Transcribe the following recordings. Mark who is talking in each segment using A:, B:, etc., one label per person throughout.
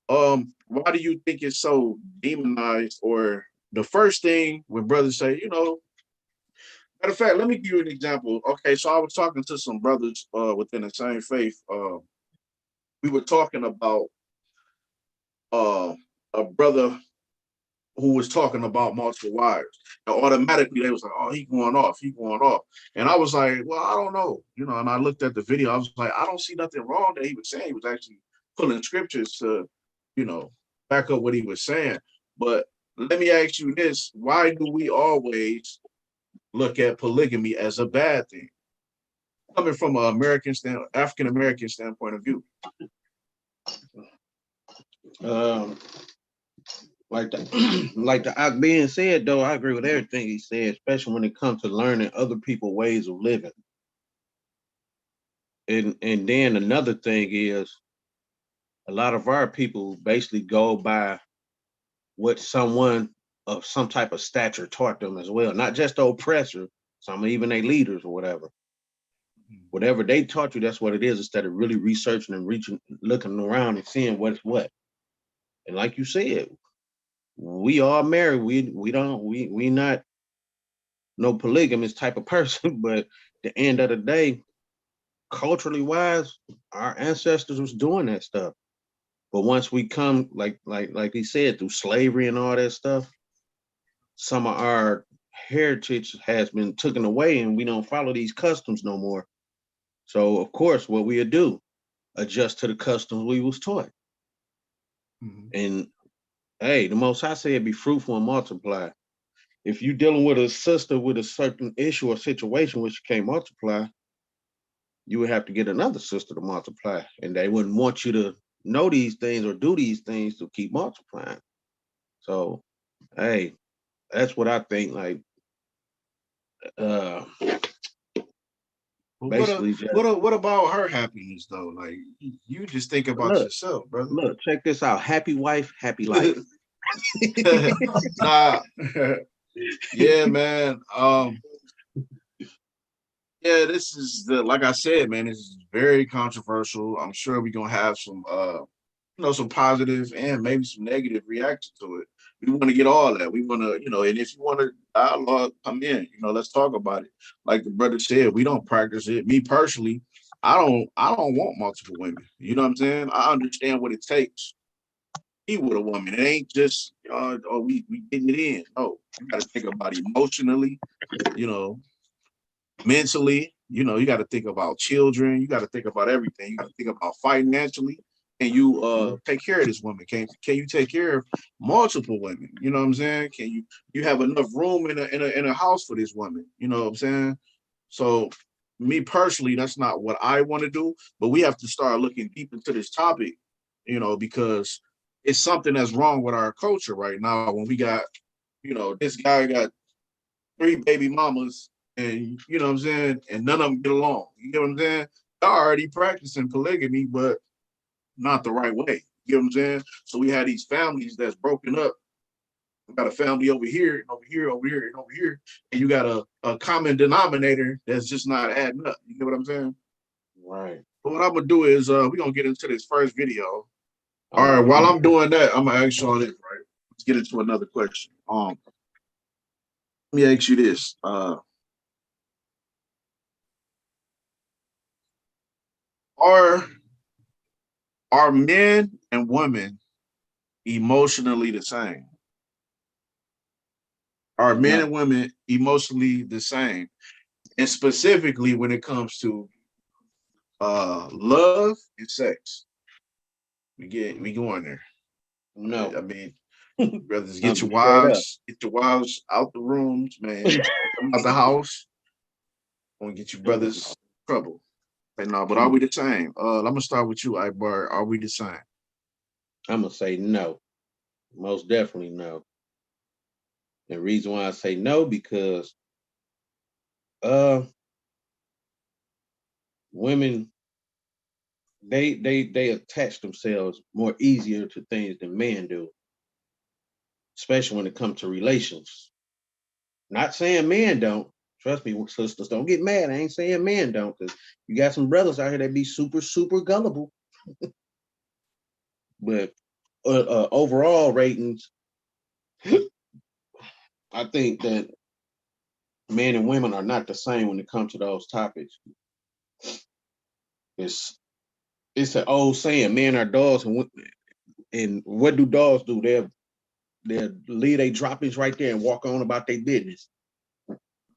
A: Why do you think it's so demonized? Or the first thing when brothers say, matter of fact, let me give you an example. Okay, so I was talking to some brothers within the same faith. We were talking about uh a brother who was talking about multiple wives. And automatically they was like, oh, he going off. And I was like, well, I don't know. And I looked at the video, I was like, I don't see nothing wrong that he was saying. He was actually pulling scriptures to, you know, back up what he was saying. But let me ask you this: why do we always look at polygamy as a bad thing? Coming from an African American standpoint of view.
B: Um, like the like the Ak being said though, I agree with everything he said, especially when it comes to learning other people's ways of living. And then another thing is a lot of our people basically go by what someone of some type of stature taught them as well, not just the oppressor, some even their leaders or whatever. Whatever they taught you, that's what it is, instead of really researching and reaching, looking around and seeing what's what. And like you said, we all married. We not no polygamous type of person, but at the end of the day, culturally wise, our ancestors was doing that stuff. But once we come, like he said, through slavery and all that stuff, some of our heritage has been taken away, and we don't follow these customs no more. So of course, what we do, adjust to the customs we was taught.
A: Mm-hmm.
B: And hey, the Most High said, "Be fruitful and multiply." If you're dealing with a sister with a certain issue or situation which you can't multiply, you would have to get another sister to multiply, and they wouldn't want you to know these things or do these things to keep multiplying. So, hey, that's what I think. Like, uh,
A: But
B: basically, just
A: what about her happiness though? Like you just think about
B: look,
A: yourself, brother.
B: look, check this out. Happy wife, happy life.
A: Nah, yeah, man. Yeah, this is like I said, man. This is very controversial. I'm sure we're gonna have some some positive and maybe some negative reaction to it. We want to get all that. We want to, and if you want to dialogue, come in. Let's talk about it. Like the brother said, we don't practice it. Me personally, I don't want multiple women. You know what I'm saying? I understand what it takes to be with a woman. It ain't just oh we getting it in. No, you got to think about emotionally, you know, mentally. You got to think about children. You got to think about everything. You got to think about financially. Can you take care of this woman? Can you take care of multiple women? You know what I'm saying? Can you have enough room in a house for this woman? You know what I'm saying? So me personally, that's not what I want to do. But we have to start looking deep into this topic, because it's something that's wrong with our culture right now. When we got, this guy got three baby mamas, and you know what I'm saying, and none of them get along. You get what I'm saying? They're already practicing polygamy, but not the right way. You get what I'm saying? So we had these families that's broken up. We got a family over here and over here, over here, and over here, and you got a common denominator that's just not adding up. You get what I'm saying?
B: Right.
A: But what I'm gonna do is we're gonna get into this first video. All
B: All
A: right,
B: right.
A: while I'm doing that, I'm gonna ask y'all this, right? Let's get into another question. Let me ask you this. Are are men and women emotionally the same? Are men
B: No.
A: and women emotionally the same? And specifically when it comes to love and sex. We going there.
B: No.
A: I mean, brothers,
B: I'll be straight up.
A: get your wives out the rooms, man. Come out the house. Gonna get you brothers in trouble. Okay, no, but are we the same? I'm gonna start with you, Ibar. Are we the same?
B: I'm gonna say no. Most definitely no. And the reason why I say no because uh women they attach themselves more easier to things than men do, especially when it comes to relations. Not saying men don't. Trust me, sisters, don't get mad. I ain't saying men don't, because you got some brothers out here that be super, super gullible. But overall ratings, I think that men and women are not the same when it comes to those topics. It's an old saying, men are dogs, and what do dogs do? They'll leave their droppings right there and walk on about their business.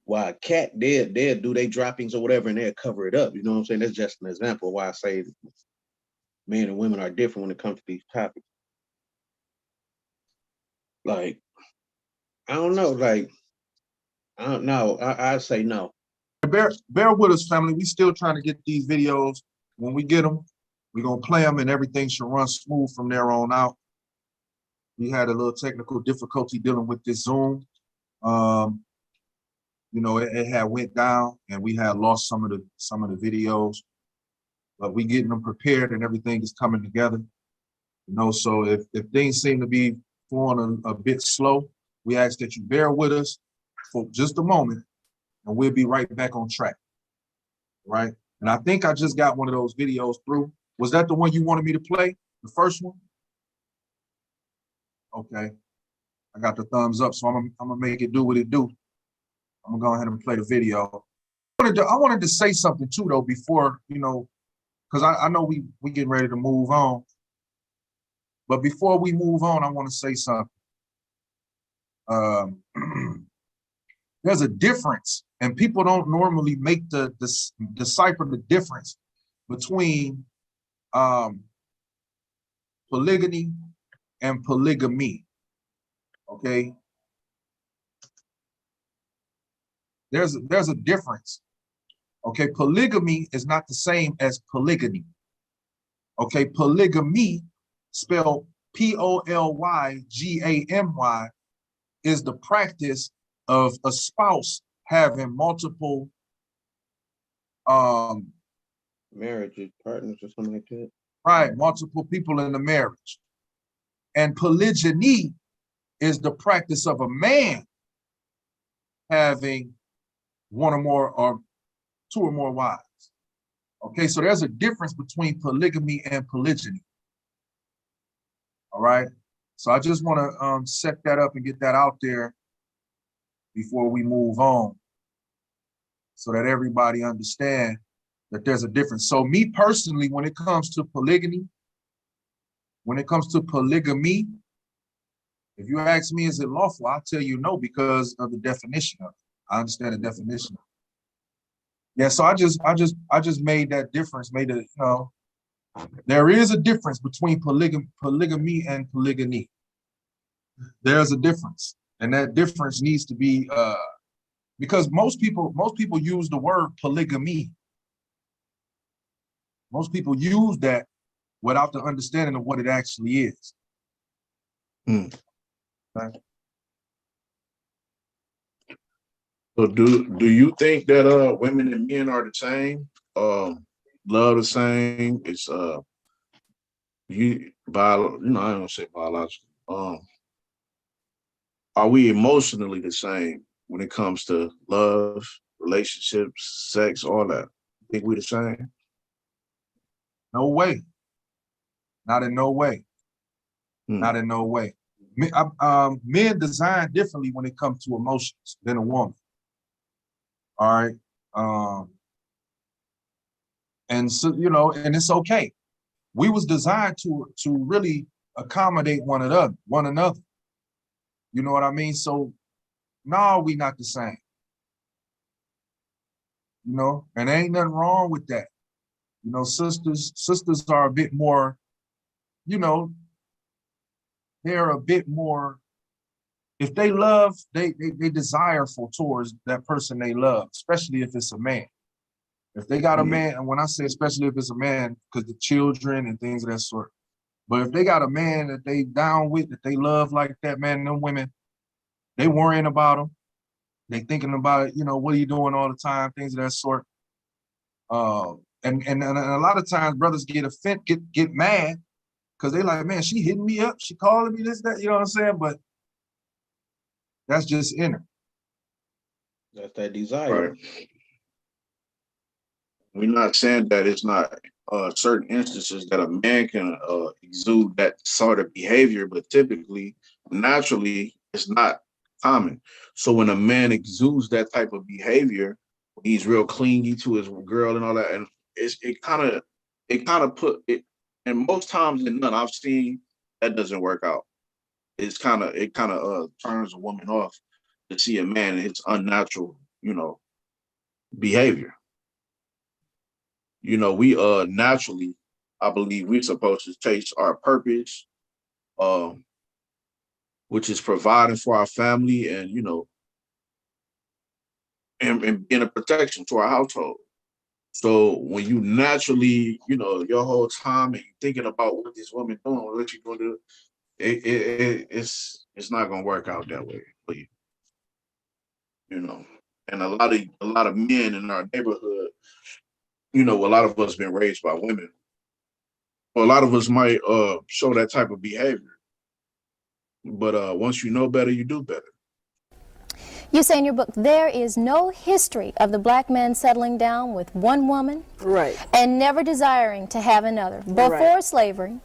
B: While a cat, they'll do their droppings or whatever, and they'll cover it up. You know what I'm saying? That's just an example of why I say men and women are different when it comes to these topics. Like, I don't know. Like, I don't know. I say no.
C: Bear with us, family. We still trying to get these videos. When we get them, we're going to play them and everything should run smooth from there on out. We had a little technical difficulty dealing with this Zoom. You know, it had went down and we had lost some of the videos, but we getting them prepared and everything is coming together. You know, so if things seem to be flowing a bit slow, we ask that you bear with us for just a moment and we'll be right back on track. Right? And I think I just got one of those videos through. Was that the one you wanted me to play? The first one? Okay. I got the thumbs up, so I'm gonna make it do what it do. I'm gonna go ahead and play the video. I wanted to say something too, though, before, you know, because I know we getting ready to move on. But before we move on, I want to say something. There's a difference, and people don't normally make decipher the difference between polygamy and polygamy. Okay, there's a difference. Okay, polygamy is not the same as polygyny. Okay, polygamy, spelled Polygamy, is the practice of a spouse having multiple
B: marriages, partners, or something like that.
C: Right, multiple people in the marriage. And polygyny is the practice of a man having one or more or two or more wives. Okay, so there's a difference between polygamy and polygyny. All right, so I just want to set that up and get that out there before we move on, so that everybody understand that there's a difference. So me personally, when it comes to polygamy, when it comes to polygamy, if you ask me, is it lawful? I'll tell you no, because of the definition of it. I understand the definition. Yeah, so I just made that difference, made it, you know, there is a difference between polygamy and polygyny. There's a difference, and that difference needs to be because most people use the word polygamy. Most people use that without the understanding of what it actually is. Right?
A: So do you think that women and men are the same? Love the same? It's I don't want to say biological. Are we emotionally the same when it comes to love, relationships, sex, all that? Think we the same?
C: No way. Not in no way. Not in no way. Men design differently when it comes to emotions than a woman. All right. And so, you know, and it's okay. We was designed to really accommodate one another. You know what I mean? So no, we not the same. You know, and ain't nothing wrong with that. You know, sisters are a bit more, you know, they're a bit more, if they love, they desireful towards that person they love, especially if it's a man. If they got a man, and when I say especially if it's a man, because the children and things of that sort, but if they got a man that they down with, that they love like that, man, them women, they worrying about them. They thinking about it, you know, what are you doing all the time, things of that sort. And a lot of times brothers get mad because they like, man, she hitting me up, she calling me this, that, you know what I'm saying? But that's just inner.
B: That's that desire.
A: Right. We're not saying that it's not certain instances that a man can exude that sort of behavior, but typically, naturally, it's not common. So when a man exudes that type of behavior, he's real clingy to his girl and all that, and it kind of put it. And most times in none I've seen that doesn't work out. It kind of turns a woman off to see a man in his unnatural, behavior. We naturally, I believe we're supposed to chase our purpose, um, which is providing for our family and and being a protection to our household. So when you naturally, your whole time and you thinking about what this woman doing, what you gonna do, it's not gonna work out that way for you, you know. And a lot of men in our neighborhood, a lot of us been raised by women. Well, a lot of us might show that type of behavior, but once you know better, you do better.
D: You say in your book there is no history of the black man settling down with one woman
E: Right.
D: and never desiring to have another before
E: Right.
D: slavery,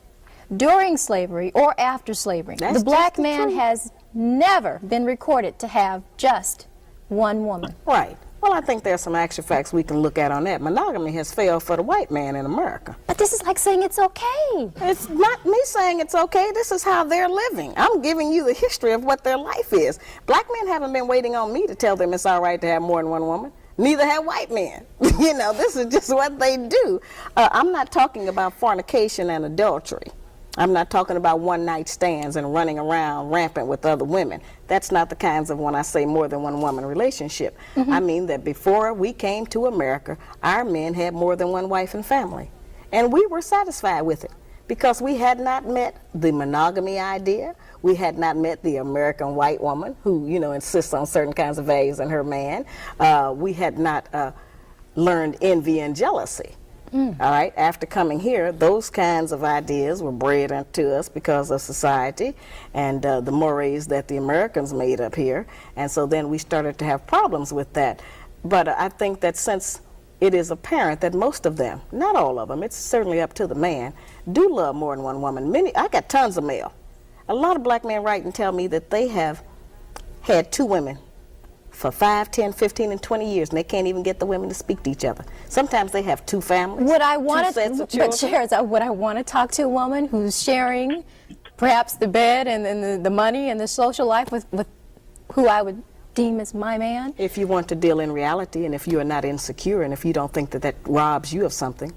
D: during slavery, or after slavery.
E: That's
D: The black
E: just the
D: man
E: truth.
D: has never been recorded to have just one woman.
E: Right. Well, I think there's some actual facts we can look at on that. Monogamy has failed for the white man in America.
D: But this is like saying it's okay.
E: It's not me saying it's okay. This is how they're living. I'm giving you the history of what their life is. Black men haven't been waiting on me to tell them it's all right to have more than one woman. Neither have white men. This is just what they do. I'm not talking about fornication and adultery. I'm not talking about one-night stands and running around rampant with other women. That's not the kinds of, when I say more than one woman relationship. I mean that before we came to America, our men had more than one wife and family. And we were satisfied with it because we had not met the monogamy idea. We had not met the American white woman who, insists on certain kinds of values in her man. We had not learned envy and jealousy. All right, after coming here, those kinds of ideas were bred into us because of society and the mores that the Americans made up here. And so then we started to have problems with that. But I think that since it is apparent that most of them, not all of them, it's certainly up to the man, do love more than one woman. I got tons of mail. A lot of black men write and tell me that they have had two women for 5, 10, 15, and 20 years, and they can't even get the women to speak to each other. Sometimes they have two families,
D: Would I want
E: two sets of
D: to, but
E: children.
D: Sharon, would I want to talk to a woman who's sharing perhaps the bed and the money and the social life with who I would deem as my man?
E: If you want to deal in reality, and if you are not insecure, and if you don't think that that robs you of something,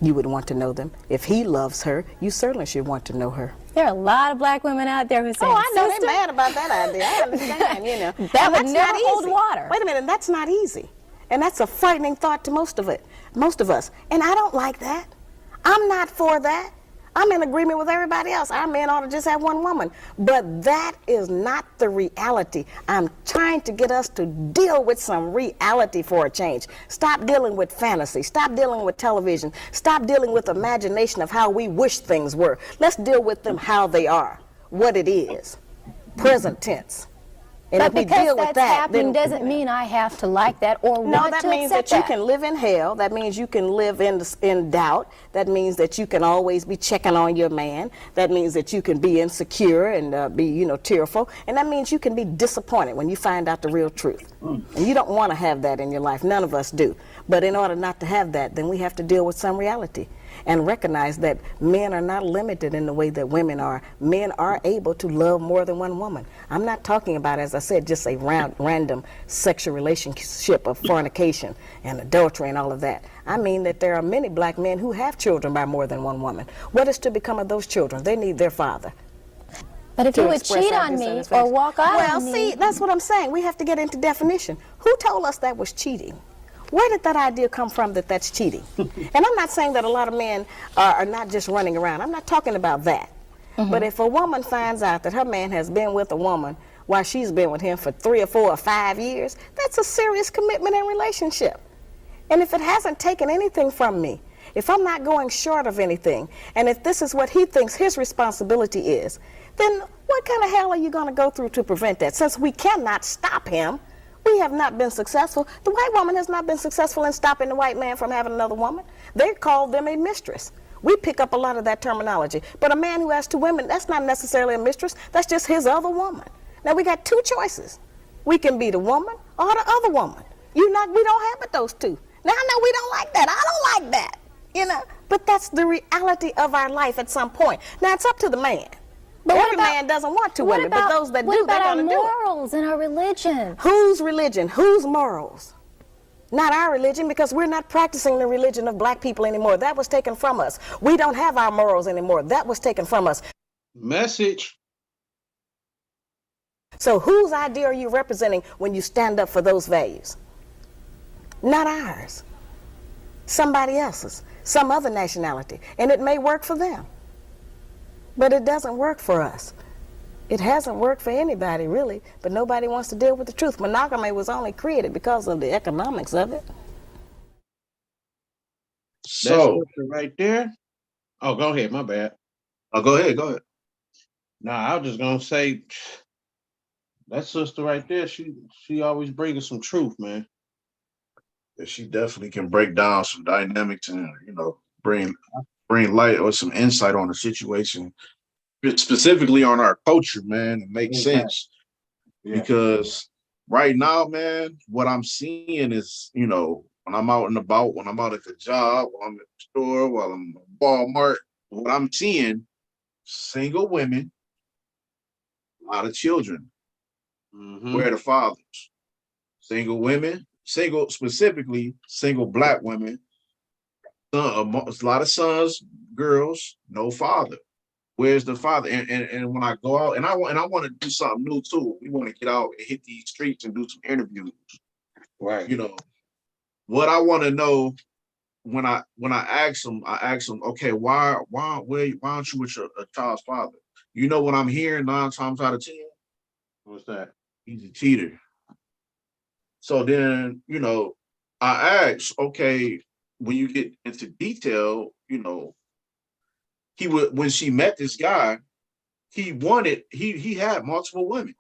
E: you would want to know them. If he loves her, you certainly should want to know her.
D: There are a lot of black women out there who say,
E: Oh, I know
D: "Sister,
E: they're mad about that idea. I understand,
D: That
E: And
D: would
E: that's
D: never
E: not
D: hold
E: easy.
D: water."
E: Wait a minute, that's not easy. And that's a frightening thought to most of us. And I don't like that. I'm not for that. I'm in agreement with everybody else. Our men ought to just have one woman. But that is not the reality. I'm trying to get us to deal with some reality for a change. Stop dealing with fantasy. Stop dealing with television. Stop dealing with imagination of how we wish things were. Let's deal with them how they are, what it is, present tense. And
D: But
E: if we
D: because
E: deal with
D: that's
E: that,
D: happening
E: then
D: doesn't mean I have to like that or
E: no,
D: want
E: that
D: to
E: means
D: accept
E: that you
D: that.
E: can live in hell. That means you can live in doubt. That means that you can always be checking on your man. That means that you can be insecure and be, tearful. And that means you can be disappointed when you find out the real truth. And you don't want to have that in your life. None of us do. But in order not to have that, then we have to deal with some reality and recognize that men are not limited in the way that women are. Men are able to love more than one woman. I'm not talking about, as I said, just a random sexual relationship of fornication and adultery and all of that. I mean that there are many black men who have children by more than one woman. What is to become of those children? They need their father.
D: But if
E: to
D: you would
E: express
D: cheat
E: our
D: on me
E: dissatisfaction.
D: or walk out
E: Well,
D: on me,
E: see, that's what I'm saying. We have to get into definition. Who told us that was cheating? Where did that idea come from that that's cheating? And I'm not saying that a lot of men are not just running around. I'm not talking about that. But if a woman finds out that her man has been with a woman while she's been with him for 3 or 4 or 5 years, that's a serious commitment and relationship. And if it hasn't taken anything from me, if I'm not going short of anything, and if this is what he thinks his responsibility is, then what kind of hell are you going to go through to prevent that? Since we cannot stop him, we have not been successful. The white woman has not been successful in stopping the white man from having another woman. They call them a mistress. We pick up a lot of that terminology. But a man who has 2 women, that's not necessarily a mistress. That's just his other woman. Now we got 2 choices. We can be the woman or the other woman. We don't have but those 2. Now I know we don't like that. I don't like that. You know, but that's the reality of our life at some point. Now it's up to the man.
D: But
E: Every man doesn't want 2 women, but those that do, they're
D: our
E: going to do it.
D: morals and our religion?
E: Whose religion? Whose morals? Not our religion, because we're not practicing the religion of black people anymore. That was taken from us. We don't have our morals anymore. That was taken from us.
B: Message.
E: So whose idea are you representing when you stand up for those values? Not ours. Somebody else's, some other nationality. And it may work for them, but it doesn't work for us. It hasn't worked for anybody, really, but nobody wants to deal with the truth. Monogamy was only created because of the economics of it.
A: So,
B: That's right there. Oh, go ahead. My bad.
A: go ahead.
B: Nah, I was just gonna say that sister right there. She always bringing some truth, man.
A: Yeah, she definitely can break down some dynamics and bring light or some insight on the situation, specifically on our culture, man. It makes sense because right now, man, what I'm seeing is, when I'm out and about, when I'm out at the job, while I'm at the store, while I'm at Walmart, what I'm seeing, single women, a lot of children. Where are the fathers? Single women, specifically single black women, a lot of sons, girls, no father. Where's the father? And when I go out, and I want to do something new too. We want to get out and hit these streets and do some interviews.
B: Right.
A: What I want to know when I ask them, okay, why aren't you with a child's father? You know what I'm hearing 9 times out of 10?
B: What's that?
A: He's a cheater. So then, I ask, okay, when you get into detail, when she met this guy, he had multiple women.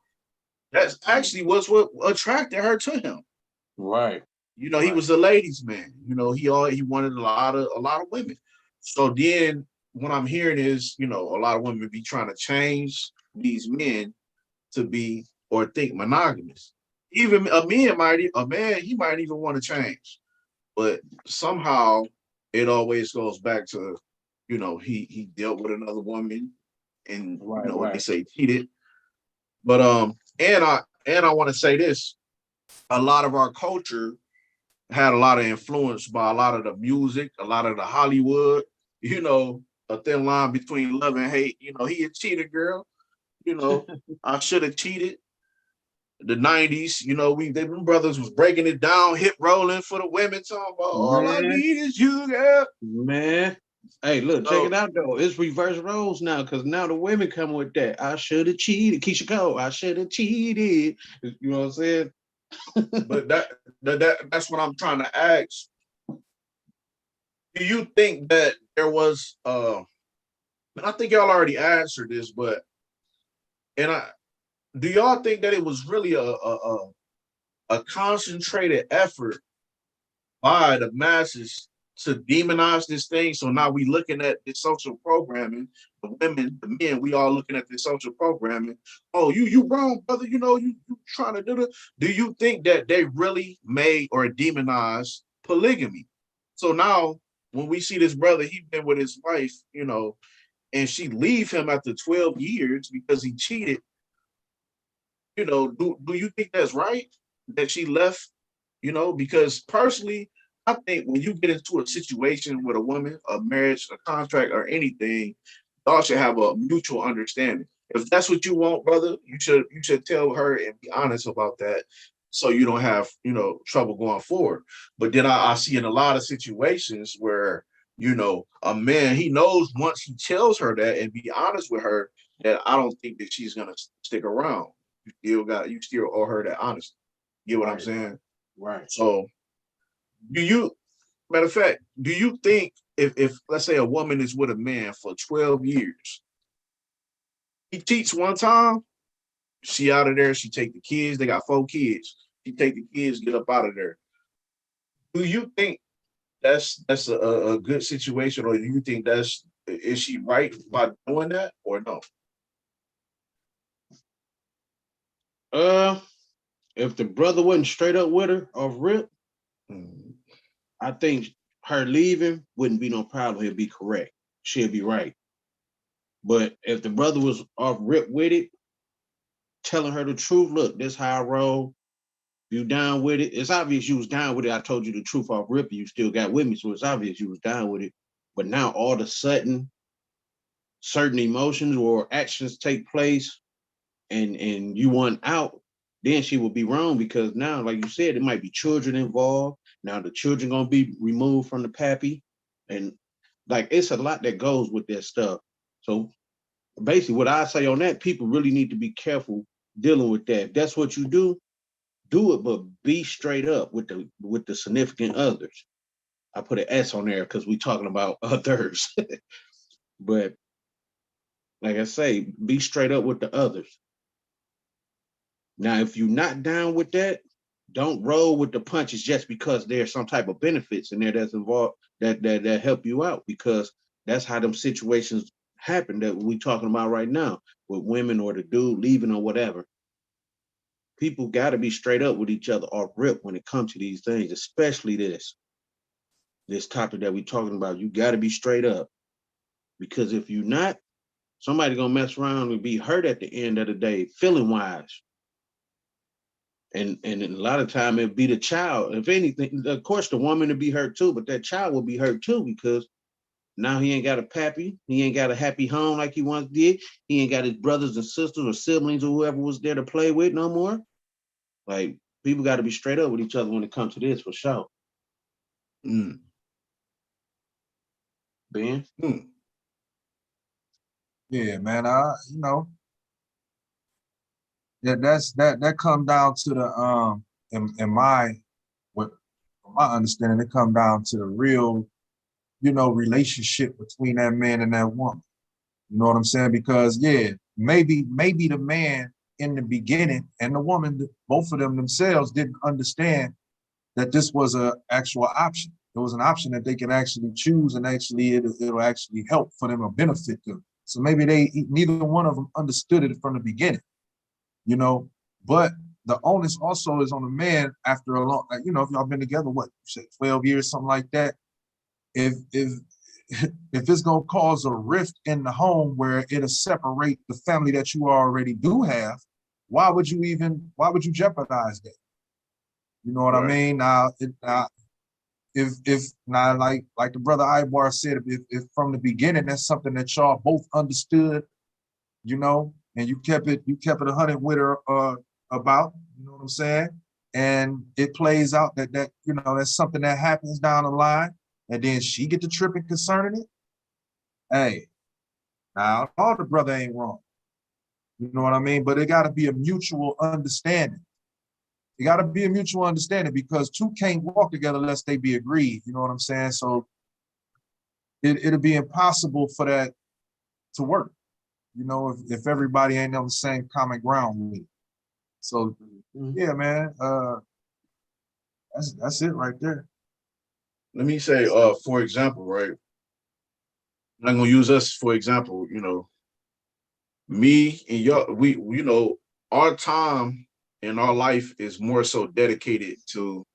A: That's actually what attracted her to him.
B: Right.
A: He was a ladies' man. He wanted a lot of women. So then what I'm hearing is, a lot of women be trying to change these men to be or think monogamous. Even a man, he might even want to change. But somehow it always goes back to, he dealt with another woman and they say cheated. But and I want to say this, a lot of our culture had a lot of influence by a lot of the music, a lot of the Hollywood, a thin line between love and hate. He a cheater, girl. I should have cheated. The 90s, them brothers was breaking it down, hip rolling for the women, talking about all I need is you, girl.
B: Man. Hey, look, check it out though. It's reverse roles now, because now the women come with that. I should have cheated. Keisha Cole, I should have cheated. You know what I'm saying?
A: But that's what I'm trying to ask. Do you think that there was and I think y'all already answered this, but do y'all think that it was really a concentrated effort by the masses to demonize this thing? So now we looking at this social programming, the women, the men, we all looking at this social programming. Oh, you wrong, brother. You trying to do this. Do you think that they really made or demonized polygamy? So now when we see this brother, he been with his wife, and she leave him after 12 years because he cheated. Do you think that's right that she left? Because personally, I think when you get into a situation with a woman, a marriage, a contract, or anything, y'all should have a mutual understanding. If that's what you want, brother, you should tell her and be honest about that, so you don't have trouble going forward. But then I see in a lot of situations where a man, he knows once he tells her that and be honest with her, that I don't think that she's gonna stick around. You still owe her that honesty. You get what I'm saying?
B: Right.
A: So matter of fact, do you think if let's say a woman is with a man for 12 years, he cheats one time, she out of there, she take the kids, they got 4 kids, she take the kids, get up out of there. Do you think that's a good situation, or do you think is she right by doing that or no?
B: Uh, if the brother wasn't straight up with her off rip,
A: Mm.
B: I think her leaving wouldn't be no problem. He'd be correct. She'd be right. But if the brother was off rip with it, telling her the truth, look, this how I roll. You down with it? It's obvious you was down with it. I told you the truth off rip, and you still got with me, so it's obvious you was down with it. But now all of a sudden, certain emotions or actions take place, and you want out, then she will be wrong because now, like you said, it might be children involved. Now the children gonna be removed from the pappy, and like it's a lot that goes with that stuff. So basically, what I say on that, people really need to be careful dealing with that. If that's what you do it, but be straight up with the significant others. I put an S on there because we talking about others. But like I say, be straight up with the others. Now, if you're not down with that, don't roll with the punches just because there's some type of benefits in there that's involved that help you out, because that's how them situations happen that we talking about right now with women or the dude leaving or whatever. People got to be straight up with each other off rip when it comes to these things, especially this topic that we talking about. You got to be straight up, because if you're not, somebody gonna mess around and be hurt at the end of the day, feeling wise. And a lot of time it'd be the child. If anything, of course, the woman would be hurt too, but that child will be hurt too because now he ain't got a pappy, he ain't got a happy home like he once did. He ain't got his brothers and sisters or siblings or whoever was there to play with no more. Like, people got to be straight up with each other when it comes to this, for sure.
A: Mm.
B: Ben?
A: Mm.
C: Yeah, man. That come down to the in my what from my understanding, it come down to the real, relationship between that man and that woman. You know what I'm saying? Because yeah, maybe the man in the beginning and the woman, both of them themselves didn't understand that this was a actual option. It was an option that they can actually choose, and actually it'll actually help for them or benefit them. So maybe neither one of them understood it from the beginning, you know. But the onus also is on the man after a long, if y'all been together, what, you say 12 years, something like that. If if it's gonna cause a rift in the home where it'll separate the family that you already do have, why would you jeopardize that? You know what I mean? Now, if now, like the brother Ibar said, if from the beginning that's something that y'all both understood, and you kept it 100 with her about, you know what I'm saying, and it plays out that that's something that happens down the line, and then she get to tripping concerning it. Hey, now all the brother ain't wrong, you know what I mean, but it got to be a mutual understanding. It got to be a mutual understanding, because two can't walk together unless they be agreed. You know what I'm saying? So it'll be impossible for that to work, if everybody ain't on the same common ground with it. So yeah, man, that's it right there.
A: Let me say, for example, right? I'm gonna use us for example. Me and our time in our life is more so dedicated to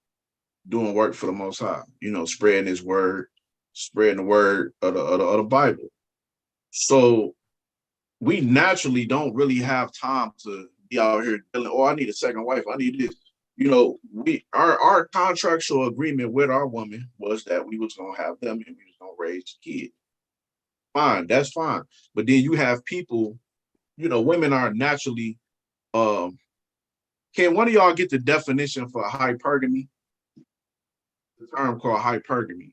A: doing work for the Most High. Spreading His word, spreading the word of the Bible. So we naturally don't really have time to be out here dealing. Oh, I need a second wife. I need this. Our contractual agreement with our woman was that we was gonna have them and we was gonna raise kids. Fine, that's fine. But then you have people, women are naturally. Can one of y'all get the definition for hypergamy? The term called hypergamy.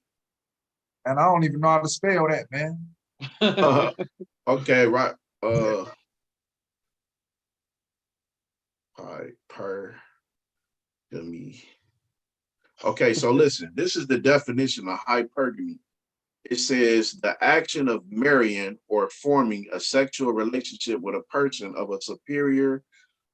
C: And I don't even know how to spell that, man.
A: Okay, right. Hypergamy. Okay, so listen, this is the definition of hypergamy. It says the action of marrying or forming a sexual relationship with a person of a superior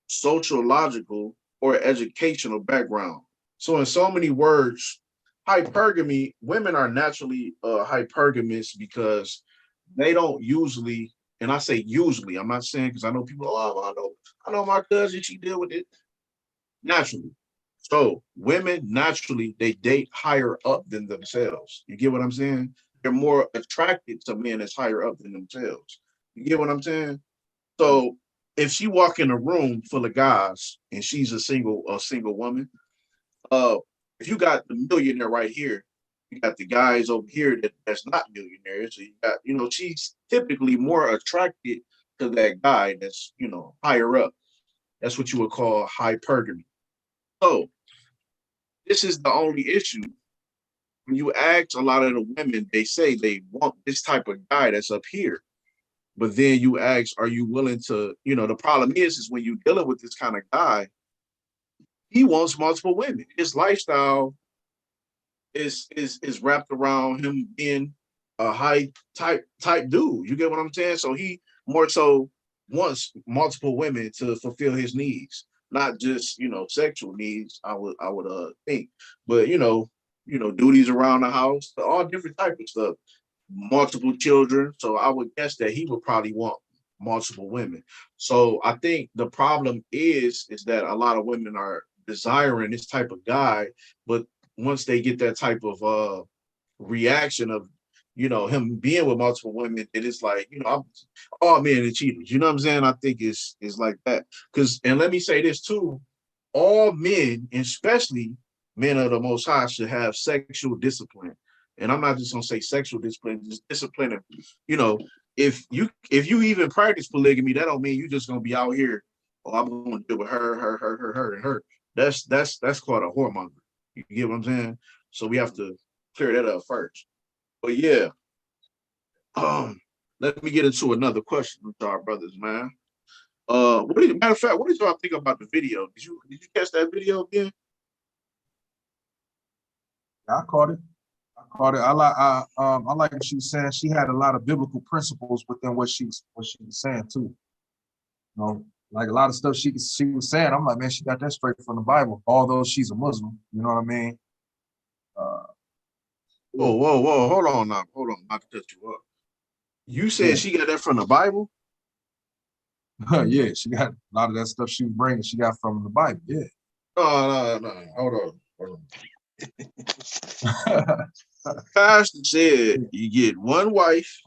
A: sociological or educational background. So in so many words, hypergamy, women are naturally hypergamous because they don't usually, and I say usually, I'm not saying because I know people, oh, I know my cousin, she deal with it naturally. So women naturally they date higher up than themselves. You get what I'm saying? They're more attracted to men that's higher up than themselves. You get what I'm saying? So if she walk in a room full of guys and she's a single woman, uh, if you got the millionaire right here, you got the guys over here that's not millionaires. So you got, she's typically more attracted to that guy that's, higher up. That's what you would call hypergamy. So this is the only issue. When you ask a lot of the women, they say they want this type of guy that's up here. But then you ask, are you willing to, the problem is when you're dealing with this kind of guy, he wants multiple women. His lifestyle is wrapped around him being a high type dude. You get what I'm saying? So he more so wants multiple women to fulfill his needs, not just sexual needs. I would think, but duties around the house, all different type of stuff. Multiple children. So I would guess that he would probably want multiple women. So I think the problem is that a lot of women are desiring this type of guy, but once they get that type of reaction of him being with multiple women, it is like all men are cheaters. You know what I'm saying? I think it's like that. And let me say this too: all men, especially men of the Most High, should have sexual discipline. And I'm not just gonna say sexual discipline, just discipline. If you even practice polygamy, that don't mean you just gonna be out here. Oh, I'm gonna deal with her, and her. That's called a whoremonger. You get what I'm saying? So we have to clear that up first. But yeah, let me get into another question with our brothers, man. Matter of fact, what did y'all think about the video? Did you catch that video again?
C: I caught it. I like what she was saying. She had a lot of biblical principles within what she was saying too. Like a lot of stuff she was saying. I'm like, man, she got that straight from the Bible. Although she's a Muslim, you know what I mean?
A: Whoa! Hold on, not to cut you up. You said
C: Yeah.
A: she got that from the Bible?
C: Yeah, she got a lot of that stuff she was bringing. She got from the Bible. Yeah.
A: No. Hold on. Pastor said you get one wife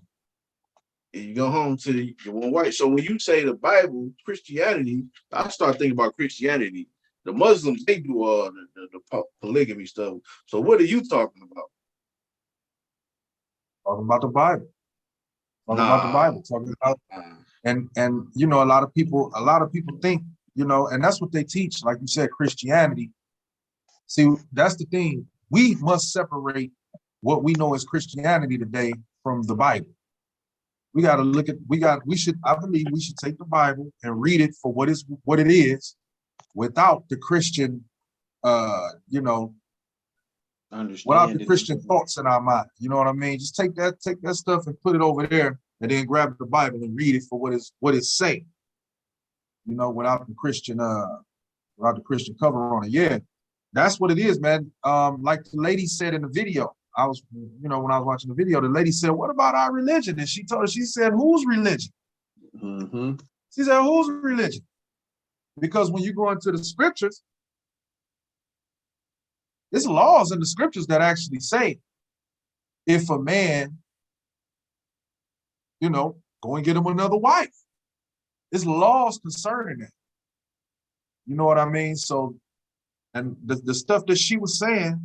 A: and you go home to your one wife. So when you say the Bible, Christianity, I start thinking about Christianity. The Muslims, they do all the polygamy stuff. So what are you talking about?
C: Talking about the Bible. Talking about the
A: Nah.
C: Bible. Talking about and a lot of people think, and that's what they teach. Like you said, Christianity. See, that's the thing. We must separate what we know as Christianity today from the Bible. We got to look at, I believe we should take the Bible and read it for what it is without the Christian, without the Christian thoughts in our mind. You know what I mean? Just take that stuff and put it over there and then grab the Bible and read it for what it's saying. Without the Christian cover on it. Yeah. That's what it is, man. Like the lady said in the video, when I was watching the video, the lady said, what about our religion? And she said, whose religion?
B: Mm-hmm.
C: She said, whose religion? Because when you go into the scriptures, there's laws in the scriptures that actually say, if a man, go and get him another wife. There's laws concerning that. You know what I mean? So, and the stuff that she was saying,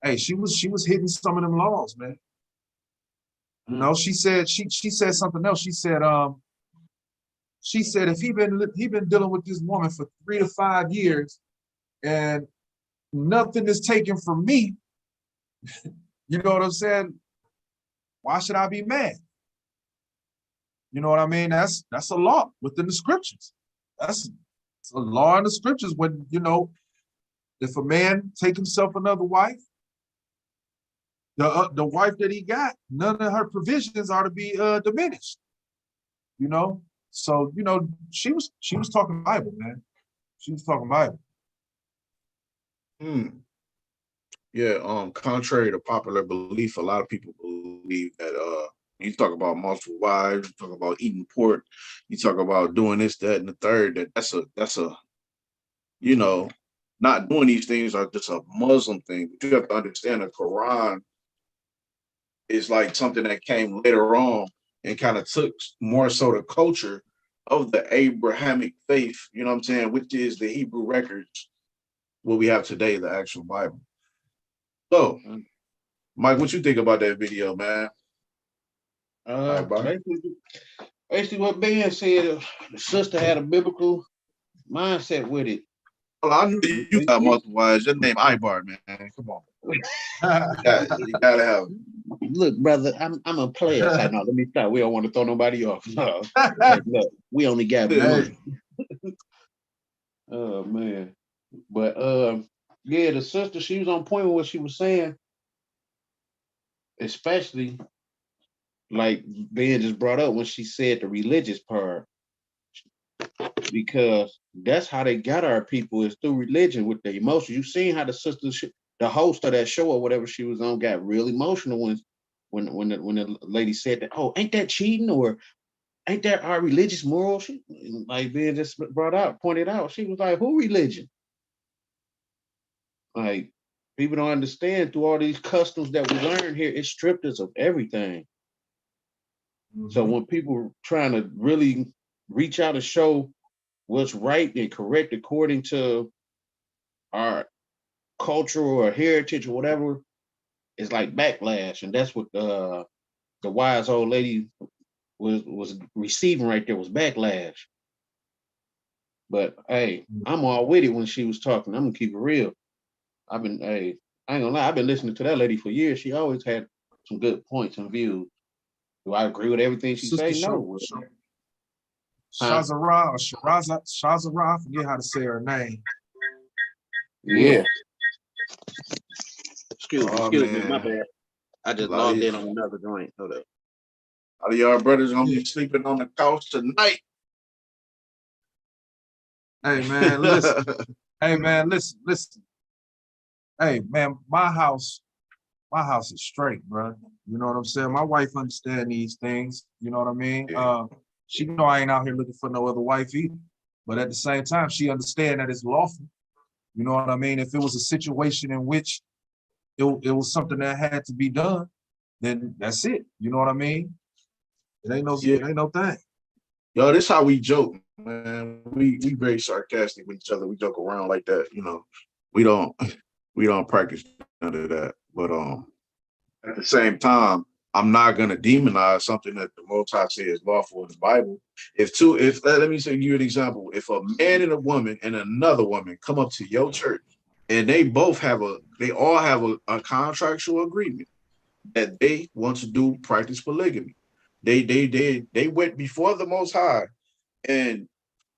C: hey, she was hitting some of them laws, man. She said something else. She said if he been dealing with this woman for 3 to 5 years and nothing is taken from me, you know what I'm saying? Why should I be mad? You know what I mean? That's a law within the scriptures. That's a law in the scriptures when, if a man take himself another wife, the wife that he got, none of her provisions are to be diminished. So she was talking Bible, man. She was talking Bible.
A: Contrary to popular belief, a lot of people believe that you talk about multiple wives, you talk about eating pork, you talk about doing this, that, and the third, that's a you know, not doing these things are just a Muslim thing. But you have to understand the Quran is like something that came later on and kind of took more so the culture of the Abrahamic faith, you know what I'm saying, which is the Hebrew records, what we have today, the actual Bible. So, Mike, what you think about that video, man?
B: Basically what Ben said, the sister had a biblical mindset with it.
A: Well, I knew you got multiple wives. Your name Ibar, man. Come on. You gotta have it.
B: Look, brother, I'm a player. I said, no, let me stop. We don't want to throw nobody off. No. Like, look, we only got one. Oh man. But yeah, the sister, she was on point with what she was saying. Especially like Ben just brought up when she said the religious part. Because that's how they got our people, is through religion with the emotions. You've seen how the sister, the host of that show or whatever she was on, got real emotional when the lady said that, oh, ain't that cheating, or ain't that our religious moral? She, like Ben just pointed out, she was like, who religion? Like, people don't understand, through all these customs that we learn here, it stripped us of everything. Mm-hmm. So when people trying to really reach out and show what's right and correct according to our culture or heritage or whatever, it's like backlash. And that's what the wise old lady was receiving right there, was backlash. But hey, I'm all with it when she was talking. I'm gonna keep it real. I ain't gonna lie, I've been listening to that lady for years. She always had some good points and views. Do I agree with everything she say? No.
C: Shazara or Shazara, I forget how to say her name.
B: Yeah. Excuse me, my bad. I just logged in on another joint. Hold up.
A: A lot of y'all brothers gonna be sleeping on the couch tonight.
C: Hey man, listen. Hey man, listen. Hey man, my house is straight, bro. You know what I'm saying? My wife understands these things. You know what I mean? Yeah. She know I ain't out here looking for no other wife either. But at the same time, she understands that it's lawful. You know what I mean? If it was a situation in which it was something that had to be done, then that's it. You know what I mean? It ain't no thing.
A: Yo, this how we joke, man. We very sarcastic with each other. We joke around like that, you know. We don't practice none of that. But at the same time, I'm not gonna demonize something that the Most High says is lawful in the Bible. Let me give you an example. If a man and a woman and another woman come up to your church and they all have a contractual agreement that they want to practice polygamy. They went before the Most High, and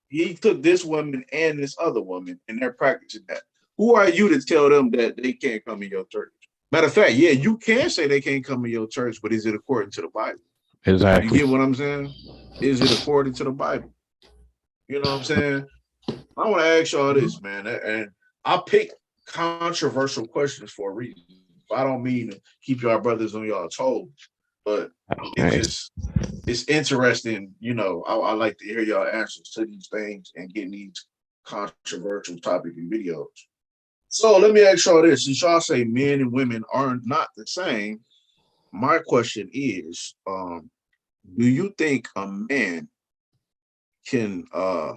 A: he took this woman and this other woman, and they're practicing that. Who are you to tell them that they can't come in your church? Matter of fact, yeah, you can say they can't come in your church, but is it according to the Bible?
B: Exactly.
A: You get what I'm saying? Is it according to the Bible? You know what I'm saying? I want to ask y'all this, man, and I pick controversial questions for a reason. I don't mean to keep y'all brothers on y'all toes, but it's interesting. You know, I like to hear y'all answers to these things and getting these controversial topic and videos. So let me ask y'all this: since y'all say men and women are not the same, my question is, do you think a man can go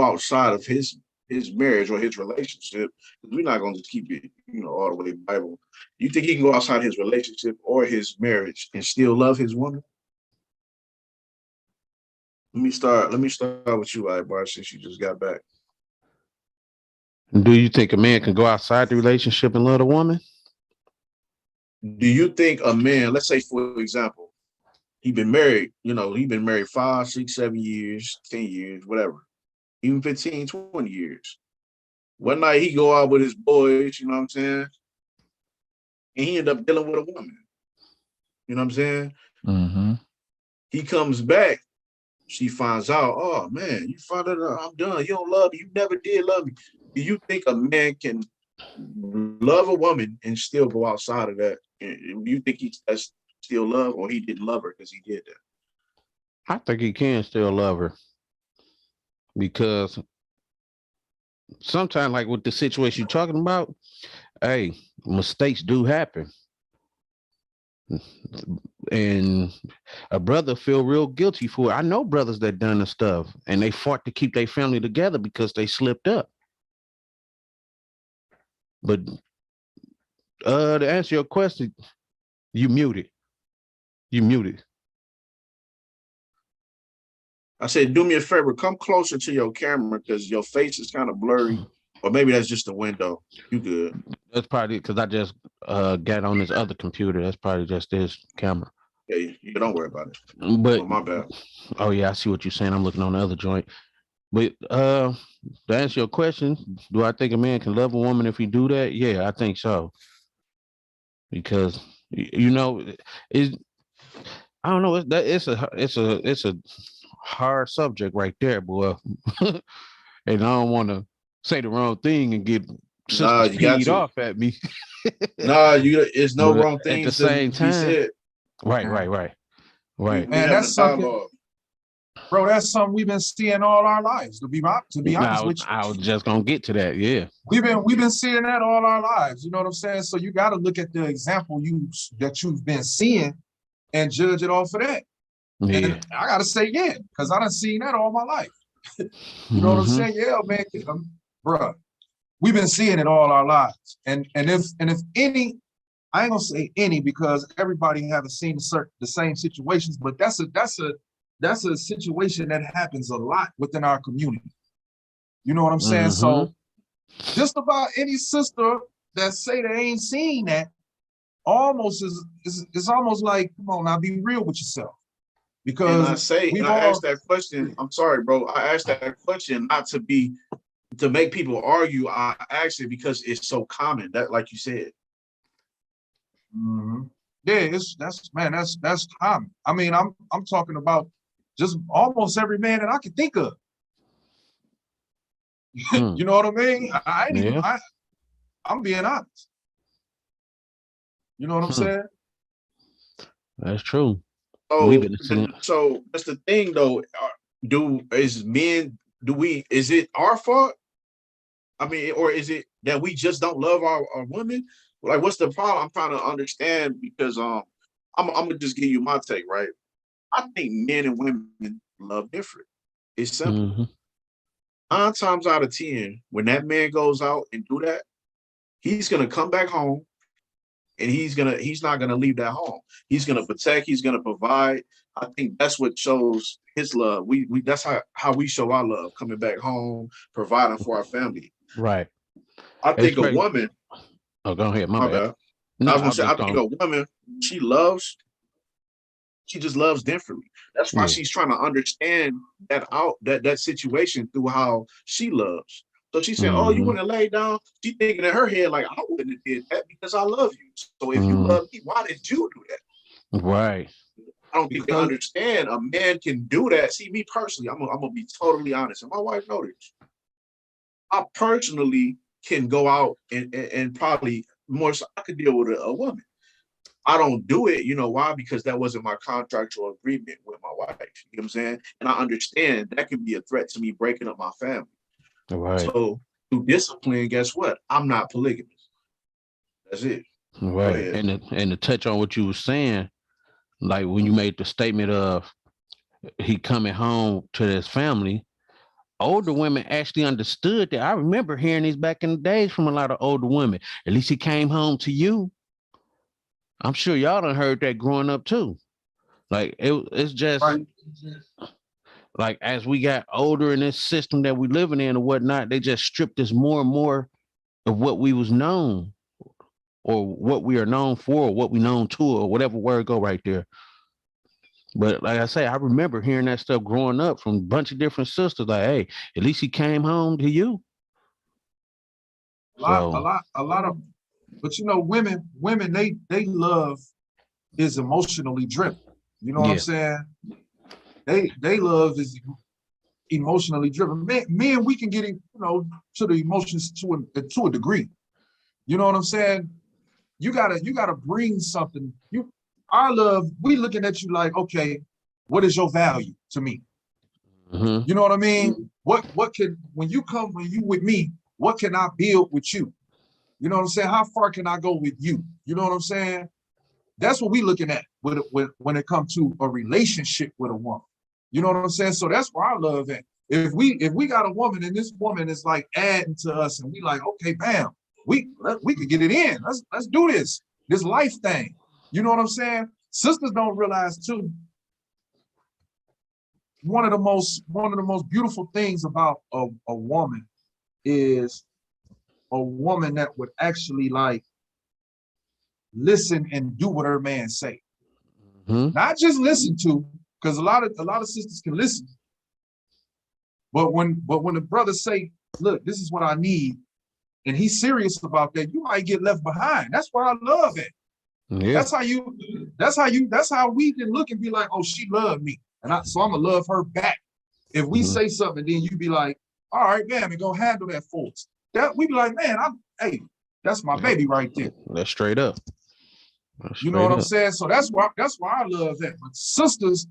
A: outside of his marriage or his relationship? Because we're not going to keep it, you know, all the way Bible. You think he can go outside his relationship or his marriage and still love his woman? Let me start with you, Ibar, since you just got back.
B: Do you think a man can go outside the relationship and love a woman?
A: Do you think a man, let's say for example, he been married 5, 6, 7 years, 10 years, whatever, even 15, 20 years. One night he go out with his boys, you know what I'm saying? And he end up dealing with a woman. You know what I'm saying?
B: Mm-hmm.
A: He comes back. She finds out, oh man, you found out I'm done. You don't love me. You never did love me. Do you think a man can love a woman and still go outside of that. And you think that's still love, or he didn't love her because he did that?
B: I think he can still love her because sometimes, like with the situation you're talking about, hey, mistakes do happen. And a brother feel real guilty for it. I know brothers that done the stuff and they fought to keep their family together because they slipped up. But to answer your question, you muted. You muted.
A: I said, do me a favor, come closer to your camera because your face is kind of blurry. Or maybe that's just the window. You good.
B: That's probably because I just got on this other computer. That's probably just this camera.
A: Yeah, you don't worry about it.
B: But
A: Oh, my bad.
B: oh yeah, I see what you're saying. I'm looking on the other joint. But to answer your question, do I think a man can love a woman if he do that? Yeah, I think so. Because you know, it's I don't know. It's a hard subject right there, boy. And I don't want to say the wrong thing and get
A: Nah,
B: sisters
A: you got
B: peed
A: to.
B: off at me.
A: Nah, it's no
B: But
A: wrong
B: at the
A: things to
B: same
A: be
B: time,
A: said.
B: right.
A: We
C: Man,
A: having
C: that's
A: a
C: something,
A: dialogue.
C: bro. That's something we've been seeing all our lives. To be honest with you,
B: I was just gonna get to that. Yeah.
C: we've been seeing that all our lives. You know what I'm saying? So you got to look at the example that you've been seeing and judge it off of that.
B: Yeah.
C: And I gotta say, yeah, because I done seen that all my life. You know what I'm
B: Mhm.
C: saying? Yeah, man, bruh. We've been seeing it all our lives. And if any, I ain't gonna say any because everybody haven't seen the same situations, but that's a situation that happens a lot within our community. You know what I'm saying?
B: Mhm.
C: So just about any sister that say they ain't seen that almost is almost like, come on now, be real with yourself.
A: And
C: Because we've
A: I
C: all
A: asked that question. I'm sorry, bro. I asked that question not to make people argue. I asked it because it's so common. That, like you said.
C: Mhm. Yeah, that's common. I mean, I'm talking about just almost every man that I can think of.
B: Mm.
C: You know what I mean? I ain't even
B: Yeah.
C: I'm being honest. You know what I'm
B: Hmm.
C: saying?
B: That's true. We've
A: So,
B: been seeing.
A: so that's the thing, though. Is it our fault? I mean, or is it that we just don't love our women? Like, what's the problem? I'm trying to understand because I'm gonna just give you my take, right? I think men and women love different. It's simple.
B: Mhm.
A: 9 times out of 10, when that man goes out and do that, he's gonna come back home and he's not gonna leave that home. He's gonna protect, he's gonna provide. I think that's what shows his love. We that's how we show our love, coming back home, providing for our family.
B: Right.
A: I
B: It's
A: think a
B: crazy.
A: woman,
B: Oh, go ahead. My
A: my
B: bad.
A: bad. I
B: No,
A: was
B: I
A: gonna
B: was
A: say,
B: just
A: I think
B: going.
A: a woman, she just loves differently. That's why
B: Yeah.
A: she's trying to understand that situation through how she loves. So she said, "Oh, you
B: Mhm.
A: want to lay down?" She thinking in her head like, "I wouldn't have did that because I love you. So if you
B: Mhm.
A: love me, why did you do that?"
B: Right.
A: I don't think they
C: Because
A: understand a man can do that. See, me personally, I'm gonna be totally honest, and my wife noticed. I personally can go out and probably more so I could deal with a woman. I don't do it, you know why? Because that wasn't my contractual agreement with my wife. You know what I'm saying? And I understand that could be a threat to me breaking up my family.
B: Right.
A: So through discipline, guess what? I'm not polygamous. That's it. Go
B: Right.
A: ahead.
B: And to touch on what you were saying, like when you made the statement of he coming home to his family, older women actually understood that. I remember hearing these back in the days from a lot of older women. At least he came home to you. I'm sure y'all done heard that growing up too. Like it's just
C: right,
B: like as we got older in this system that we living in and whatnot, they just stripped us more and more of what we was known or what we are known for or what we known to or whatever word go right there. But like I say, I remember hearing that stuff growing up from a bunch of different sisters. Like, hey, at least he came home to you. So
C: a lot of, but you know, women, they love is emotionally driven. You know what I'm
B: yeah,
C: saying? They love is emotionally driven. Men, we can get in, you know, to the emotions to a degree. You know what I'm saying? You gotta bring something. Our love, we looking at you like, okay, what is your value to me? You know what I mean? What can, when you with me, what can I build with you? You know what I'm saying? How far can I go with you? You know what I'm saying? That's what we looking at when it comes to a relationship with a woman. You know what I'm saying? So that's where I love at. If we got a woman and this woman is like adding to us and we like, okay, bam, we could get it in. Let's do this life thing. You know what I'm saying? Sisters don't realize too. One of the most beautiful things about a woman is a woman that would actually like listen and do what her man say. Not just listen to, because a lot of sisters can listen. But when the brothers say, look, this is what I need, and he's serious about that, you might get left behind. That's where I love it. Yeah. That's how we can look and be like, oh, she loved me. So I'm gonna love her back. If we say something, then you be like, all right, man, and go handle that for us. That we be like, man, hey, that's my baby right there.
B: That's straight up.
C: You know what I'm saying? So that's why I love that. But sisters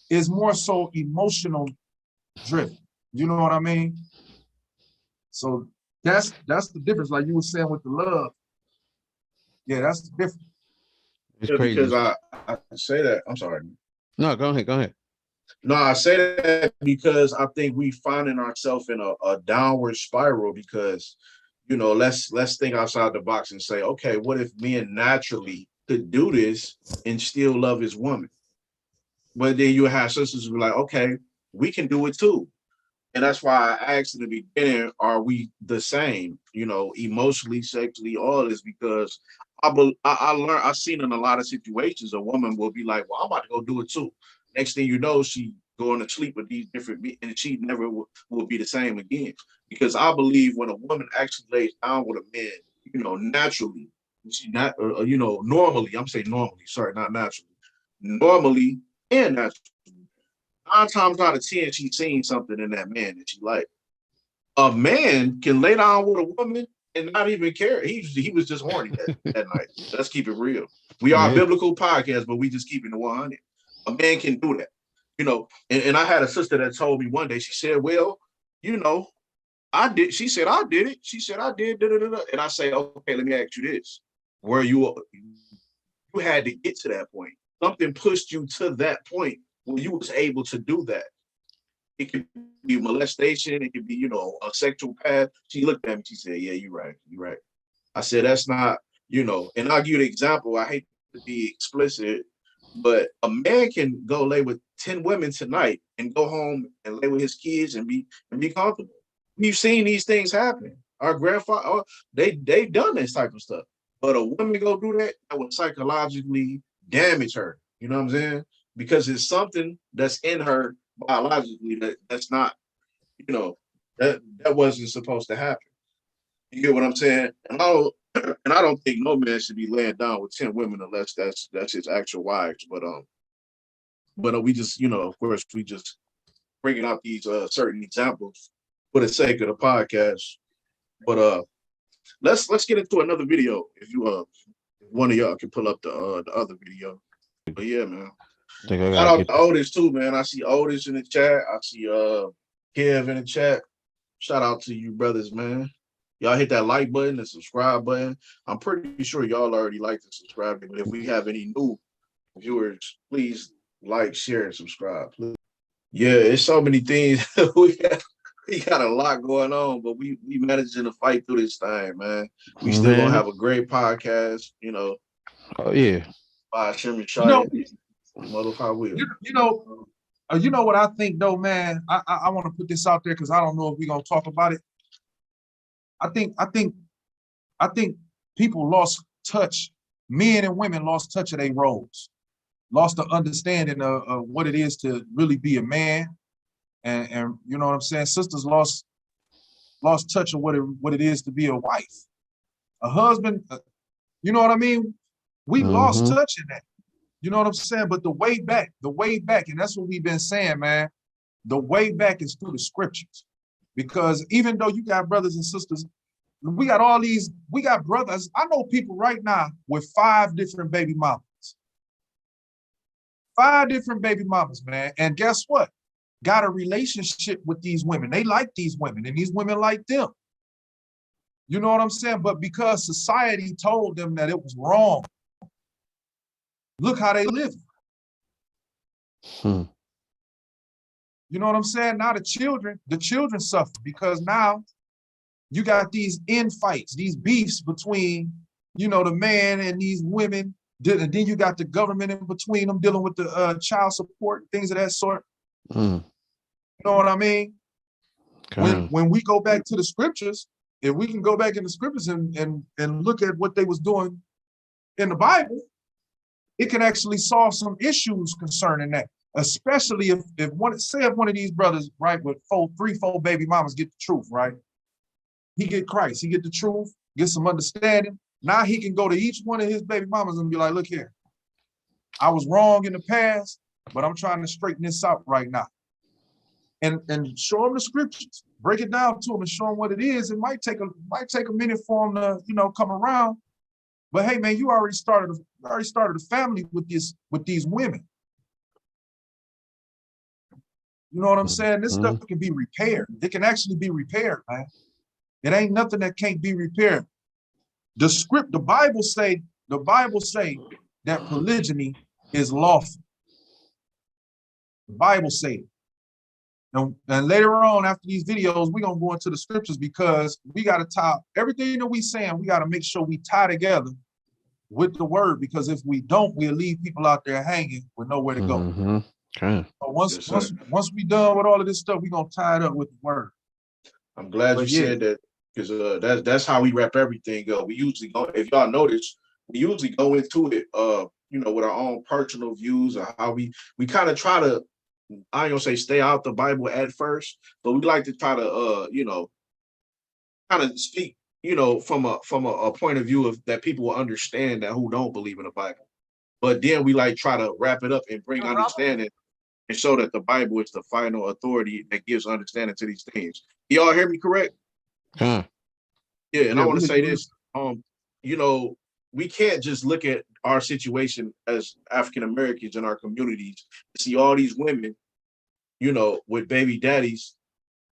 C: is more so emotional driven. You know what I mean? So that's the difference. Like you were saying with the love. Yeah, that's the difference.
B: It's crazy.
A: Because I say that. I'm sorry.
B: No, go ahead.
A: No, I say that because I think we finding ourselves in a downward spiral because, you know, let's think outside the box and say, okay, what if men naturally could do this and still love his woman? But then you have sisters who are like, okay, we can do it too. And that's why I asked in the beginning, are we the same, you know, emotionally, sexually, all this, because I seen in a lot of situations, a woman will be like, well, I'm about to go do it too. Next thing you know, she going to sleep with these different men, and she never will be the same again. Because I believe when a woman actually lays down with a man, you know, naturally, she not, you know, normally, I'm saying normally, sorry, not naturally, normally and naturally, 9 times out of 10, she's seen something in that man that she liked. A man can lay down with a woman and not even care. He was just horny that night. Let's keep it real. We are a biblical podcast, but we just keeping it 100. A man can do that, you know. And I had a sister that told me one day. She said, "Well, you know, I did." She said, "I did it." She said, "I did." Da, da, da, da. And I say, "Okay, let me ask you this: where you had to get to that point? Something pushed you to that point where you was able to do that. It could be molestation. It could be, you know, a sexual path." She looked at me. She said, "Yeah, you're right. You're right." I said, "That's not, you know." And I'll give you an example. I hate to be explicit, but a man can go lay with 10 women tonight and go home and lay with his kids and be comfortable. We've seen these things happen. Our grandfather, they've done this type of stuff. But a woman go do that, that would psychologically damage her. You know what I'm saying? Because it's something that's in her biologically that's not, you know, that wasn't supposed to happen. You get what I'm saying? And I don't think no man should be laying down with 10 women unless that's his actual wives. But we just, you know, of course, we just bringing out these certain examples for the sake of the podcast. But let's get into another video. If you one of y'all can pull up the other video. But yeah, man. Shout out to Otis too, man. I see Otis in the chat. I see Kev in the chat. Shout out to you brothers, man. Y'all hit that like button and subscribe button. I'm pretty sure y'all already liked and subscribed. But if we have any new viewers, please like, share, and subscribe. Please. Yeah, it's so many things. we got a lot going on, but we managing to fight through this thing, man. We still gonna have a great podcast, you know.
B: Oh yeah.
C: By Sherman Shaw. You know what I think though, man. I want to put this out there because I don't know if we're gonna talk about it. I think people lost touch. Men and women lost touch of their roles, lost the understanding of what it is to really be a man, and you know what I'm saying. Sisters lost touch of what it is to be a wife, a husband. You know what I mean. We lost touch in that. You know what I'm saying? But the way back, and that's what we've been saying, man. The way back is through the scriptures. Because even though you got brothers and sisters We got all these, we got brothers. I know people right now with 5 different baby mamas. 5 different baby mamas, man. And guess what? Got a relationship with these women. They like these women and these women like them. You know what I'm saying? But because society told them that it was wrong, look how they live.
F: Hmm.
C: You know what I'm saying? Now the children suffer because now you got these infights, these beefs between, you know, the man and these women. And then you got the government in between them dealing with the child support, things of that sort.
F: Hmm.
C: You know what I mean?
F: Okay.
C: When we go back to the scriptures, if we can go back in the scriptures and look at what they was doing in the Bible, it can actually solve some issues concerning that. Especially if one of these brothers, right, with 3-4 baby mamas get the truth, right? He get Christ, he get the truth, get some understanding. Now he can go to each one of his baby mamas and be like, look here, I was wrong in the past, but I'm trying to straighten this out right now. And show them the scriptures, break it down to them and show them what it is. It might take a minute for them to, you know, come around. But hey, man, you already started a family with these women. You know what I'm saying? This stuff can be repaired. It can actually be repaired, man. It ain't nothing that can't be repaired. The Bible say that polygyny is lawful. The Bible say it. And later on, after these videos, we're gonna go into the scriptures because we gotta tie everything that we saying, we gotta make sure we tie together with the word, because if we don't, we'll leave people out there hanging with nowhere to go.
F: Mm-hmm. Okay.
C: So once we done with all of this stuff, we're gonna tie it up with the word.
A: I'm glad you said that, because that's how we wrap everything up. We usually go, if y'all notice, we usually go into it, you know, with our own personal views or how we kind of try to, I ain't gonna say stay out the Bible at first, but we like to try to, you know, kind of speak, you know, from a point of view of that people will understand that who don't believe in the Bible. But then we like try to wrap it up and bring understanding and show that the Bible is the final authority that gives understanding to these things. Y'all hear me correct?
F: Huh.
A: Yeah, and I want to say this, you know, we can't just look at our situation as African Americans in our communities and see all these women, you know, with baby daddies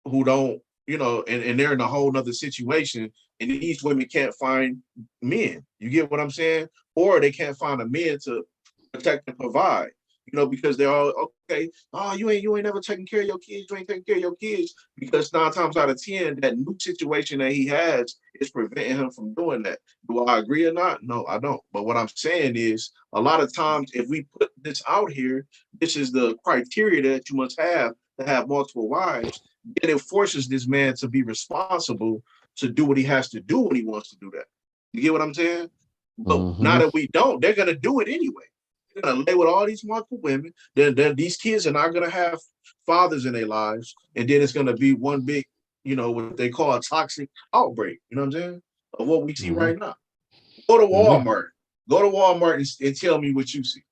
A: who don't, you know, and they're in a whole nother situation, and these women can't find men. You get what I'm saying? Or they can't find a man to protect and provide, you know, because they're all, okay, oh, you ain't never taking care of your kids, you ain't taking care of your kids, because 9 times out of 10, that new situation that he has is preventing him from doing that. Do I agree or not? No, I don't. But what I'm saying is, a lot of times, if we put this out here, this is the criteria that you must have to have multiple wives, then it forces this man to be responsible to do what he has to do when he wants to do that. You get what I'm saying? But now that we don't, they're going to do it anyway. They're going to lay with all these multiple women. Then these kids are not going to have fathers in their lives. And then it's going to be one big, you know, what they call a toxic outbreak. You know what I'm saying? Of what we see right now. Go to Walmart. Go to Walmart and tell me what you see.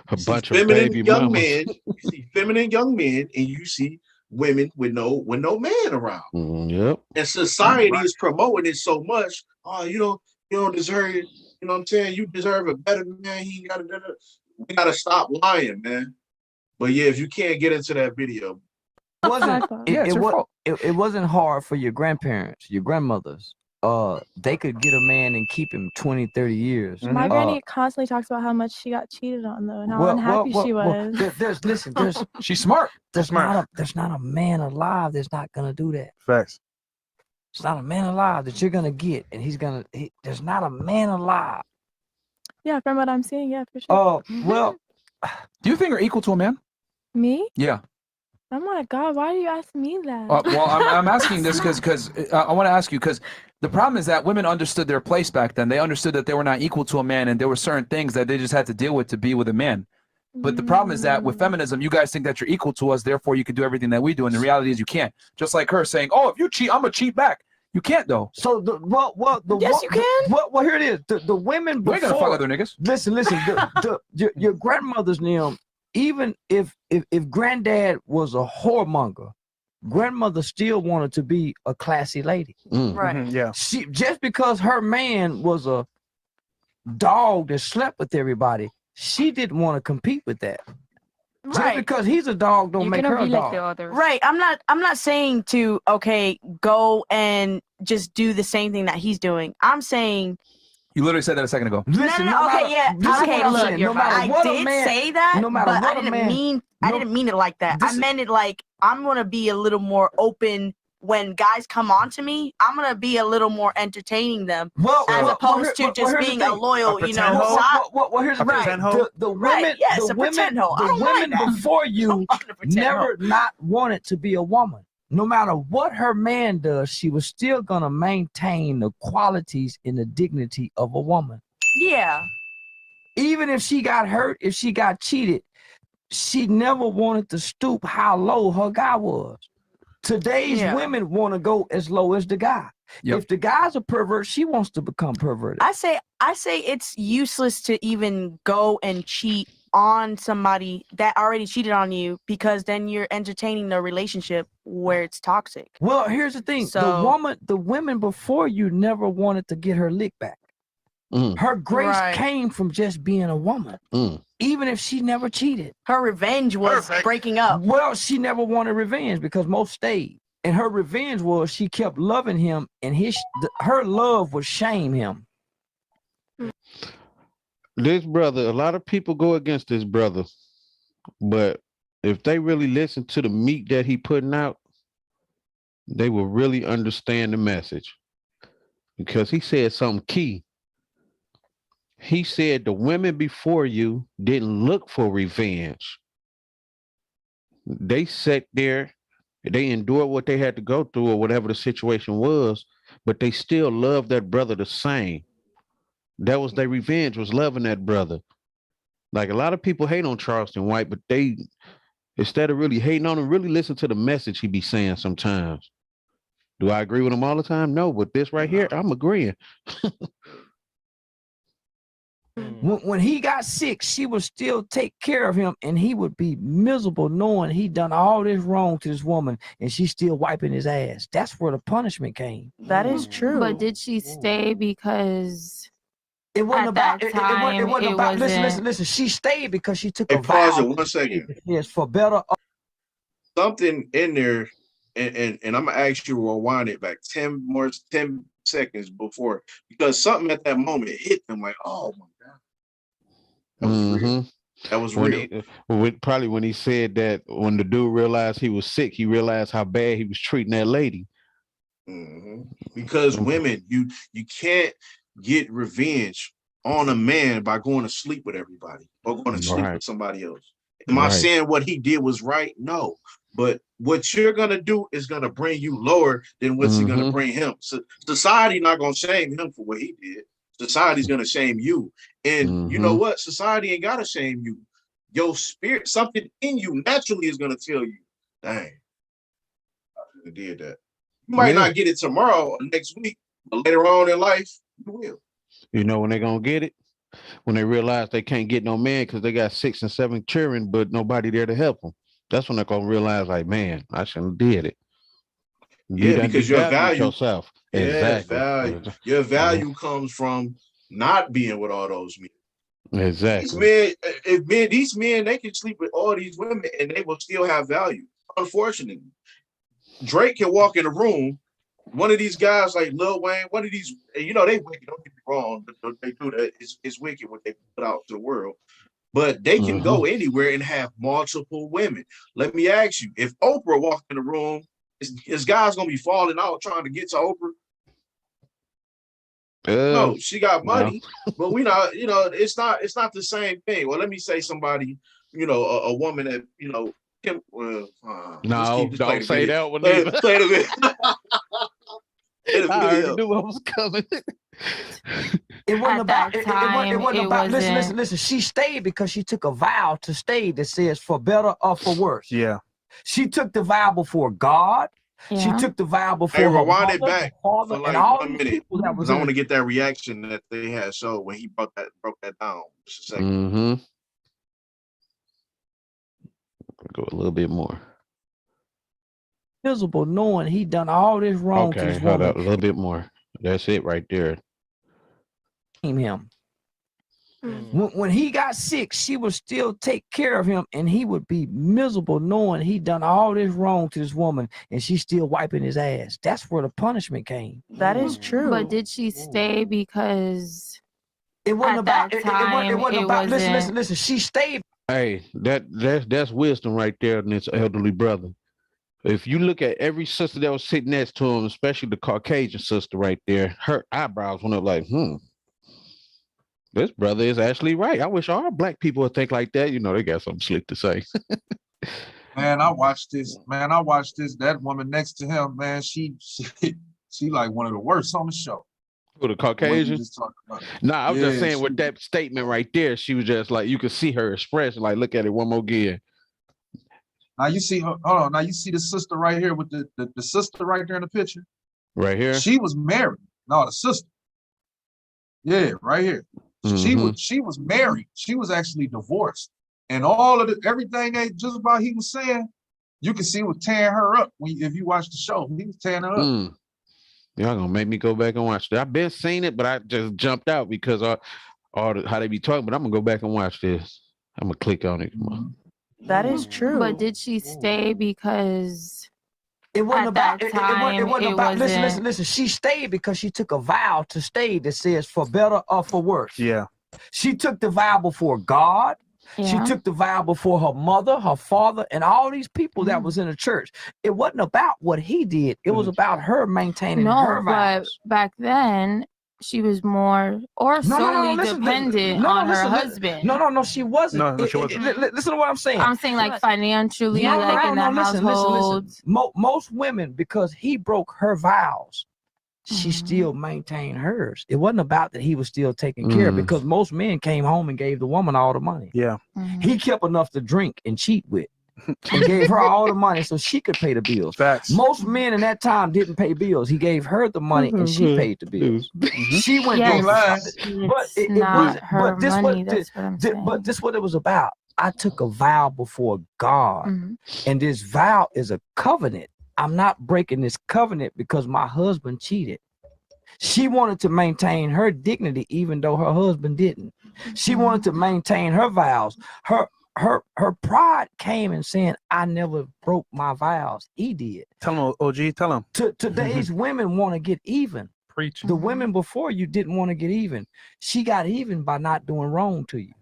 F: A bunch of baby
A: young
F: mamas.
A: men. You see feminine young men, and you see women with no man around.
F: Yep.
A: And society is promoting it so much. Oh, you don't deserve it. You know what I'm saying? You deserve a better man. He got it. We gotta stop lying, man. But yeah, if you can't get into that video,
G: it wasn't hard for your grandparents, your grandmothers. They could get a man and keep him 20, 30 years.
H: My granny constantly talks about how much she got cheated on, though, and how unhappy she was.
I: She's smart.
G: There's not a man alive that's not gonna do that.
I: Facts.
G: It's not a man alive that you're gonna get, and there's not a man alive.
H: Yeah, from what I'm seeing, yeah, for sure.
G: Well,
I: do you think you're equal to a man?
H: Me?
I: Yeah.
H: Oh my God, why do you ask me that?
I: Well, I'm asking this because I want to ask you, because the problem is that women understood their place back then. They understood that they were not equal to a man, and there were certain things that they just had to deal with to be with a man. But the problem is that with feminism, you guys think that you're equal to us, therefore you can do everything that we do, and the reality is you can't. Just like her saying, "Oh, if you cheat, I'm gonna cheat back." You can't though.
G: So
H: yes, you can.
G: Well, here it is. The women before.
I: You ain't gonna fuck other niggas.
G: Listen. Your grandmother's name. Even if granddad was a whoremonger, grandmother still wanted to be a classy lady.
J: Right.
I: Yeah.
G: She just because her man was a dog that slept with everybody, she didn't want to compete with that. Just
J: Right.
G: because he's a dog don't
H: You're
G: make
H: gonna
G: her a
H: be like the
G: dog.
H: others.
J: Right. I'm not saying to go and just do the same thing that he's doing. I'm saying
I: You literally said that a second ago.
G: Listen,
J: no, okay,
G: matter,
J: yeah,
G: this is
J: okay,
G: what I'm
J: look,
G: saying. No matter
J: I
G: what a
J: did
G: man,
J: say that,
G: no matter
J: but
G: what
J: I
G: a
J: didn't
G: man,
J: I didn't mean it like that. I meant it like I'm gonna be a little more open when guys come on to me. I'm gonna be a little more entertaining them as opposed to just being a loyal, you know.
G: Well, here's the thing. The women,
J: right, yes,
G: the
J: a
G: women,
J: pretend hoe. I
G: the
J: don't mind
G: women
J: that.
G: before you never not wanted to be a woman. No matter what her man does, she was still gonna maintain the qualities and the dignity of a woman.
J: Yeah.
G: Even if she got hurt, if she got cheated, she never wanted to stoop how low her guy was. Today's women want to go as low as the guy. If the guy's a pervert, she wants to become perverted.
J: I say it's useless to even go and cheat on somebody that already cheated on you, because then you're entertaining the relationship where it's toxic.
G: Well, here's the thing. The women before you never wanted to get her lick back. Her grace came from just being a woman. Even if she never cheated.
J: Her revenge was breaking up.
G: Well, she never wanted revenge because most stayed. And her revenge was she kept loving him, and her love would shame him.
B: This brother, a lot of people go against this brother, but if they really listen to the meat that he putting out, they will really understand the message, because he said something key. He said the women before you didn't look for revenge. They sat there, they endured what they had to go through or whatever the situation was, but they still loved that brother the same. That was their revenge, was loving that brother. Like, a lot of people hate on Charleston White, but they, instead of really hating on him, really listen to the message he be saying sometimes. Do I agree with him all the time? No, but this right here, I'm agreeing.
G: When he got sick, she would still take care of him, and he would be miserable knowing he done all this wrong to this woman, and she's still wiping his ass. That's where the punishment came.
J: That is true.
H: But did she stay because
G: it wasn't
H: at
G: about
H: that time,
G: it wasn't about
H: wasn't...
G: listen. She stayed because she took
A: Hey,
G: a
A: pause
G: vow.
A: it 1 second.
G: Yes, for better.
A: Something in there, and I'm gonna ask you to rewind it back 10 seconds before, because something at that moment hit them like, oh my God. That was real. That was real.
B: Probably when he said that, when the dude realized he was sick, he realized how bad he was treating that lady.
A: Because women, you can't get revenge on a man by going to sleep with everybody or going to sleep with somebody else. Am I saying what he did was right? No. But what you're gonna do is gonna bring you lower than what's gonna bring him. So society not gonna shame him for what he did. Society's gonna shame you. And you know what? Society ain't gotta shame you. Your spirit, something in you naturally is gonna tell you, dang, I should have did that. You might not get it tomorrow or next week, but later on in life, you will.
B: You know when they're gonna get it? When they realize they can't get no man because they got 6 and 7 children, but nobody there to help them. That's when they're gonna realize, like, man, I shouldn't have did it.
A: Yeah, because your value
B: yourself.
A: Yeah,
B: Exactly.
A: Your value comes from not being with all those men.
B: Exactly.
A: These men, they can sleep with all these women and they will still have value. Unfortunately, Drake can walk in a room. One of these guys like Lil Wayne, one of these, you know, they wicked. Don't get me wrong, but they do that. It's wicked what they put out to the world. But they can go anywhere and have multiple women. Let me ask you, if Oprah walked in the room, is guys gonna be falling out trying to get to Oprah? No, she got money, but we not, you know, it's not the same thing. Well, let me say somebody, you know, a woman that, you know, can,
B: no, don't say that one.
A: Play the video.
B: I already knew what was coming.
G: It wasn't about it wasn't about listen. She stayed because she took a vow to stay that says for better or for worse.
I: Yeah.
G: She took the vow before God.
H: Yeah.
G: She took the vow before
A: her
G: rewind
A: mother, it back
G: father,
A: for like
G: and all
A: 1
G: these
A: minute.
G: people that was
A: I want to get that reaction that they had showed when he broke that down. Just a second.
B: Go a little bit more.
G: miserable knowing he done all this wrong to
F: Okay,
G: this
F: hold
G: woman.
F: up a little bit more. That's it right there.
G: Him. When he got sick, she would still take care of him, and he would be miserable knowing he done all this wrong to this woman, and she's still wiping his ass. That's where the punishment came.
H: That is true.
K: But did she stay because
G: It wasn't
K: at
G: about
K: that time,
G: it wasn't about
K: wasn't-
G: listen, she stayed.
F: Hey, that's wisdom right there in this elderly brother. If you look at every sister that was sitting next to him, especially the Caucasian sister right there, her eyebrows went up like, this brother is actually right. I wish all black people would think like that. You know, they got something slick to say.
C: Man, I watched this. Man, I watched this. That woman next to him, man, she like one of the worst on the show.
F: Who, the Caucasian? Nah, I was just
C: Yeah,
F: saying with that statement right there, she was just like, you could see her expression. Like, look at it one more again.
C: Now you see, hold on. Now you see the sister right here with the sister right there in the picture.
F: Right here.
C: She was married. No, the sister. Yeah, right here. She was married. She was actually divorced, and all of everything that just about he was saying, you can see was tearing her up. If you watch the show, he was tearing her up.
F: Y'all gonna make me go back and watch that. I've been seeing it, but I just jumped out because how they be talking. But I'm gonna go back and watch this. I'm gonna click on it. Come on.
H: That is true.
K: But did she stay because
G: it wasn't about
K: that time,
G: it wasn't about
K: wasn't-
G: listen. She stayed because she took a vow to stay that says for better or for worse.
I: Yeah.
G: She took the vow before God. She
K: Yeah.
G: took the vow before her mother, her father, and all these people that was in the church. It wasn't about what he did. It was about her maintaining her
K: No, but
G: vows.
K: back then she was more or solely
G: listen,
K: dependent
G: no,
K: on her
G: listen,
K: husband.
G: No, she wasn't.
I: No, she wasn't.
G: Listen to what I'm saying.
K: I'm saying like financially, like in the household.
G: Listen. Most women, because he broke her vows, she still maintained hers. It wasn't about that he was still taking care of, because most men came home and gave the woman all the money.
I: Yeah.
G: He kept enough to drink and cheat with. And gave her all the money so she could pay the bills.
I: Facts.
G: Most men in that time didn't pay bills. He gave her the money and she paid the bills. She went
K: Yes,
G: but
K: it's not her
G: but this
K: money.
G: what
K: That's what I'm saying.
G: but this what it was about. I took a vow before God, and this vow is a covenant. I'm not breaking this covenant because my husband cheated. She wanted to maintain her dignity even though her husband didn't. She wanted to maintain her vows. Her pride came in saying, I never broke my vows. He did.
I: Tell him, OG, tell him.
G: Today's women want to get even.
I: Preach.
G: The women before you didn't want to get even. She got even by not doing wrong to you.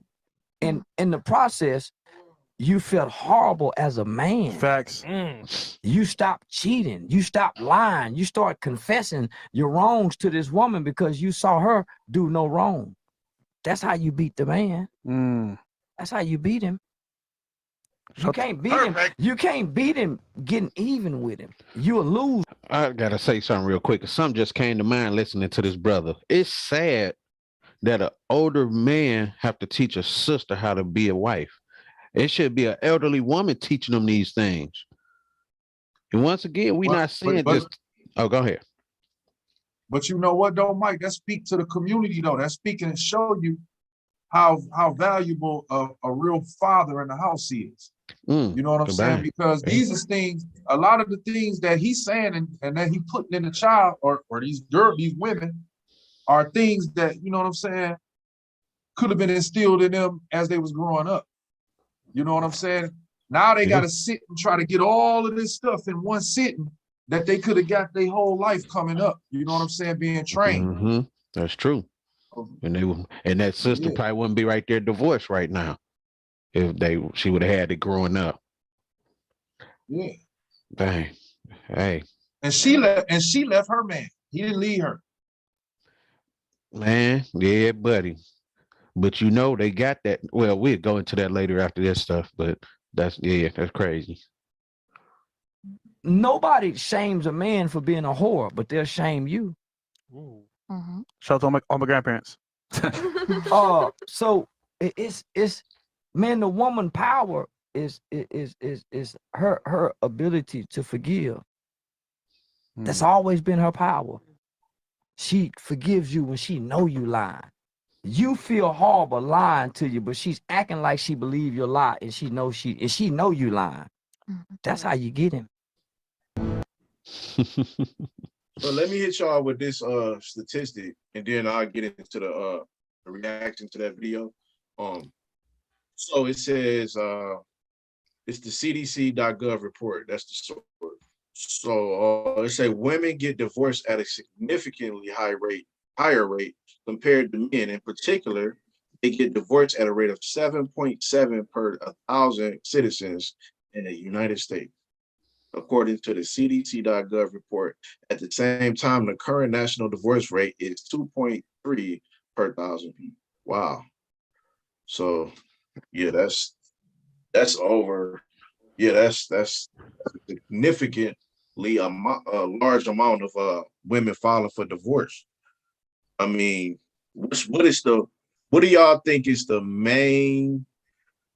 G: And in the process, you felt horrible as a man.
I: Facts.
G: You stopped cheating. You stopped lying. You start confessing your wrongs to this woman because you saw her do no wrong. That's how you beat the man. That's how you beat him. You can't beat him. You can't beat him getting even with him. You'll lose.
F: I gotta say something real quick. Something just came to mind listening to this brother. It's sad that an older man have to teach a sister how to be a wife. It should be an elderly woman teaching them these things. And once again, we're not seeing this. Oh, go ahead.
C: But you know what, though, Mike? That speak to the community, though. That's speaking and show you how valuable a real father in the house is. You know what I'm saying? Because these are things, a lot of the things that he's saying and that he putting in the child or these women are things that, you know what I'm saying, could have been instilled in them as they was growing up. You know what I'm saying? Now they got to sit and try to get all of this stuff in one sitting that they could have got their whole life coming up. You know what I'm saying? Being trained.
F: That's true. And that sister probably wouldn't be right there divorced right now if she would have had it growing up.
C: Yeah.
F: Dang. Hey.
C: And she left her man. He didn't leave her.
F: Man, yeah, buddy. But you know they got that. Well, we'll go into that later after this stuff, but that's crazy.
G: Nobody shames a man for being a whore, but they'll shame you.
I: Shout out to all my grandparents.
G: So it's man, the woman power is her ability to forgive. That's always been her power. She forgives you when she know you lying. You feel horrible lying to you, but she's acting like she believe your lie, and she know you lying. That's how you get him.
A: So let me hit y'all with this statistic, and then I'll get into the reaction to that video. So it says it's the CDC.gov report. That's the source. So it say women get divorced at a significantly higher rate compared to men. In particular, they get divorced at a rate of 7.7 per 1,000 citizens in the United States, according to the CDC.gov report. At the same time, the current national divorce rate is 2.3 per 1,000 people. Wow. So yeah, that's over. Yeah, that's significantly a large amount of women filing for divorce. I mean, what do y'all think is the main?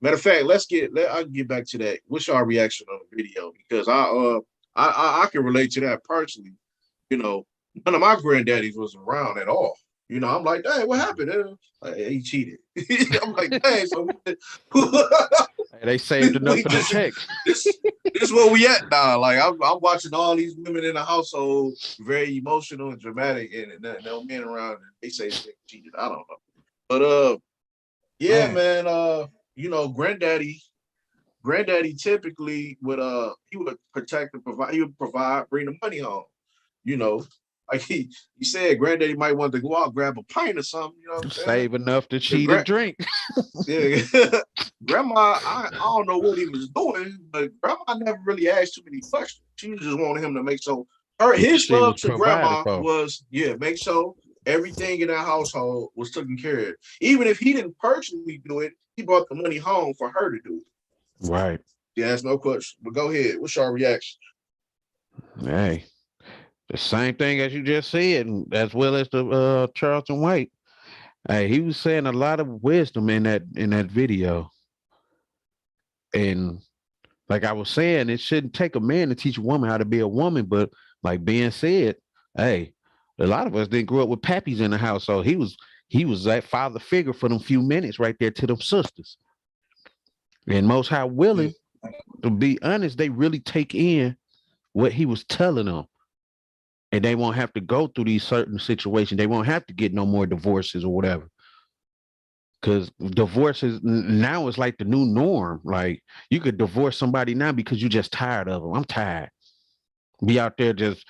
A: Matter of fact, I'll get back to that. What's your reaction on the video? Because I can relate to that personally. You know, none of my granddaddies was around at all. You know, I'm like, dang, what happened? He cheated. I'm like, dang, so
F: They saved enough for the check.
A: This is where we at now. Like I'm watching all these women in the household, very emotional and dramatic, and no men around. And they say they cheated. I don't know, but yeah, man. You know, granddaddy typically would he would protect and provide. He would provide, bring the money home. You know, like he said, granddaddy might want to go out grab a pint or something. You know what I'm saying?
F: Save enough to cheat and drink.
A: Yeah, grandma, I don't know what he was doing, but grandma never really asked too many questions. She just wanted him to make so his
F: She
A: love
F: was
A: to
F: provided
A: grandma
F: for.
A: was make sure everything in that household was taken care of. Even if he didn't personally do it, he brought the money home for her to do it.
F: Right.
A: Yeah, that's no question. But go ahead. What's your reaction?
F: Hey, the same thing as you just said, and as well as the Charlton White. Hey, he was saying a lot of wisdom in that video. And like I was saying, it shouldn't take a man to teach a woman how to be a woman. But like Ben said, hey, a lot of us didn't grow up with pappies in the house. So he was that father figure for them few minutes right there to them sisters. And Most High willing, to be honest, they really take in what he was telling them. And they won't have to go through these certain situations. They won't have to get no more divorces or whatever. Because divorces now is like the new norm. Like you could divorce somebody now because you're just tired of them. I'm tired. Be out there just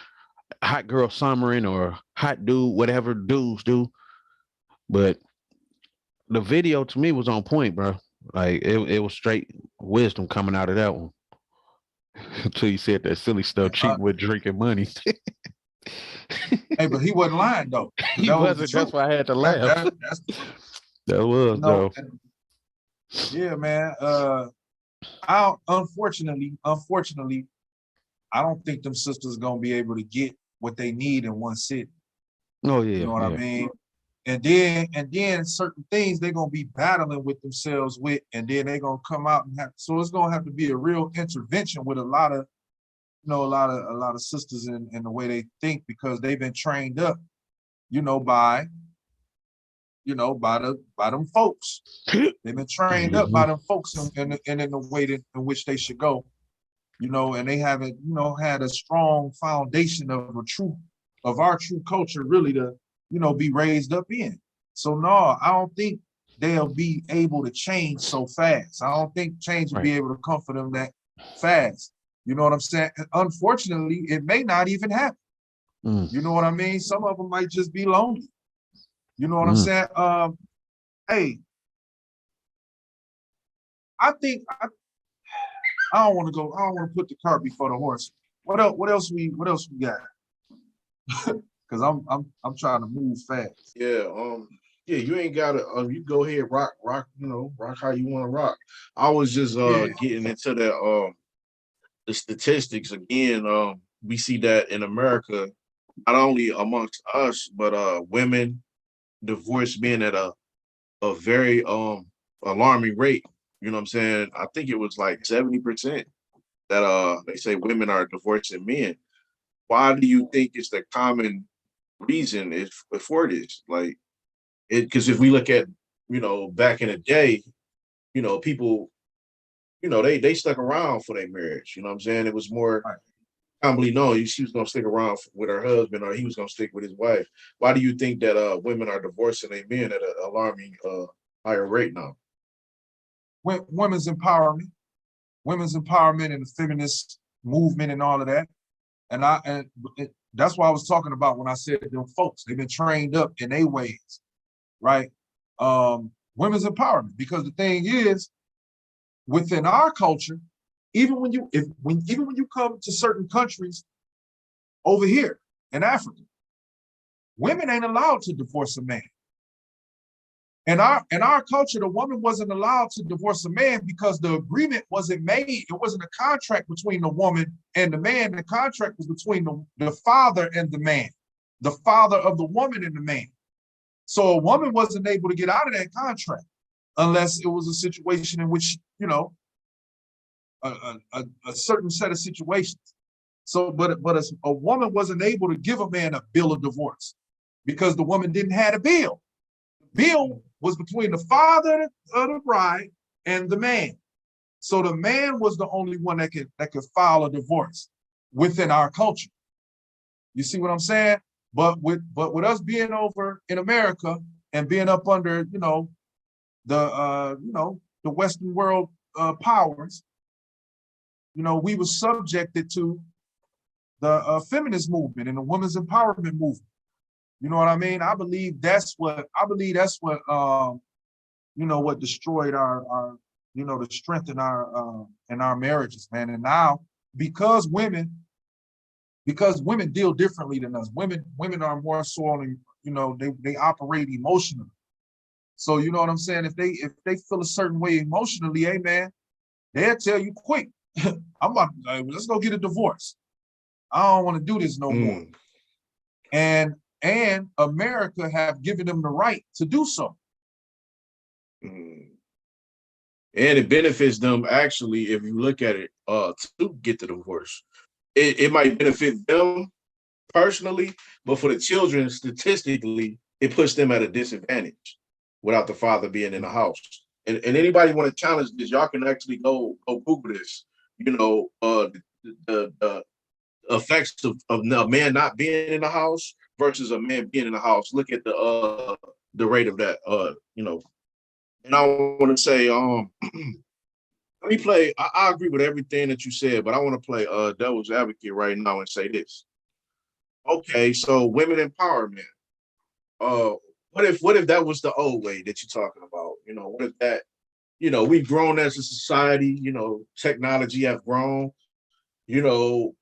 F: hot girl summering or hot dude, whatever dudes do. But the video to me was on point, bro. Like it was straight wisdom coming out of that one. Until you said that silly stuff, cheating with drinking money.
C: Hey, but he wasn't lying though.
F: He wasn't. That's why I had to laugh. That was though.
C: Yeah, man. Unfortunately, I don't think them sisters gonna be able to get what they need in one city.
F: Oh yeah.
C: You know what I mean? And then certain things they're gonna be battling with themselves with, and then they're gonna come out and have. So it's gonna have to be a real intervention with a lot of sisters in the way they think, because they've been trained up, by them folks. They've been trained up by them folks and in the way in which they should go, and they haven't, had a strong foundation of our true culture really to, be raised up in. So no, I don't think they'll be able to change so fast. I don't think change will be able to come for them that fast. You know what I'm saying? Unfortunately, it may not even happen. You know what I mean? Some of them might just be lonely. You know what I'm saying? Hey, I think I don't want to put the cart before the horse. What else we got? Because I'm trying to move fast.
A: Yeah, you ain't gotta you go ahead, rock, rock how you want to rock. I was just getting into that the statistics again. We see that in America, not only amongst us, but women divorce being at a very alarming rate. You know what I'm saying? I think it was like 70% that they say women are divorcing men. Why do you think it's the common reason is for this? Like because if we look at, back in the day, people, they stuck around for their marriage. You know what I'm saying? It was more commonly known she was gonna stick around with her husband, or he was gonna stick with his wife. Why do you think that women are divorcing their men at an alarming higher rate now?
C: Women's empowerment and the feminist movement and all of that. And that's why I was talking about when I said them folks, they've been trained up in their ways, right? Women's empowerment, because the thing is, within our culture, even when you come to certain countries over here in Africa, women ain't allowed to divorce a man. In our culture, the woman wasn't allowed to divorce a man because the agreement wasn't made. It wasn't a contract between the woman and the man. The contract was between the father and the man, the father of the woman and the man. So a woman wasn't able to get out of that contract unless it was a situation in which, you know, a certain set of situations. So, but a woman wasn't able to give a man a bill of divorce because the woman didn't have a bill. The bill was between the father of the bride and the man. So the man was the only one that could file a divorce within our culture. You see what I'm saying? But with us being over in America and being up under, you know, the Western world powers, you know, we were subjected to the feminist movement and the women's empowerment movement. You know what I mean? I believe that's what you know, what destroyed our you know, the strength in our marriages, man. And now because women deal differently than us, women are more so on, you know, they operate emotionally. So you know what I'm saying? If they feel a certain way emotionally, hey man, they'll tell you quick, let's go get a divorce. I don't want to do this no more. And America have given them the right to do so.
A: And it benefits them actually, if you look at it, to get the divorce. It might benefit them personally, but for the children, statistically, it puts them at a disadvantage without the father being in the house. And anybody want to challenge this, y'all can actually go Google this. You know, the effects of a man not being in the house versus a man being in the house. Look at the rate of that. You know, and I want to say, let me play. I agree with everything that you said, but I want to play devil's advocate right now and say this. Okay, so women empowerment. What if that was the old way that you're talking about? You know, what if that, you know, we've grown as a society, you know, technology have grown, you know,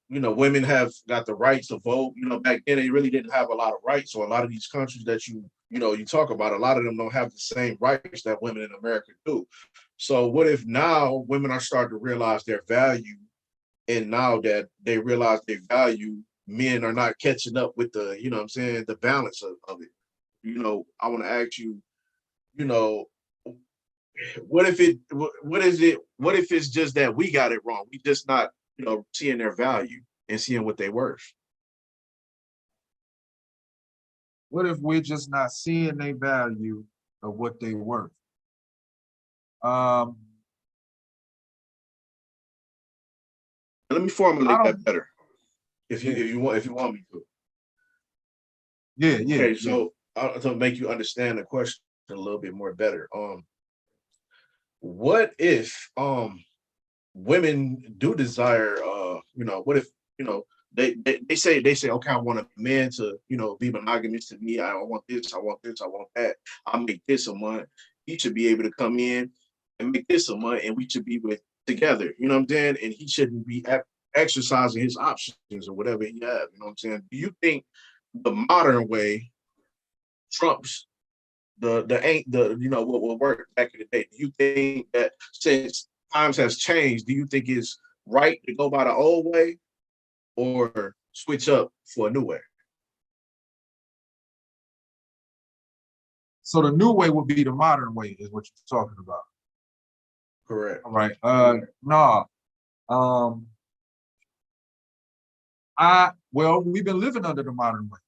A: women have got the rights to vote. You know, back then they really didn't have a lot of rights. So a lot of these countries that you talk about, a lot of them don't have the same rights that women in America do. So what if now women are starting to realize their value, and now that they realize their value, men are not catching up with the, you know what I'm saying, the balance of it. You know, I want to ask you, you know, what if it's just that we got it wrong? We just not, you know, seeing their value and seeing what they're worth.
C: What if we're just not seeing their value of what they're worth?
A: Let me formulate that better, if you want me to.
C: Yeah.
A: Okay, so to make you understand the question a little bit more better. What if women do desire, you know, what if, you know, they say, okay, I want a man to, you know, be monogamous to me. I want this, I want this, I want that. I'll make this a month. He should be able to come in and make this a month, and we should be together. You know what I'm saying? And he shouldn't be exercising his options or whatever he has. You know what I'm saying? Do you think the modern way trumps the you know, what worked back in the day? Do you think that since times has changed, do you think it's right to go by the old way or switch up for a new way?
C: So the new way would be the modern way, is what you're talking about.
A: Correct.
C: All right. Well, we've been living under the modern way.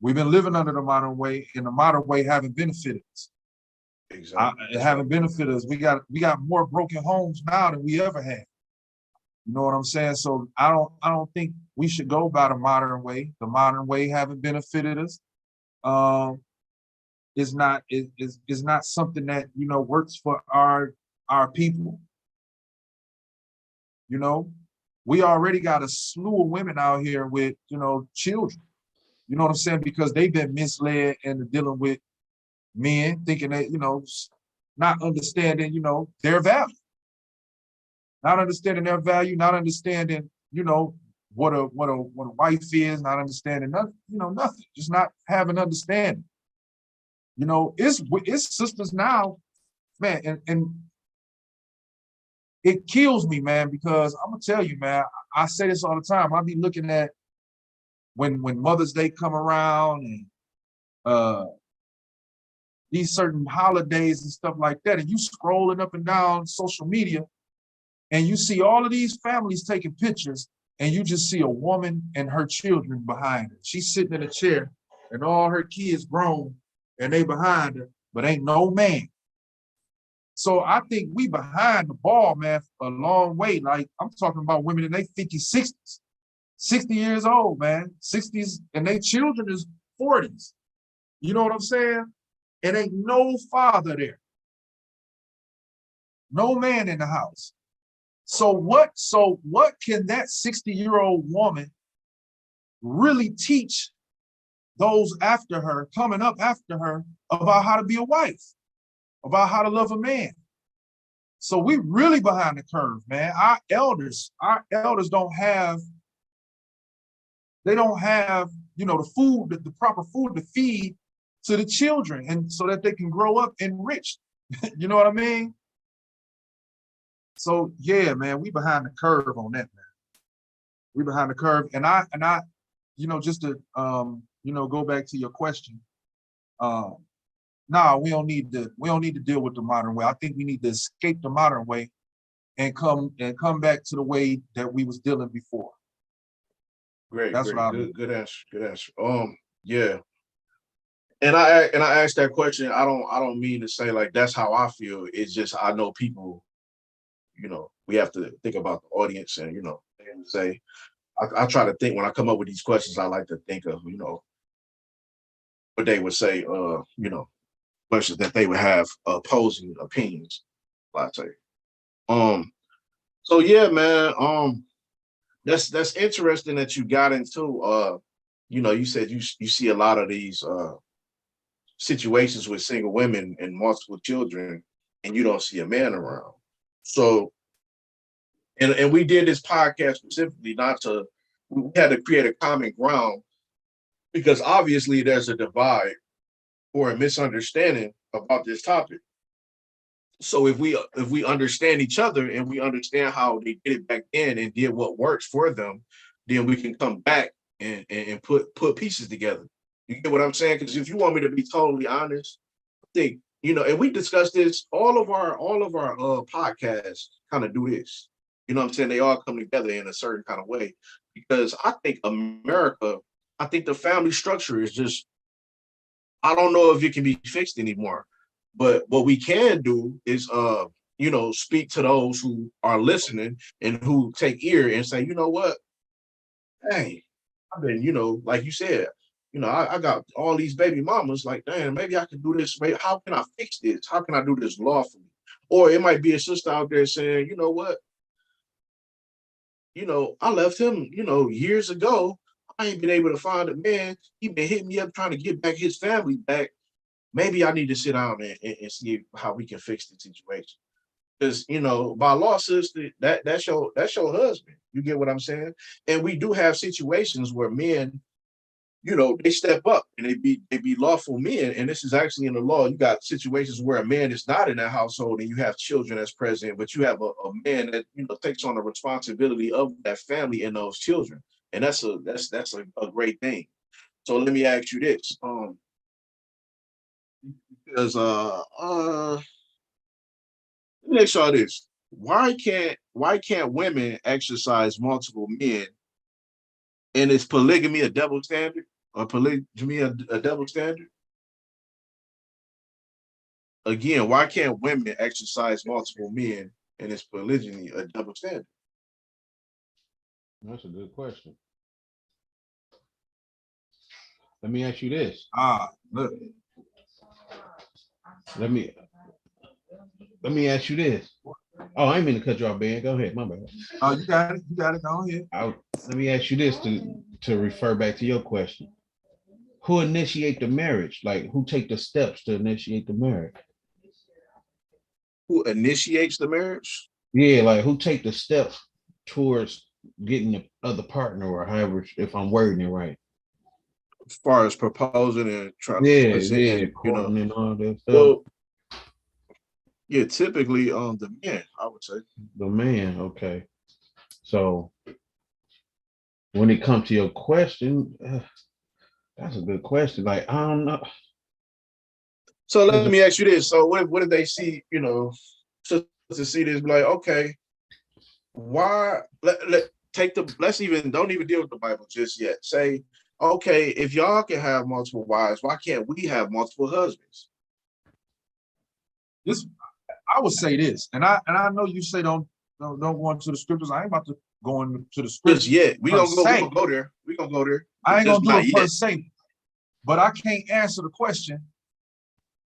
C: We've been living under the modern way, and the modern way haven't benefited us.
A: Exactly.
C: It haven't benefited us. We got more broken homes now than we ever had. You know what I'm saying? So I don't think we should go by the modern way. The modern way haven't benefited us. It's not something that, you know, works for our people. You know, we already got a slew of women out here with, you know, children. You know what I'm saying? Because they've been misled into dealing with men, thinking that, you know, not understanding, you know, their value. Not understanding their value, not understanding, you know, what a wife is, not understanding nothing, you know, nothing. Just not having understanding. You know, it's sisters now, man, and it kills me, man, because I'm gonna tell you, man, I say this all the time. I be looking at when Mother's Day come around and these certain holidays and stuff like that, and you scrolling up and down social media, and you see all of these families taking pictures, and you just see a woman and her children behind her. She's sitting in a chair, and all her kids grown, and they behind her, but ain't no man. So I think we behind the ball, man, a long way. Like, I'm talking about women in their 50s, 60s, 60 years old, man, 60s, and their children is 40s. You know what I'm saying? It ain't no father there. No man in the house. So what can that 60-year-old woman really teach those after her, coming up after her, about how to be a wife, about how to love a man? So we really behind the curve, man. Our elders don't have, you know, the food, the proper food to feed to the children, and so that they can grow up enriched. You know what I mean? So yeah, man, we behind the curve on that, man. We behind the curve. And I, you know, just to you know, go back to your question. Nah, we don't need to deal with the modern way. I think we need to escape the modern way and come back to the way that we was dealing before.
A: Great,
C: That's
A: great,
C: what I
A: good,
C: mean.
A: good answer, good answer. Yeah. And I asked that question. I don't mean to say like that's how I feel. It's just I know people, you know, we have to think about the audience and, you know, and say, I try to think when I come up with these questions, I like to think of, you know, what they would say, you know, questions that they would have opposing opinions, I'd say. So yeah, man, that's interesting that you got into you know, you said you see a lot of these situations with single women and multiple children, and you don't see a man around. So, and we did this podcast specifically not to, we had to create a common ground because obviously there's a divide or a misunderstanding about this topic. So if we understand each other and we understand how they did it back then and did what works for them, then we can come back and put pieces together. You get what I'm saying? Because if you want me to be totally honest, I think, you know, and we discussed this, all of our podcasts kind of do this. You know what I'm saying? They all come together in a certain kind of way. Because I think America, I think the family structure is just, I don't know if it can be fixed anymore. But what we can do is you know, speak to those who are listening and who take ear and say, you know what? Hey, I've been, you know, like you said, you know, I got all these baby mamas, like, damn, maybe I can do this. How can I fix this? How can I do this lawfully? Or it might be a sister out there saying, you know what? You know, I left him, you know, years ago. I ain't been able to find a man. He been hitting me up trying to get back his family back. Maybe I need to sit down and see how we can fix the situation. Because, you know, by law, sister, that's your husband. You get what I'm saying? And we do have situations where men, you know, they step up and they be lawful men. And this is actually in the law. You got situations where a man is not in that household and you have children that's present, but you have a man that, you know, takes on the responsibility of that family and those children. And that's a great thing. So let me ask you this. Because let me ask y'all this. Why can't women exercise multiple men? And is polygamy a double standard? Or polygamy a double standard? Again, why can't women exercise multiple men and is polygyny a double standard?
F: That's a good question. Let me ask you this.
C: Look.
F: Let me ask you this. Oh, I ain't mean to cut you off, Ben. Go ahead. My bad.
C: Oh, you got it. You got it. Go ahead.
F: Let me ask you this to refer back to your question. Who initiate the marriage? Like, who take the steps to initiate the marriage?
A: Who initiates the marriage?
F: Yeah, like who take the steps towards getting the other partner, or however, if I'm wording it right.
A: As far as proposing and trying to present, you know,
F: and all that stuff.
A: Well, yeah, typically the man, I would say.
F: The man, okay. So when it comes to your question, that's a good question. Like, I don't know.
A: So let me ask you this. So what if they see, you know, to see this, like, okay, why let's even don't even deal with the Bible just yet. Say, okay, if y'all can have multiple wives, why can't we have multiple husbands?
C: I would say this, and I know you say don't go into the scriptures. I ain't about to go into the scriptures
A: yet. We gonna go there. We gonna go there.
C: I ain't gonna do it per se, but I can't answer the question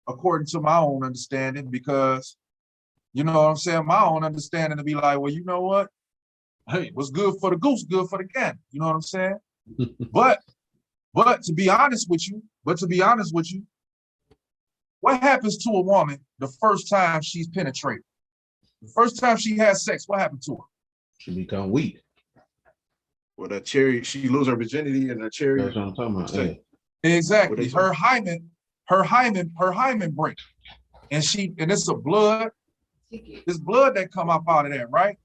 C: according to my own understanding, because you know what I'm saying, my own understanding to be like, well, you know what? Hey, what's good for the goose, good for the gander. You know what I'm saying? but to be honest with you, what happens to a woman the first time she's penetrated? The first time she has sex, what happened to her?
F: She become weak.
A: Well, that cherry, she lose her virginity and the cherry.
F: That's what I'm talking about. Yeah.
C: Exactly. Her hymen break. And it's a blood. It's blood that come up out of that, right?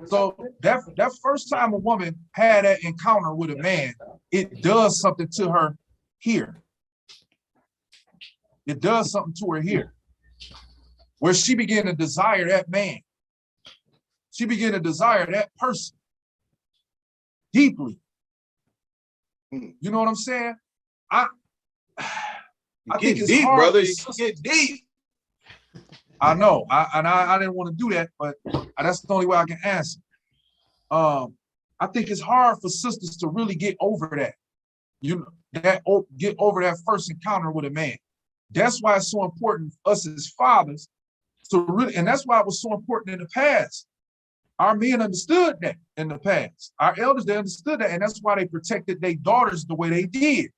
C: So that first time a woman had that encounter with a man, it does something to her here. It does something to her here, where she began to desire that man. She began to desire that person deeply. You know what I'm saying? I think it's
A: deep,
C: hard,
A: brother. You get deep.
C: I know. I didn't want to do that, but that's the only way I can answer. I think it's hard for sisters to really get over that. Get over that first encounter with a man. That's why it's so important for us as fathers to really, and that's why it was so important in the past. Our men understood that in the past. Our elders, they understood that, and that's why they protected their daughters the way they did.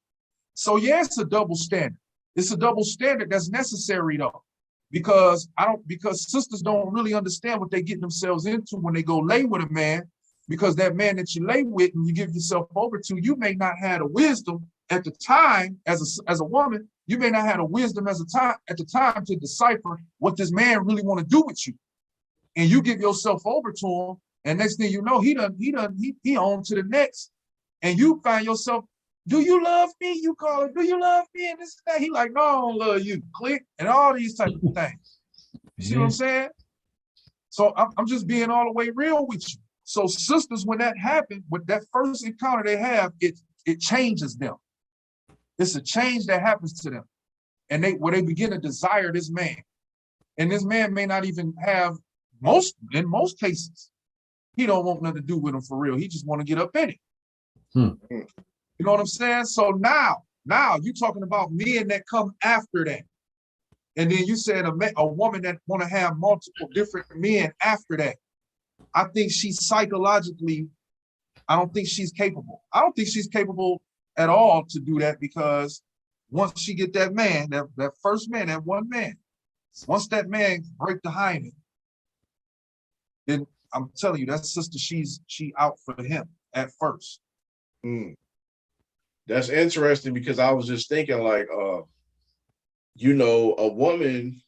C: So yeah, it's a double standard. It's a double standard that's necessary though, because sisters don't really understand what they get themselves into when they go lay with a man, because that man that you lay with and you give yourself over to, you may not have the wisdom at the time as a woman. You may not have the wisdom at the time to decipher what this man really want to do with you. And you give yourself over to him, and next thing you know, he on to the next. And you find yourself, do you love me? You call it, do you love me? And this and that. He like, no, I don't love you. Click, and all these type of things. You see what I'm saying? So I'm just being all the way real with you. So sisters, when that happened, with that first encounter they have, it changes them. It's a change that happens to them. And where they begin to desire this man. And this man may not even have, in most cases, he don't want nothing to do with him for real. He just want to get up in it. You know what I'm saying? So now you're talking about men that come after that. And then you said a woman that want to have multiple different men after that. I think she's psychologically, I don't think she's capable. I don't think she's capable at all to do that, because once she get that man, that first man, that one man, once that man break the hymen, then I'm telling you, that sister, she out for him at first.
A: That's interesting, because I was just thinking like, you know, a woman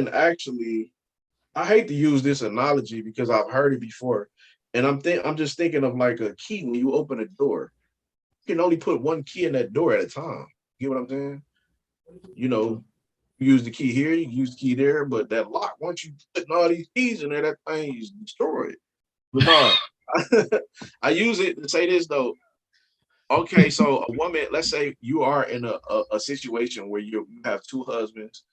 A: actually, I hate to use this analogy because I've heard it before. And I'm just thinking of like a key. When you open a door, you can only put one key in that door at a time. You get what I'm saying? You know, you use the key here, you use the key there, but that lock, once you put all these keys in there, that thing is destroyed. But no, I use it to say this though. Okay, so a woman, let's say you are in a situation where you have two husbands.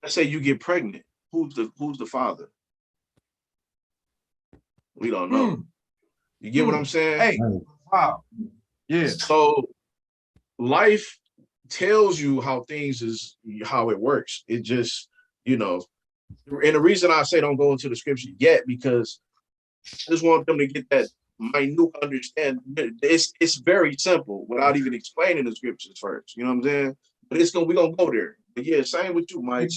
A: Let's say you get pregnant. Who's the father? We don't know. You get what I'm saying?
C: Hey, wow. Yeah.
A: So life tells you how it works. It just, and the reason I say don't go into the scripture yet, because I just want them to get that minute understanding. It's very simple without even explaining the scriptures first. You know what I'm saying? But we're gonna go there. But yeah, same with you, Mike.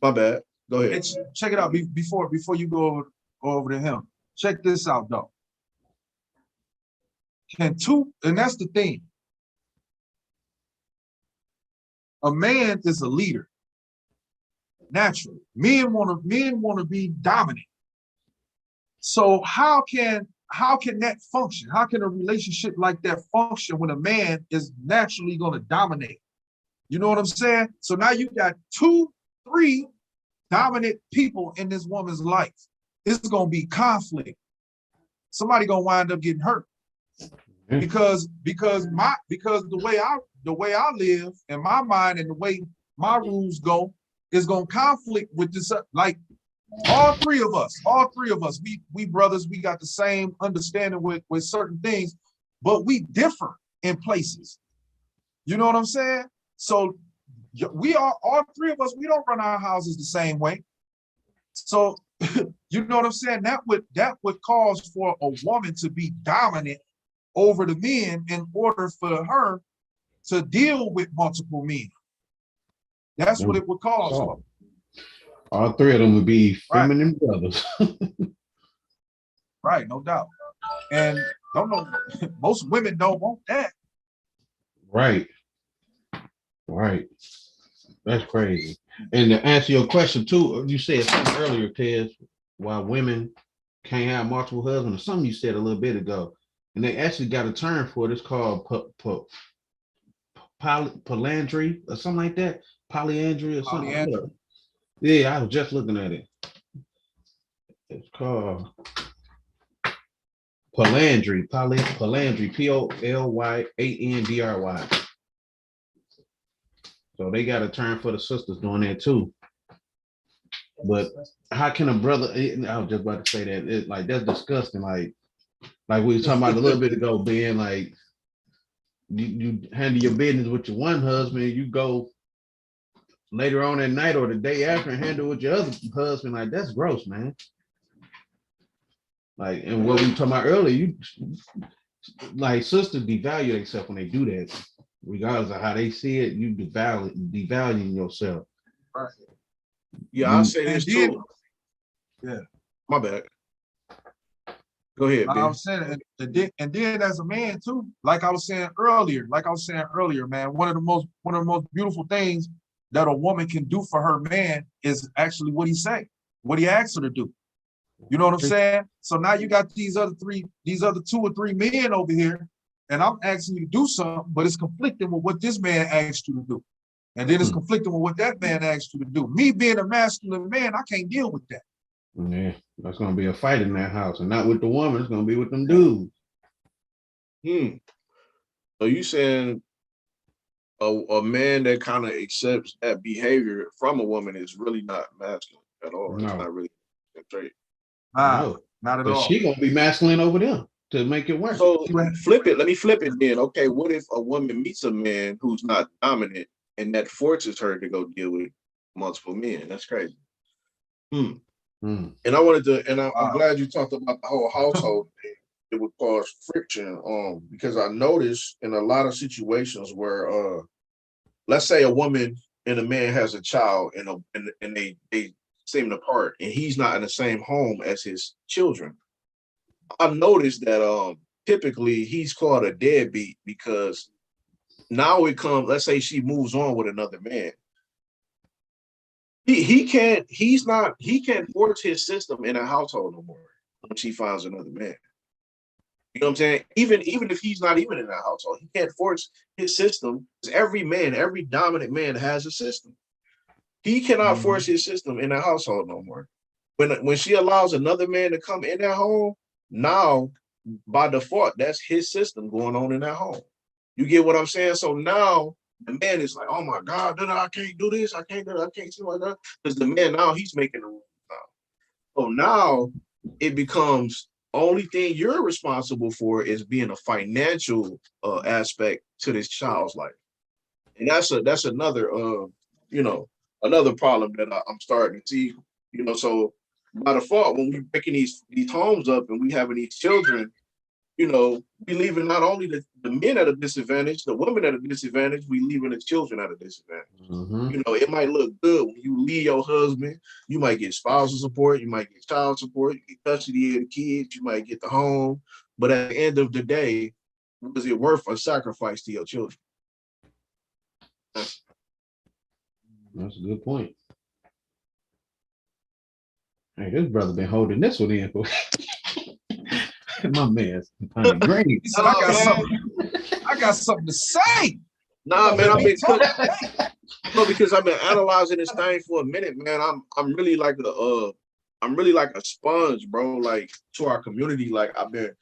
A: My bad. Go ahead.
C: Check it out before you go over to him. Check this out though. And that's the thing. A man is a leader. Naturally. Men want to be dominant. So how can that function? How can a relationship like that function when a man is naturally going to dominate? You know what I'm saying? So now you got 2, 3 dominant people in this woman's life. This is going to be conflict. Somebody going to wind up getting hurt. Because the way I live in my mind and the way my rules go is going to conflict with this. Like all three of us, we brothers, we got the same understanding with certain things, but we differ in places. You know what I'm saying? So we are all three of us. We don't run our houses the same way. So you know what I'm saying? That would cause for a woman to be dominant over the men in order for her to deal with multiple men. That's what it would cause for.
F: All three of them would be feminine brothers.
C: Right, no doubt. And don't know, most women don't want that.
F: Right. That's crazy. And to answer your question too, you said something earlier, Tez, why women can't have multiple husbands, or something you said a little bit ago. And they actually got a term for it. It's called polyandry or something like that. Polyandry or something.
C: Polyandry.
F: Yeah, I was just looking at it. It's called polyandry. Polyandry. Polyandry. So they got a term for the sisters doing that too. But how can a brother? I was just about to say that. That's disgusting. Like we were talking about a little bit ago, being like you handle your business with your one husband, you go later on at night or the day after and handle with your other husband. Like that's gross, man. Like, and what we were talking about earlier, like sisters devalue themselves when they do that, regardless of how they see it. You devaluing yourself.
C: Right.
A: Yeah, I'll say this too.
C: Yeah.
A: My bad. Go ahead, Ben.
C: I was saying, and then as a man too, like I was saying earlier, man, one of the most beautiful things that a woman can do for her man is actually what he asks her to do. You know what I'm saying? So now you got these other 2 or 3 men over here, and I'm asking you to do something, but it's conflicting with what this man asked you to do. And then it's conflicting with what that man asked you to do. Me being a masculine man, I can't deal with that.
F: Yeah, that's gonna be a fight in that house, and not with the woman. It's gonna be with them dudes.
A: So you saying a man that kind of accepts that behavior from a woman is really not masculine at all?
F: No.
A: It's not really a trait.
C: No, not at all.
F: She gonna be masculine over them to make it work.
A: So flip it. Let me flip it then. Okay, what if a woman meets a man who's not dominant and that forces her to go deal with multiple men? That's crazy. And I wanted to, and I'm glad you talked about the whole household thing. It would cause friction, because I noticed in a lot of situations where, let's say a woman and a man has a child, and they seem apart, and he's not in the same home as his children. I've noticed that typically he's called a deadbeat because now it comes. Let's say she moves on with another man. He can't force his system in a household no more when she finds another man. You know what I'm saying? Even if he's not even in that household, he can't force his system. Every dominant man has a system. He cannot force his system in a household no more. When she allows another man to come in that home, now by default, that's his system going on in that home. You get what I'm saying? So now the man is like, oh my God, I can't do this, I can't do that, I can't do like that. Because the man now he's making the rules now. So now it becomes only thing you're responsible for is being a financial aspect to this child's life. And that's another another problem that I'm starting to see. So by default, when we're breaking these homes up and we having these children, we leaving not only the men at a disadvantage, the women at a disadvantage, we leaving the children at a disadvantage.
F: Mm-hmm.
A: It might look good when you leave your husband, you might get spousal support, you might get child support, you get custody of the kids, you might get the home. But at the end of the day, was it worth a sacrifice to your children?
F: That's a good point. Hey, this brother been holding this one in for my man's green.
C: He said, I got something to say.
A: Nah, man, because I've been analyzing this thing for a minute, man. I'm really like a sponge, bro. Like to our community. Like I've been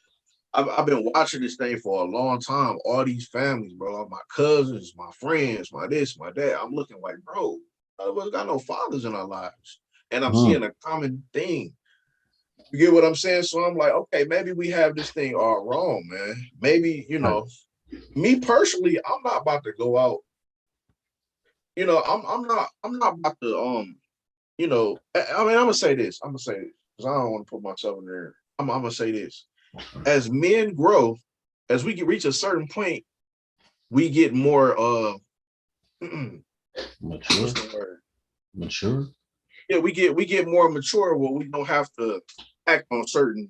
A: watching this thing for a long time. All these families, bro, my cousins, my friends, my this, my that. I'm looking like, bro, none of us got no fathers in our lives, and I'm seeing a common thing. You get what I'm saying? So I'm like, okay, maybe we have this thing all wrong, man. Maybe me personally, I'm not about to go out. I'm not about to I mean, I'm gonna say this because I don't want to put myself in there. I'm gonna say this. As men grow, as we reach a certain point, we get more
F: mature.
A: Yeah, we get more mature where we don't have to act on certain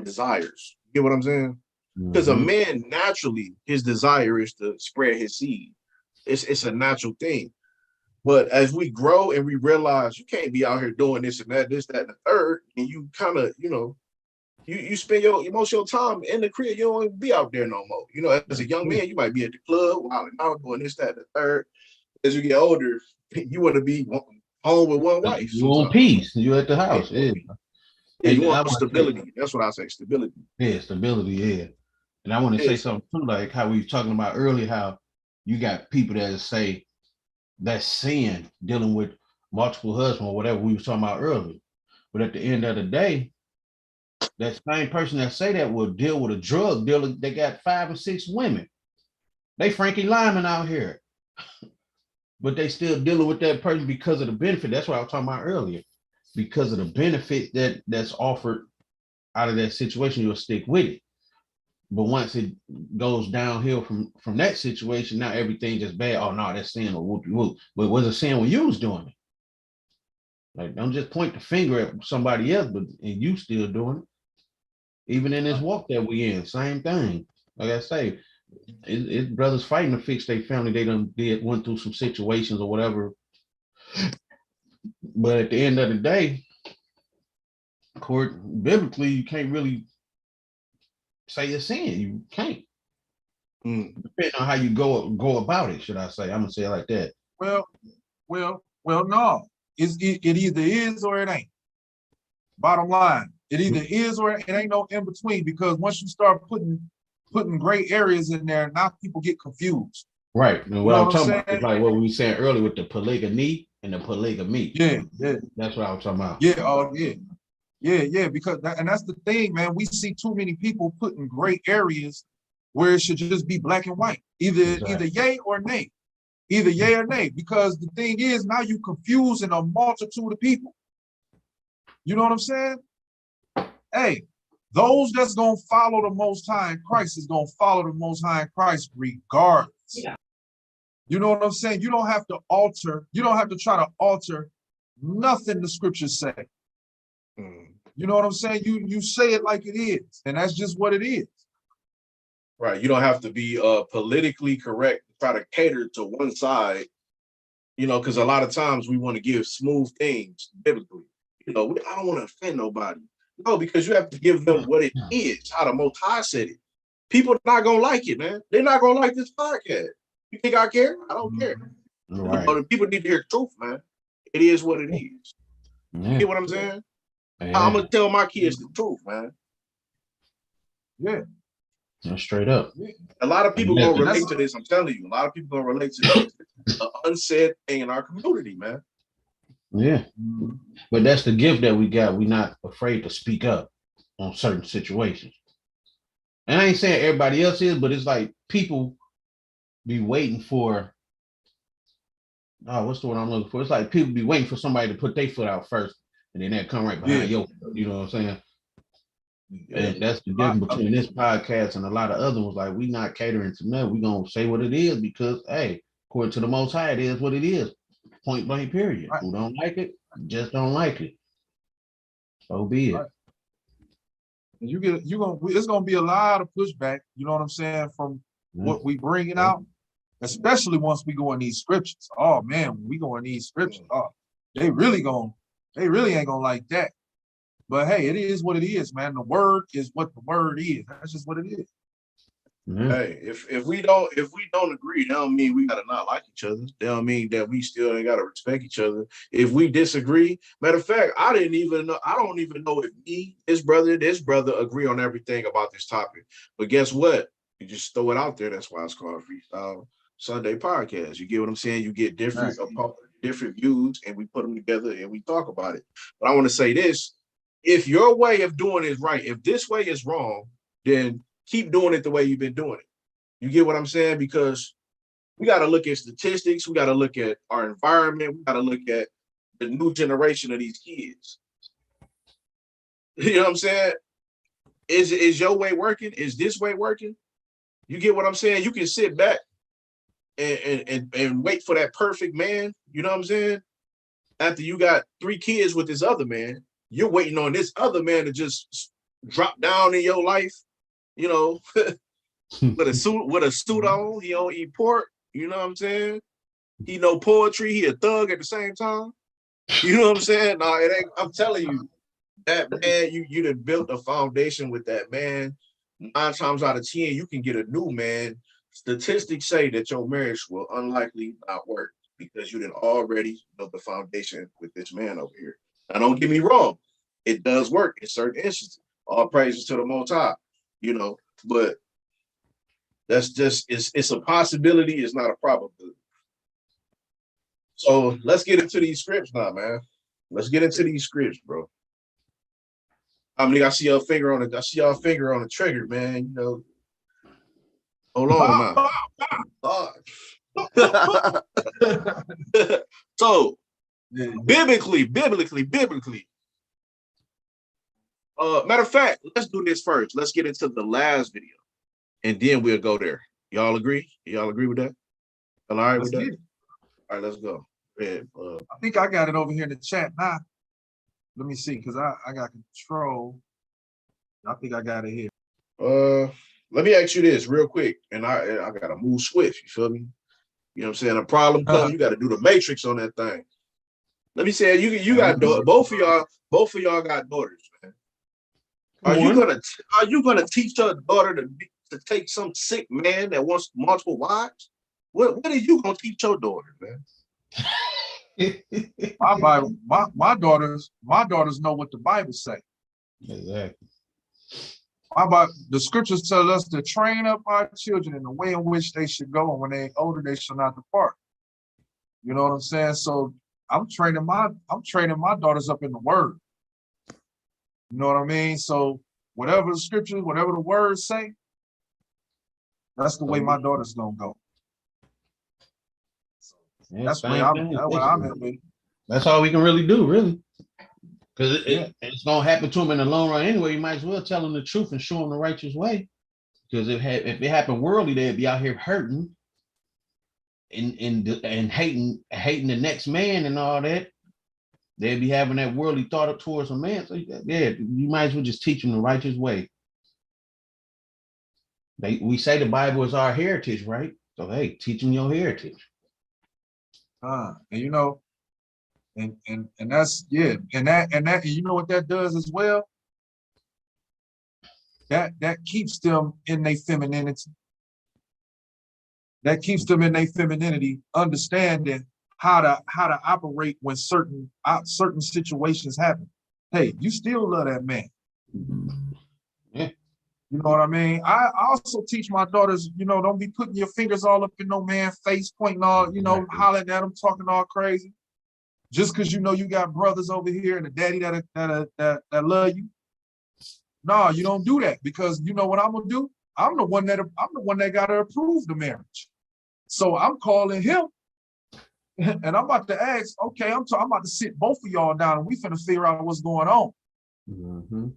A: desires. You get what I'm saying? Because a man naturally, his desire is to spread his seed. It's a natural thing. But as we grow and we realize you can't be out here doing this and that, and the third, and you kind of, you spend most of your time in the crib, you don't want to be out there no more. As a young man, you might be at the club, wilding out, doing this, that, and the third. As you get older, you want to be home with one wife.
F: You want peace. You at the house. Yeah.
A: You want stability. That's what I say, stability.
F: Yeah, stability, yeah. And I want to say something too, like how we were talking about earlier, how you got people that say that's sin dealing with multiple husbands or whatever we were talking about earlier. But at the end of the day, that same person that say that will deal with a drug dealer. They got 5 or 6 women. They Frankie Lyman out here. But they still dealing with that person because of the benefit. That's what I was talking about earlier. Because of the benefit that's offered out of that situation, you'll stick with it. But once it goes downhill from that situation, now everything just bad. Oh no, that's sin or whoop. But was it sin when you was doing it? Like, don't just point the finger at somebody else, and you still doing it. Even in this walk that we in, same thing. Like I say, it's brothers fighting to fix their family. They went through some situations or whatever. But at the end of the day, biblically, you can't really say it's sin. You can't. Depending on how you go about it, should I say? I'm gonna say it like that.
C: Well, no. It either is or it ain't. Bottom line, it either is or it ain't no in between, because once you start putting gray areas in there, now people get confused.
F: Right. And what I'm talking about is like what we were saying earlier with the polygamy and the polygamy.
C: Yeah.
F: That's what I was talking about.
C: Yeah. Because that's the thing, man. We see too many people putting gray areas where it should just be black and white, either yay or nay. Either yay or nay, because the thing is, now you confusing a multitude of people. You know what I'm saying? Hey, those that's gonna follow the Most High in Christ is gonna follow the Most High in Christ regardless. Yeah. You know what I'm saying? You don't have to try to alter nothing the scriptures say. You know what I'm saying? You say it like it is, and that's just what it is.
A: Right. You don't have to be politically correct, try to cater to one side, because a lot of times we want to give smooth things biblically. I don't want to offend nobody. No, because you have to give them what it is, how the Most High said it. People are not going to like it, man. They're not going to like this podcast. You think I care? I don't care.
F: Right.
A: The people need to hear the truth, man. It is what it is. Yeah. You get what I'm saying? Yeah. I'm going to tell my kids the truth, man.
C: Yeah.
F: Straight up.
A: A lot of people gonna relate to this. I'm telling you, a lot of people gonna relate to this. An unsaid thing in our community, man.
F: Yeah. But that's the gift that we got. We're not afraid to speak up on certain situations. And I ain't saying everybody else is, but it's like people be waiting for, what's the word I'm looking for? It's like people be waiting for somebody to put their foot out first, and then that come right behind your foot, you know what I'm saying? And that's the difference between this podcast and a lot of other ones. Like, we not catering to nothing. We gonna say what it is because, hey, according to the Most High, it is what it is. Point blank, period. Who don't like it, just don't like it. So be it.
C: And it's gonna be a lot of pushback, you know what I'm saying, from what we bringing out, especially once we go in these scriptures. Oh man, when we go in these scriptures, they really ain't gonna like that. But hey, it is what it is, man. The word is what the word is. That's just what it is.
A: Hey, if we don't agree, that don't mean we gotta not like each other. That don't mean that we still ain't gotta respect each other. If we disagree, matter of fact, I don't even know if this brother agree on everything about this topic. But guess what? You just throw it out there. That's why it's called Freestyle Sunday Podcast. You get what I'm saying? You get different views, and we put them together and we talk about it. But I want to say this: if your way of doing it is right, if this way is wrong, then keep doing it the way you've been doing it. You get what I'm saying? Because we got to look at statistics. We got to look at our environment. We got to look at the new generation of these kids. You know what I'm saying? Is your way working? Is this way working? You get what I'm saying? You can sit back and wait for that perfect man. You know what I'm saying? After you got 3 kids with this other man, you're waiting on this other man to just drop down in your life. You know, with a suit on, he don't eat pork. You know what I'm saying? He know poetry. He a thug at the same time. You know what I'm saying? No, it ain't. I'm telling you, that man, you done built a foundation with that man. 9 times out of 10, you can get a new man. Statistics say that your marriage will unlikely not work because you done already built the foundation with this man over here. Now, don't get me wrong, it does work in certain instances. All praises to the Most High. You know, but that's just it's a possibility, it's not a probability. So let's get into these scripts now, man. Let's get into these scripts, bro. I mean, I see your finger on the trigger, man. You know. Hold on, man. So biblically. Matter of fact, let's do this first. Let's get into the last video, and then we'll go there. Y'all agree? Y'all agree with that? All right with that? All right, let's go.
C: I think I got it over here in the chat now. Let me see, because I got control. I think I got it here.
A: Let me ask you this real quick, and I gotta move swift. You feel me? You know what I'm saying? A problem comes, you got to do the matrix on that thing. Let me say, you got both of y'all got daughters, man. Are you gonna teach your daughter to take some sick man that wants multiple wives? What are you gonna teach your daughter, man?
C: my daughters know what the Bible say.
F: Exactly.
C: The scriptures tell us to train up our children in the way in which they should go, and when they're older, they shall not depart. You know what I'm saying? So I'm training my daughters up in the word. You know what I mean? So whatever the scriptures, whatever the words say, that's the way my daughter's gonna go. That's what I'm at with.
F: That's all we can really do, really. Because it's gonna happen to them in the long run anyway. You might as well tell them the truth and show them the righteous way. Because if it happened worldly, they'd be out here hurting and hating the next man and all that. They'd be having that worldly thought up towards a man. So yeah, you might as well just teach them the righteous way. We say the Bible is our heritage, right? So hey, teach them your heritage.
C: And you know, and that's and you know what that does as well? That keeps them in their femininity. That keeps them in their femininity, understanding how to operate when certain situations happen. Hey, you still love that man.
F: Yeah.
C: You know what I mean? I also teach my daughters, you know, don't be putting your fingers all up in no man's face, pointing all, you know, hollering at them, talking all crazy. Just because you know you got brothers over here and a daddy that love you. No, you don't do that, because you know what I'm gonna do? I'm the one that gotta approve the marriage. So I'm calling him and I'm about to ask, okay, I'm about to sit both of y'all down and we finna figure out what's going on.
F: Mm-hmm.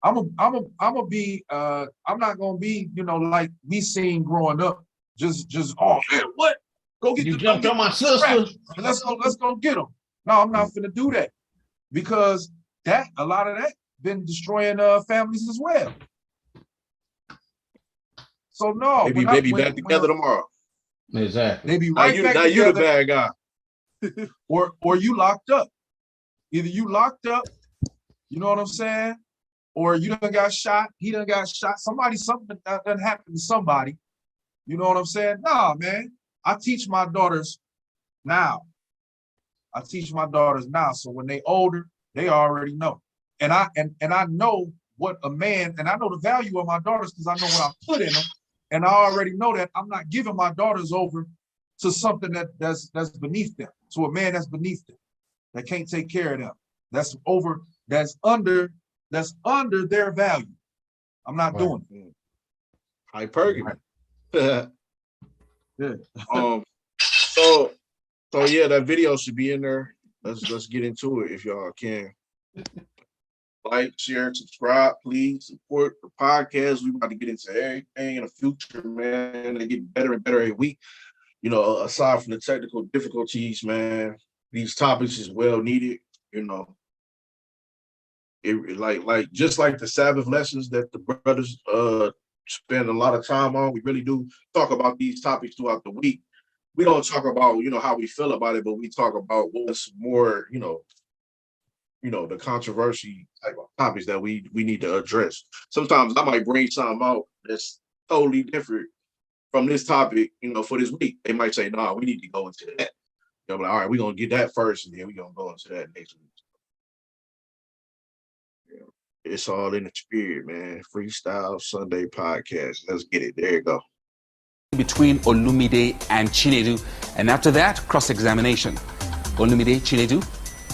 C: I'm not gonna be, you know, like we seen growing up. Just oh man, what? Go get
F: You jumped on my sister.
C: Let's go get them. No, I'm not finna do that, because a lot of that been destroying families as well. So no,
A: maybe back together tomorrow.
F: Exactly.
C: They be right back
A: now
C: together.
A: you the bad guy.
C: or you locked up. Either you locked up, you know what I'm saying? Or you done got shot, he done got shot. Something that done happened to somebody. You know what I'm saying? Nah, man. I teach my daughters now. So when they older, they already know. And I know what a man, and I know the value of my daughters because I know what I put in them. And I already know that I'm not giving my daughters over to something that's beneath them, to a man that's beneath them, that can't take care of them. That's under their value. I'm not doing it.
A: Hypergamy.
C: Yeah.
A: So yeah, that video should be in there. Let's get into it if y'all can. Like, share, subscribe, please support the podcast. We about to get into everything in the future, man. They get better and better every week. You know, aside from the technical difficulties, man, these topics is well needed. You know, it like just like the Sabbath lessons that the brothers spend a lot of time on. We really do talk about these topics throughout the week. We don't talk about, you know, how we feel about it, but we talk about what's more, you know, the controversy type of topics that we need to address. Sometimes I might bring something out that's totally different from this topic, you know, for this week. They might say, nah, we need to go into that. You know, like, all right, we're gonna get that first, and then we're gonna go into that next week. Yeah. It's all in the spirit, man. Freestyle Sunday podcast. Let's get it. There you go.
L: Between Olumide and Chinedu, and after that, cross-examination. Olumide, Chinedu,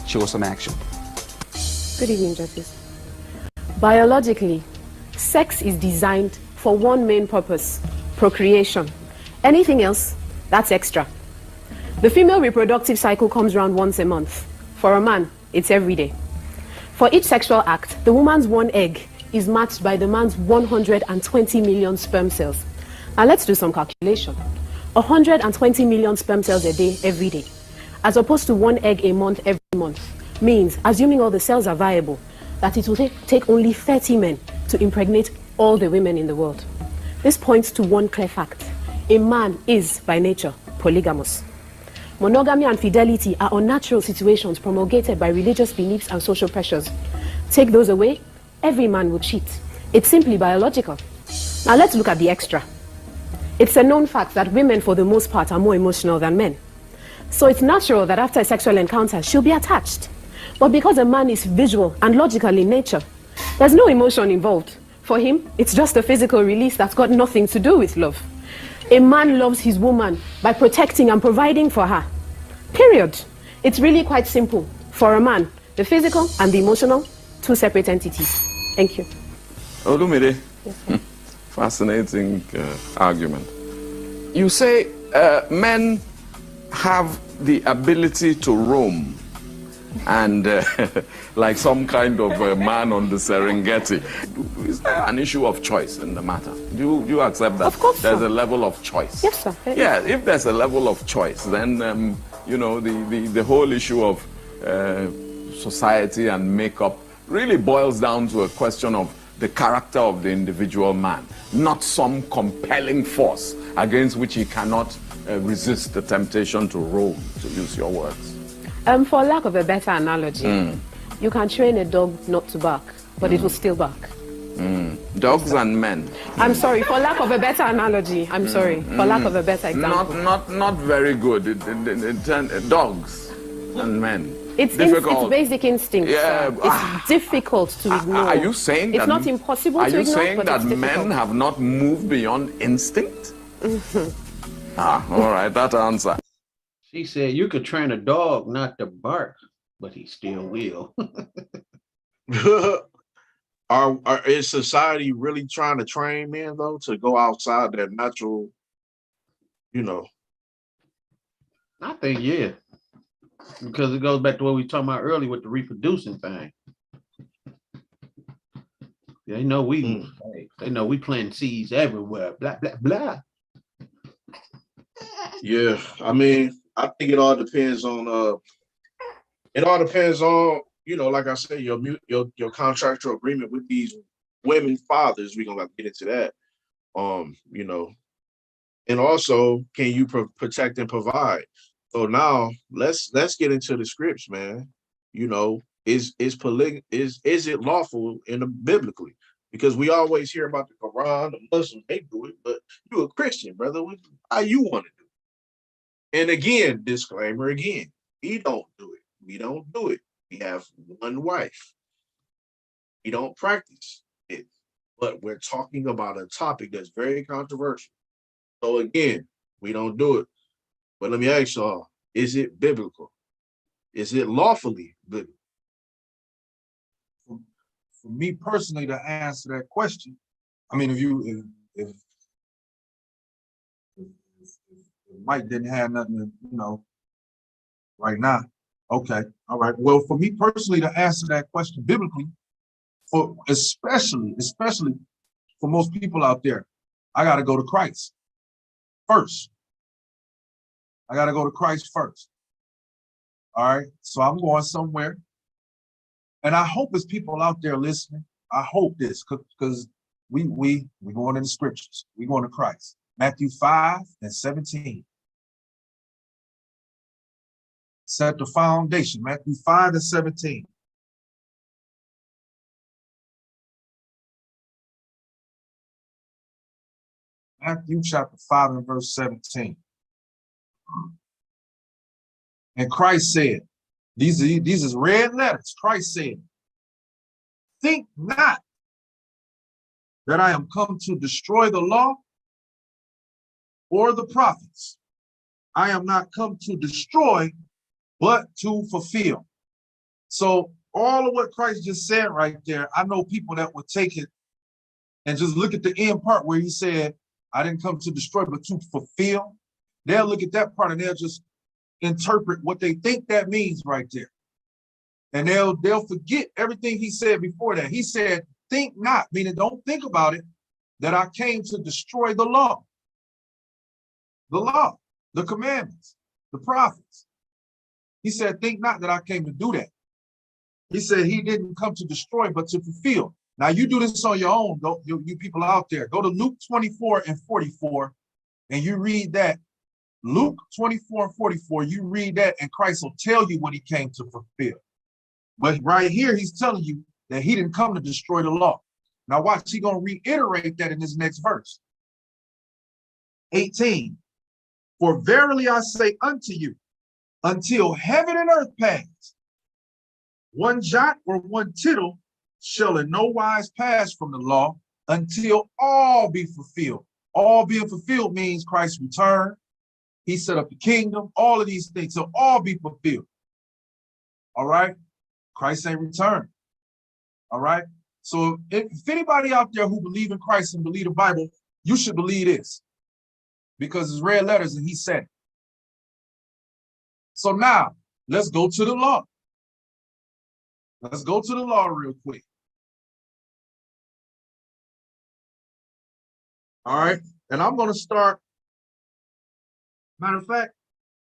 L: show us some action.
M: Good evening, judges. Biologically, sex is designed for one main purpose: procreation. Anything else, that's extra. The female reproductive cycle comes around once a month. For a man, it's every day. For each sexual act, the woman's one egg is matched by the man's 120 million sperm cells. Now let's do some calculation. 120 million sperm cells a day, every day, as opposed to one egg a month, every month, means, assuming all the cells are viable, that it will take only 30 men to impregnate all the women in the world. This points to one clear fact: a man is, by nature, polygamous. Monogamy and fidelity are unnatural situations promulgated by religious beliefs and social pressures. Take those away, every man will cheat. It's simply biological. Now let's look at the extra. It's a known fact that women, for the most part, are more emotional than men. So it's natural that after a sexual encounter, she'll be attached. But because a man is visual and logical in nature, there's no emotion involved. For him, it's just a physical release that's got nothing to do with love. A man loves his woman by protecting and providing for her. Period. It's really quite simple. For a man, the physical and the emotional, two separate entities. Thank you.
N: Olumide,
M: yes,
N: fascinating argument. You say men have the ability to roam, and like some kind of man on the Serengeti. Is there an issue of choice in the matter? Do you accept that?
M: Of course,
N: there's
M: sir.
N: a level of choice.
M: Yes, sir.
N: Yeah, if there's a level of choice, then you know, the whole issue of society and makeup really boils down to a question of the character of the individual man, not some compelling force against which he cannot resist the temptation to roam, to use your words.
M: For lack of a better analogy, you can train a dog not to bark, but it will still bark.
N: Dogs and men.
M: I'm sorry, for lack of a better analogy. I'm sorry, for lack of a better example.
N: Not very good. Dogs and men.
M: It's basic instinct.
N: Yeah.
M: It's difficult to ignore.
N: Are you saying
M: it's
N: that
M: not impossible to ignore?
N: Are you saying that
M: men
N: men have not moved beyond instinct? All right, that answer.
B: He said you could train a dog not to bark, but he still will.
A: Is society really trying to train men though to go outside their natural, you know?
B: I think yeah, because it goes back to what we were talking about earlier with the reproducing thing. They know we plant seeds everywhere. Blah blah blah.
A: Yeah, I mean, I think it all depends on you know, like I said, your contractual agreement with these women fathers. We're gonna get into that. You know, and also can you protect and provide? So now let's get into the scripts, man. You know, is it lawful in the biblically? Because we always hear about the Quran, the Muslims, they do it, but you a Christian, brother. How you want to do it? And again, disclaimer again, we don't do it. We don't do it. We have one wife. We don't practice it. But we're talking about a topic that's very controversial. So again, we don't do it. But let me ask y'all, is it biblical? Is it lawfully biblical?
C: For me personally, to answer that question, I mean, if Mike didn't have nothing to, you know, right now, okay, all right. Well, for me personally, to answer that question biblically, for especially for most people out there, I got to go to Christ first. I got to go to Christ first. All right. So I'm going somewhere. And I hope there's people out there listening. I hope this, because we going in the scriptures. We going to Christ. Matthew 5:17. Set the foundation. Matthew 5:17. Matthew chapter 5 and verse 17. And Christ said, these is red letters. Christ said, think not that I am come to destroy the law or the prophets. I am not come to destroy, but to fulfill. So all of what Christ just said right there, I know people that would take it and just look at the end part where he said, I didn't come to destroy, but to fulfill. They'll look at that part and they'll just interpret what they think that means right there. And they'll forget everything he said before that. He said, think not, meaning don't think about it, that I came to destroy the law, the commandments, the prophets. He said, think not that I came to do that. He said he didn't come to destroy, but to fulfill. Now you do this on your own, you people out there. Go to Luke 24:44 and you read that. Luke 24:44, you read that and Christ will tell you what he came to fulfill. But right here, he's telling you that he didn't come to destroy the law. Now watch, he's going to reiterate that in this next verse. 18, for verily I say unto you, until heaven and earth pass, one jot or one tittle shall in no wise pass from the law until all be fulfilled. All being fulfilled means Christ's return. He set up the kingdom, all of these things, so all be fulfilled. All right? Christ ain't returned. All right? So if anybody out there who believe in Christ and believe the Bible, you should believe this because it's red letters and he said it. So now, let's go to the law. Let's go to the law real quick. All right? And I'm going to start. Matter of fact,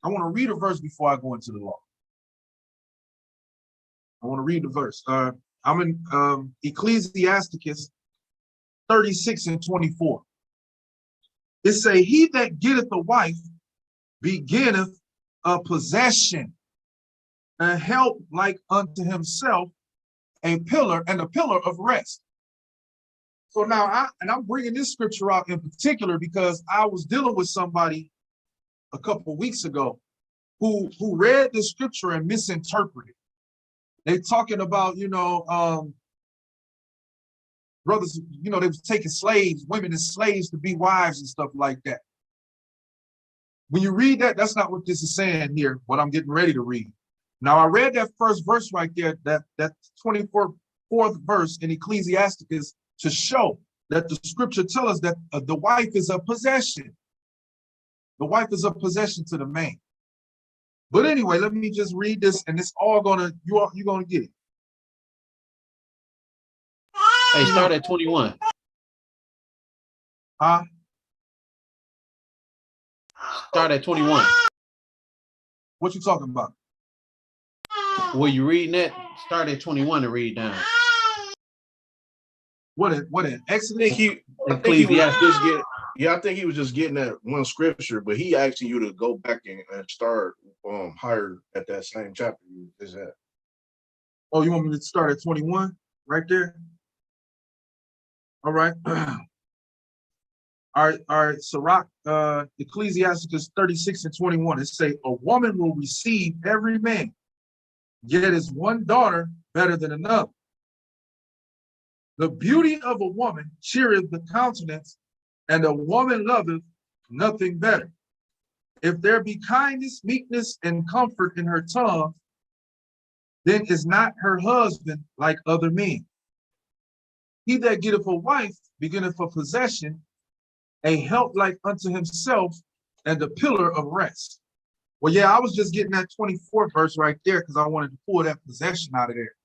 C: I want to read a verse before I go into the law. I want to read the verse. I'm in Ecclesiasticus 36:24. It say, he that getteth a wife beginneth a possession, a help like unto himself, a pillar and a pillar of rest. So now, I'm bringing this scripture out in particular because I was dealing with somebody a couple of weeks ago who read the scripture and misinterpreted. They talking about, brothers, they was taking slaves, women as slaves to be wives and stuff like that. when you read that, that's not what this is saying here, what I'm getting ready to read. Now, I read that first verse right there, that 24th verse in Ecclesiasticus, to show that the scripture tells us that the wife is a possession. The wife is a possession to the man. But anyway, let me just read this, and it's all gonna, you're gonna get it.
B: Hey, start at 21.
C: Huh?
B: Start at 21.
C: What you talking about?
B: Were you reading that? Start at 21 to read down.
C: What in Exodus?
A: I think he was just getting that one scripture, but he asking you to go back and start higher at that same chapter you is at.
C: Oh, you want me to start at 21 right there? All right. All right, Sirach, Ecclesiasticus 36 and 21, it say, a woman will receive every man, yet is one daughter better than another. The beauty of a woman cheereth the countenance, and a woman loveth nothing better. If there be kindness, meekness, and comfort in her tongue, then is not her husband like other men. He that getteth a wife beginneth a possession, a help like unto himself, and a pillar of rest. Well, yeah, I was just getting that 24th verse right there because I wanted to pull that possession out of there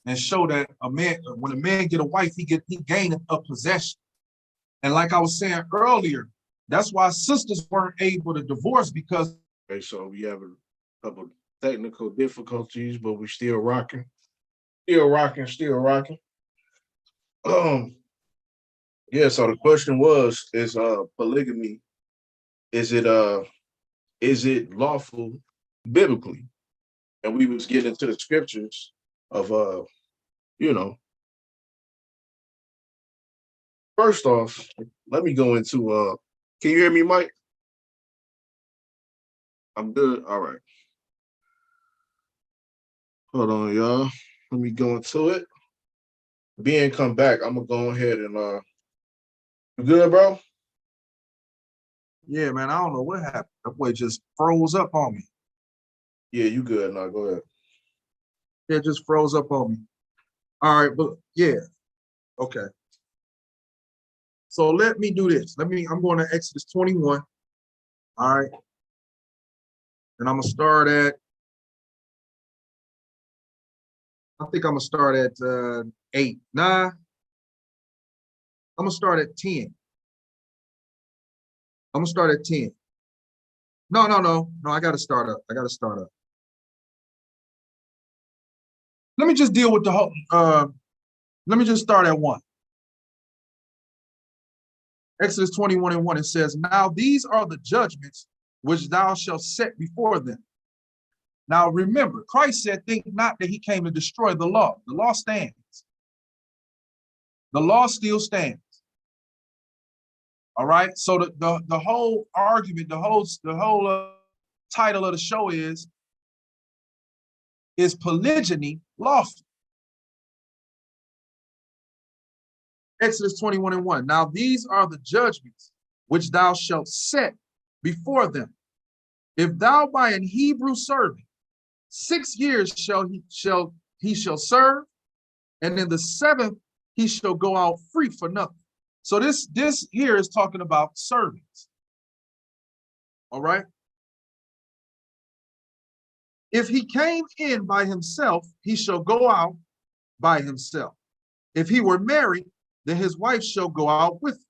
C: and show that a man, when a man get a wife, he gaineth a possession. And like I was saying earlier, that's why sisters weren't able to divorce, because.
A: Okay, so we have a couple technical difficulties, but we're still rocking. Still rocking. Yeah, so the question was, is polygamy, is it lawful biblically? And we was getting into the scriptures of first off, let me go into can you hear me, Mike? I'm good. All right. Hold on, y'all. Let me go into it. Being come back, I'm gonna go ahead and you good, bro?
C: Yeah, man, I don't know what happened. That boy just froze up on me.
A: Yeah, you good now. Go ahead.
C: Yeah, it just froze up on me. All right, but yeah, okay. So let me do this. I'm going to Exodus 21. All right. And I'm gonna start at, I think I'm gonna start at 8. Nah, I'm gonna start at 10. I'm gonna start at 10. No, I gotta start up. Let me just deal with the whole, let me just start at 1. Exodus 21 and 1, it says, now these are the judgments which thou shalt set before them. Now remember, Christ said, think not that he came to destroy the law. The law stands. The law still stands. All right. So the whole argument, the whole title of the show is polygyny lawful? Exodus 21 and 1. Now these are the judgments which thou shalt set before them. If thou buy an Hebrew servant, 6 years shall he serve, and in the 7th he shall go out free for nothing. So this here is talking about servants. All right. If he came in by himself, he shall go out by himself. If he were married, then his wife shall go out with him.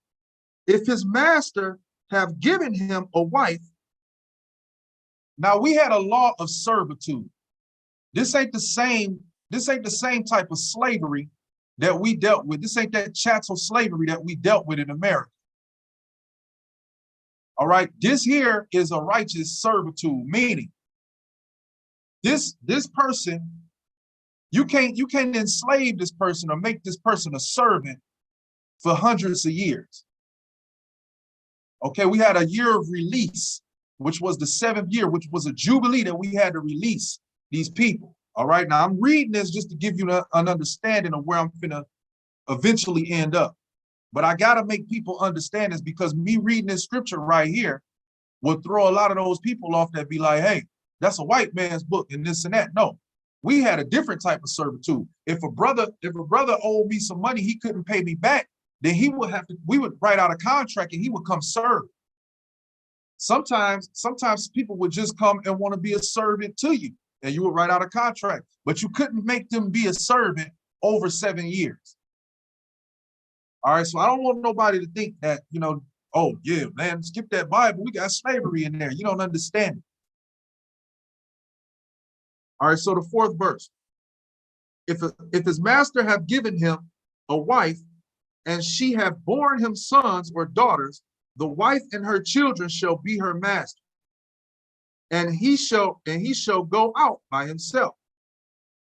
C: If his master have given him a wife. Now we had a law of servitude. This ain't the same type of slavery that we dealt with. This ain't that chattel slavery that we dealt with in America. All right, this here is a righteous servitude, meaning this person, you can't enslave this person or make this person a servant for hundreds of years. Okay, we had a year of release, which was the 7th year, which was a jubilee that we had to release these people. All right, now I'm reading this just to give you an understanding of where I'm finna eventually end up. But I gotta make people understand this, because me reading this scripture right here, will throw a lot of those people off that be like, hey, that's a white man's book and this and that. No, we had a different type of servitude. If a brother owed me some money, he couldn't pay me back, then we would write out a contract and he would come serve. Sometimes people would just come and want to be a servant to you, and you would write out a contract, but you couldn't make them be a servant over 7 years. All right, so I don't want nobody to think that, oh yeah, man, skip that Bible, we got slavery in there. You don't understand it. All right, so the 4th verse. If his master have given him a wife, and she have borne him sons or daughters, the wife and her children shall be her master, and he shall go out by himself.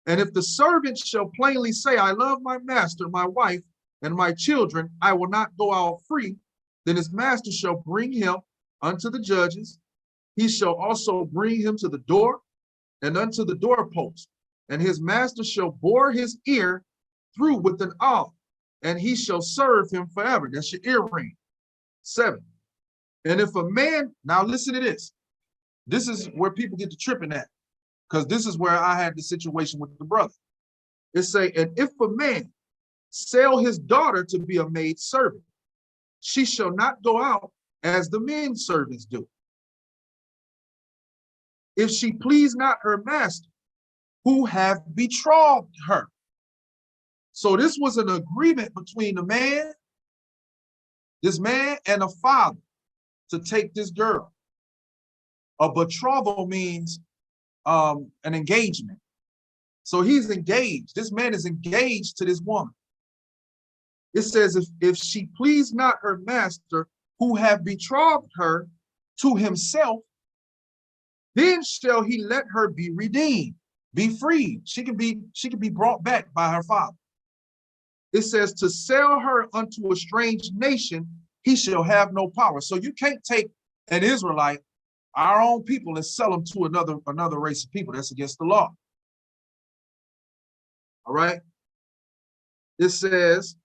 C: And if the servant shall plainly say, I love my master, my wife, and my children, I will not go out free, then his master shall bring him unto the judges. He shall also bring him to the door and unto the doorpost, and his master shall bore his ear through with an awl, and he shall serve him forever. That's your earring. 7. And if a man, now listen to this. This is where people get to tripping at, because this is where I had the situation with the brother. It say, and if a man sell his daughter to be a maid servant, she shall not go out as the men servants do. If she please not her master, who have betrothed her. So this was an agreement between this man and a father to take this girl. A betrothal means an engagement. So he's engaged. This man is engaged to this woman. It says, if she please not her master, who have betrothed her to himself, then shall he let her be redeemed, be freed. She can be brought back by her father. It says, to sell her unto a strange nation, he shall have no power. So you can't take an Israelite, our own people, and sell them to another race of people. That's against the law. All right. It says,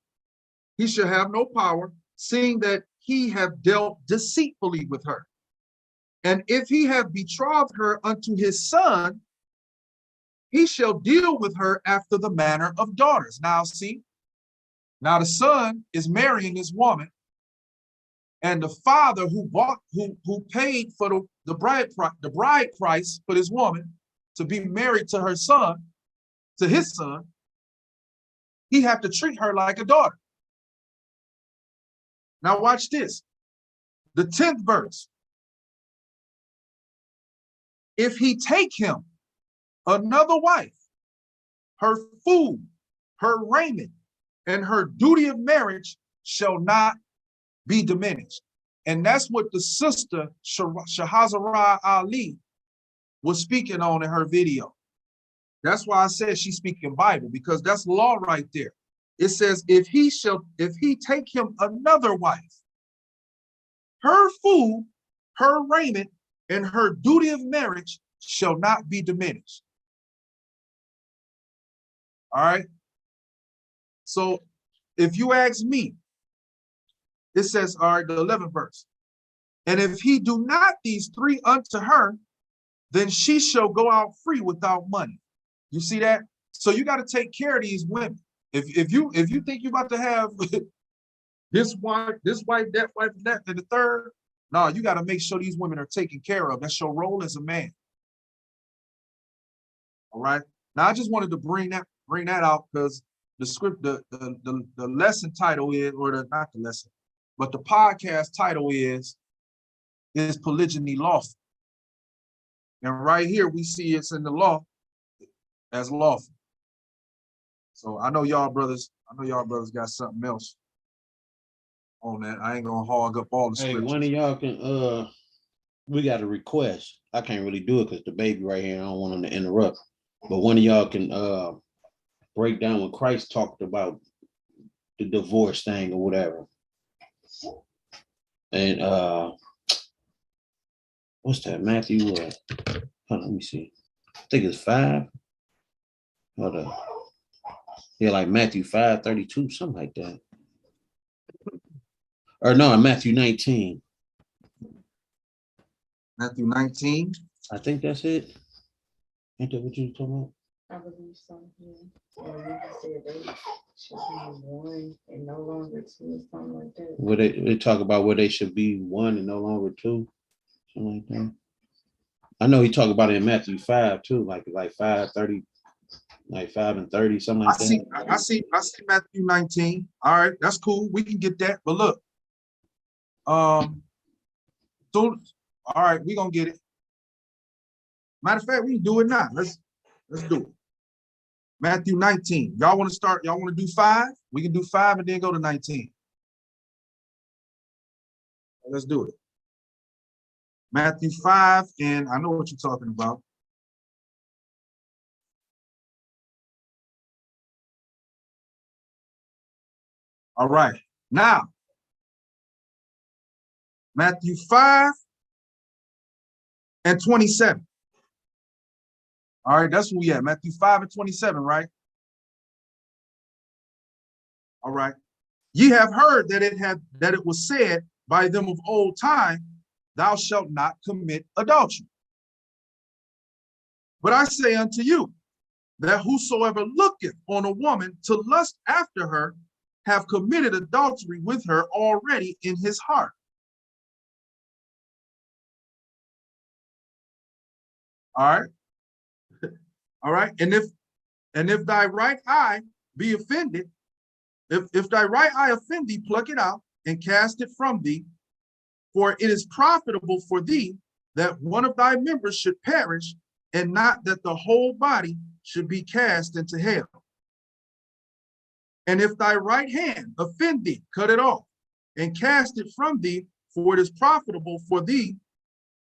C: he shall have no power, seeing that he have dealt deceitfully with her. And if he have betrothed her unto his son, he shall deal with her after the manner of daughters. Now see, now the son is marrying this woman, and the father who paid for the bride price for this woman to be married to her son, to his son, he have to treat her like a daughter. Now watch this. The 10th verse. If he take him another wife, her food, her raiment, and her duty of marriage shall not be diminished. And that's what the sister Shahazarah Ali was speaking on in her video. That's why I said she's speaking Bible, because that's law right there. It says, if he take him another wife, her food, her raiment, and her duty of marriage shall not be diminished. All right. So if you ask me, it says, all right, the 11th verse. And if he do not these 3 unto her, then she shall go out free without money. You see that? So you got to take care of these women. If you think you're about to have this wife, that wife, that, and the third, no, you got to make sure these women are taken care of. That's your role as a man. All right. Now I just wanted to bring that out because the script, the lesson title is, or not the lesson, but the podcast title is Polygyny Lawful? And right here we see it's in the law as lawful. So I know y'all brothers got something else on that. I ain't gonna hog up all the scriptures.
B: Hey, one of y'all can we got a request. I can't really do it because the baby right here, I don't want him to interrupt. But one of y'all can break down what Christ talked about the divorce thing or whatever. And what's that? Matthew hold on, let me see. I think it's 5. Hold on. Yeah, like Matthew 5:32, something like that. Or no, Matthew 19.
C: Matthew 19.
B: I think that's it. Ain't that what you talking about?
O: I believe so. Yeah. And you said they should be one and no longer two, or something like that.
B: Where they talk about where they should be one and no longer two, something like that. I know he talked about it in Matthew 5 too, like 5:30, like 5 and 30, something like that.
C: I see Matthew 19. All right, that's cool. We can get that. But look, so all right, we're gonna get it. Matter of fact, we can do it now. Let's do it. Matthew 19. Y'all want to start? Y'all want to do 5? We can do 5 and then go to 19. Let's do it. Matthew 5, and I know what you're talking about. All right. Now, Matthew 5 and 27. All right, that's where we at. Matthew 5 and 27, right? All right. Ye have heard that it was said by them of old time, thou shalt not commit adultery. But I say unto you, that whosoever looketh on a woman to lust after her, have committed adultery with her already in his heart. All right. All right. And if thy right eye be offended, if thy right eye offend thee, pluck it out and cast it from thee. For it is profitable for thee that one of thy members should perish, and not that the whole body should be cast into hell. And if thy right hand offend thee, cut it off and cast it from thee, for it is profitable for thee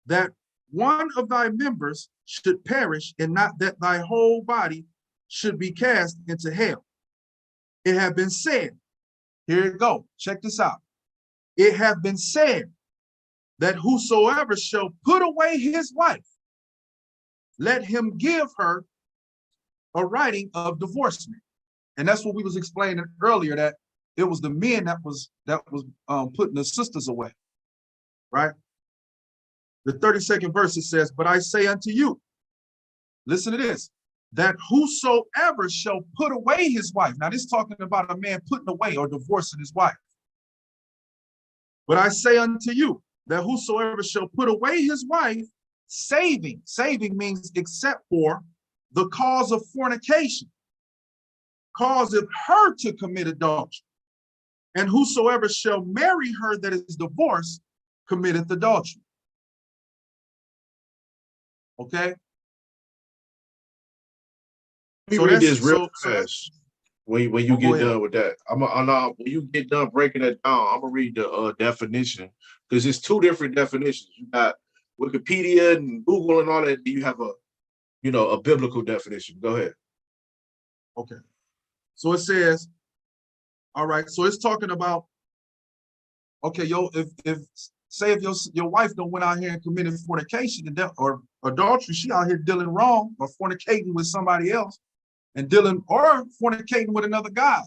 C: that one of thy members should perish, and not that thy whole body should be cast into hell. It have been said, here it go, check this out. It have been said that whosoever shall put away his wife, let him give her a writing of divorcement. And that's what we was explaining earlier, that it was the men that was putting the sisters away, right? The 32nd verse, it says, but I say unto you, listen to this, that whosoever shall put away his wife. Now this is talking about a man putting away or divorcing his wife. But I say unto you, that whosoever shall put away his wife, saving means except for the cause of fornication, causeth her to commit adultery. And whosoever shall marry her that is divorced, committeth adultery. Okay?
A: Let me read this real fast. When you get done with that, when you get done breaking that down, I'm gonna read the definition, because it's 2 different definitions. You got Wikipedia and Google and all that. You have a biblical definition. Go ahead.
C: Okay. So it says, all right. So it's talking about, okay, if your wife don't went out here and committed fornication or adultery, she out here dealing wrong or fornicating with somebody else, and dealing or fornicating with another guy.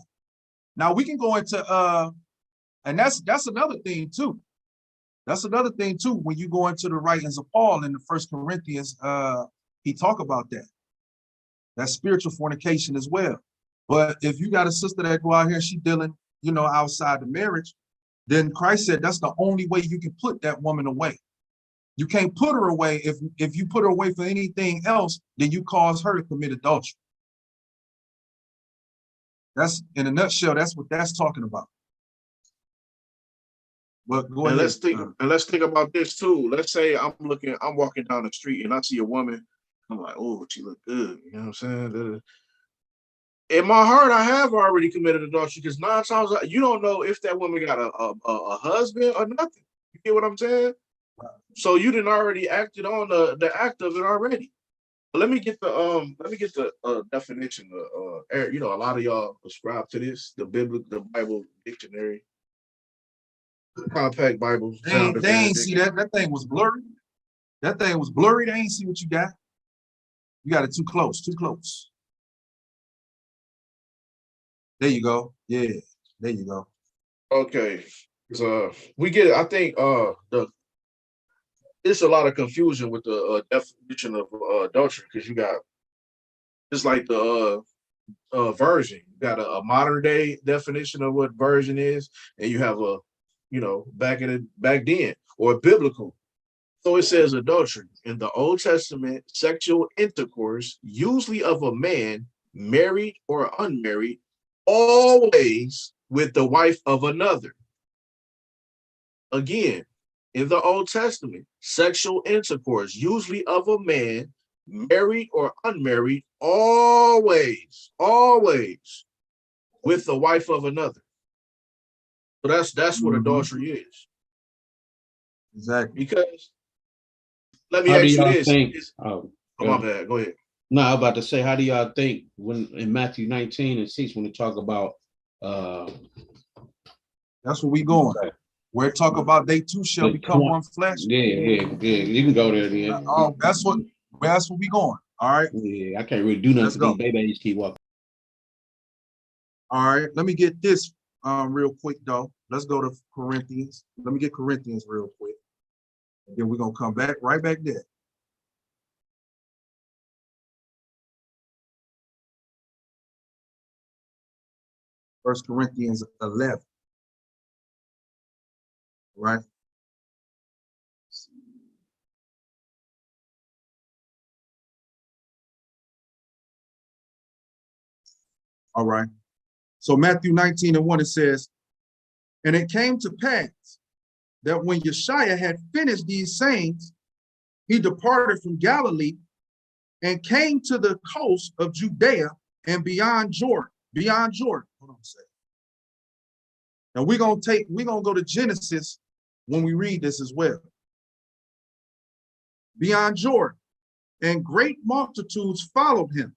C: Now we can go into and that's another thing too. That's another thing too. When you go into the writings of Paul in the 1 Corinthians, he talk about that. That's spiritual fornication as well. But if you got a sister that go out here, she dealing, outside the marriage, then Christ said that's the only way you can put that woman away. You can't put her away. If you put her away for anything else, then you cause her to commit adultery. That's, in a nutshell, that's what that's talking about. But go ahead.
A: Let's think about this too. Let's say I'm walking down the street and I see a woman. I'm like, oh, she look good. You know what I'm saying? In my heart, I have already committed adultery, because 9 times you don't know if that woman got a husband or nothing. You get what I'm saying? So you didn't already acted on the act of it already. But let me get the definition. A lot of y'all subscribe to this, the Bible dictionary, compact Bible.
C: They ain't see that. That thing was blurry. That thing was blurry. They ain't see what you got. You got it too close. Too close. There you go. Yeah. There you go.
A: Okay. So we get it. I think it's a lot of confusion with the definition of adultery, because you got just like the version. You got a modern day definition of what version is, and you have a, back then, or biblical. So it says adultery in the Old Testament, sexual intercourse, usually of a man, married or unmarried, always with the wife of another. Again, in the Old Testament, sexual intercourse, usually of a man, married or unmarried, always with the wife of another. So that's what adultery is.
C: Exactly.
A: Because let me
B: How do
A: ask you
B: y'all
A: this.
B: think?
A: My bad. Go ahead.
B: No, I'm about to say, how do y'all think when in Matthew 19:6, when they talk about
C: that's where we going. Where it talk about they two shall become one flesh.
B: Yeah. You can go there then.
C: That's what we going. All right.
B: Yeah, I can't really do nothing for these babies keep walking.
C: All right, let me get this real quick though. Let's go to Corinthians. Let me get Corinthians real quick. And then we're gonna come back right back there. First Corinthians 11. Right. All right. So Matthew 19:1, it says, and it came to pass that when Yeshua had finished these sayings, he departed from Galilee and came to the coast of Judea and beyond Jordan. Hold on a second. Now we're gonna go to Genesis when we read this as well. Beyond Jordan, and great multitudes followed him,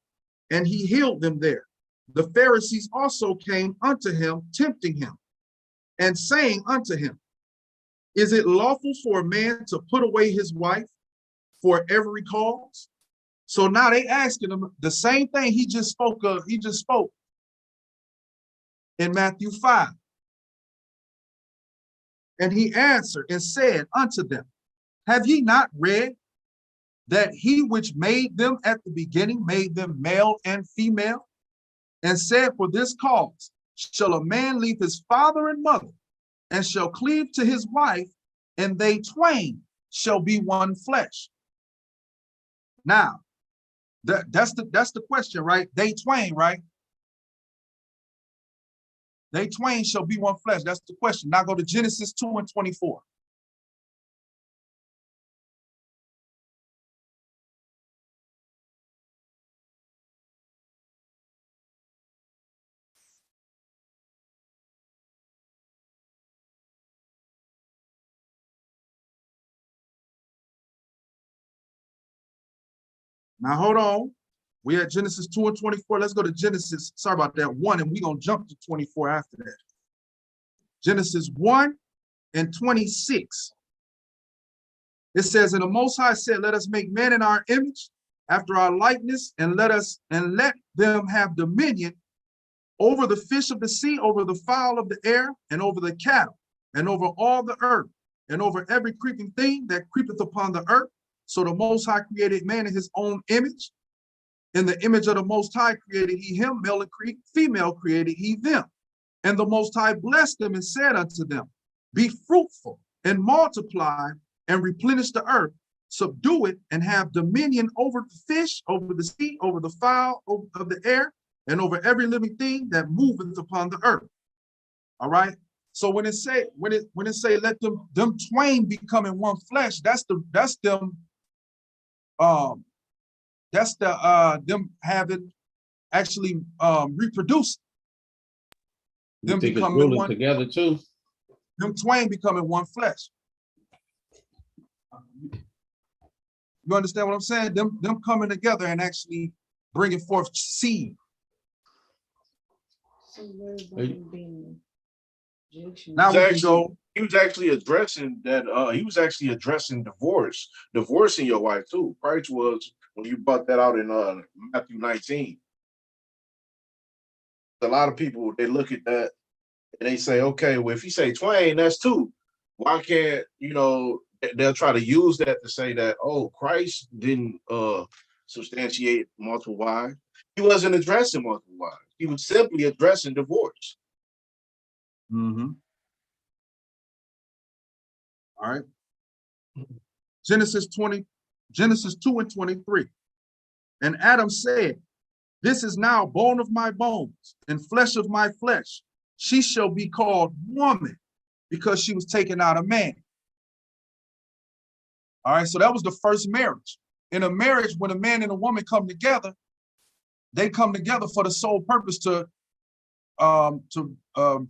C: and he healed them there. The Pharisees also came unto him, tempting him, and saying unto him, is it lawful for a man to put away his wife for every cause? So now they asking him the same thing he just spoke in Matthew 5. And he answered and said unto them, have ye not read that he which made them at the beginning made them male and female, and said, for this cause shall a man leave his father and mother, and shall cleave to his wife, and they twain shall be one flesh. Now, that's the question, right? They twain, right? They twain shall be one flesh. That's the question. Now go to Genesis 2:24. Now hold on. We at Genesis 2:24. Let's go to Genesis, sorry about that, 1, and we're going to jump to 24 after that. Genesis 1:26. It says, and the Most High said, let us make man in our image, after our likeness, and let them have dominion over the fish of the sea, over the fowl of the air, and over the cattle, and over all the earth, and over every creeping thing that creepeth upon the earth. So the Most High created man in his own image. In the image of the Most High created he him, male and female created he them. And the Most High blessed them and said unto them, be fruitful and multiply and replenish the earth, subdue it and have dominion over the fish, over the sea, over the fowl of the air, and over every living thing that moveth upon the earth. All right. So when it say let them twain become in one flesh, that's them having actually reproduced.
B: Them becoming one together too.
C: Them twain becoming one flesh. You understand what I'm saying? Them coming together and actually bringing forth seed.
A: Now he was actually addressing that. He was actually addressing divorcing your wife too. Christ was, when you brought that out in Matthew 19. A lot of people, they look at that and they say, okay, well, if you say twain, that's two. Why can't, they'll try to use that to say that, oh, Christ didn't substantiate multiple wives. He wasn't addressing multiple wives. He was simply addressing divorce.
C: Mm-hmm. All right. Genesis 2 and 23. And Adam said, this is now bone of my bones and flesh of my flesh. She shall be called woman because she was taken out of man. All right, so that was the first marriage. In a marriage, when a man and a woman come together, they come together for the sole purpose to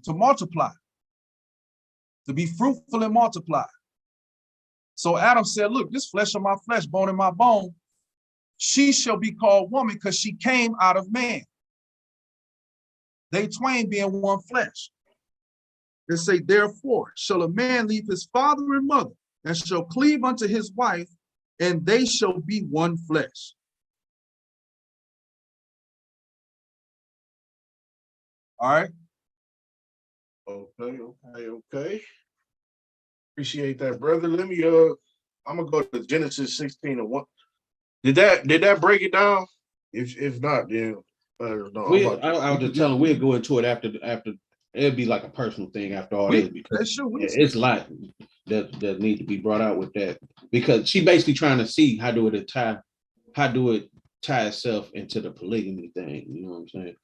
C: multiply, to be fruitful and multiply. So Adam said, look, this flesh of my flesh, bone in my bone, she shall be called woman because she came out of man. They twain being one flesh. They say, therefore, shall a man leave his father and mother and shall cleave unto his wife, and they shall be one flesh. All right.
A: Okay. Appreciate that, brother. Let me I'm gonna go to Genesis 16 and 1. Did that break it down? If not, then no.
B: I was just telling we'll go into it after it'll be like a personal thing after all this because it's a lot that need to be brought out with that because she basically trying to see how do it tie itself into the polygamy thing. You know what I'm saying?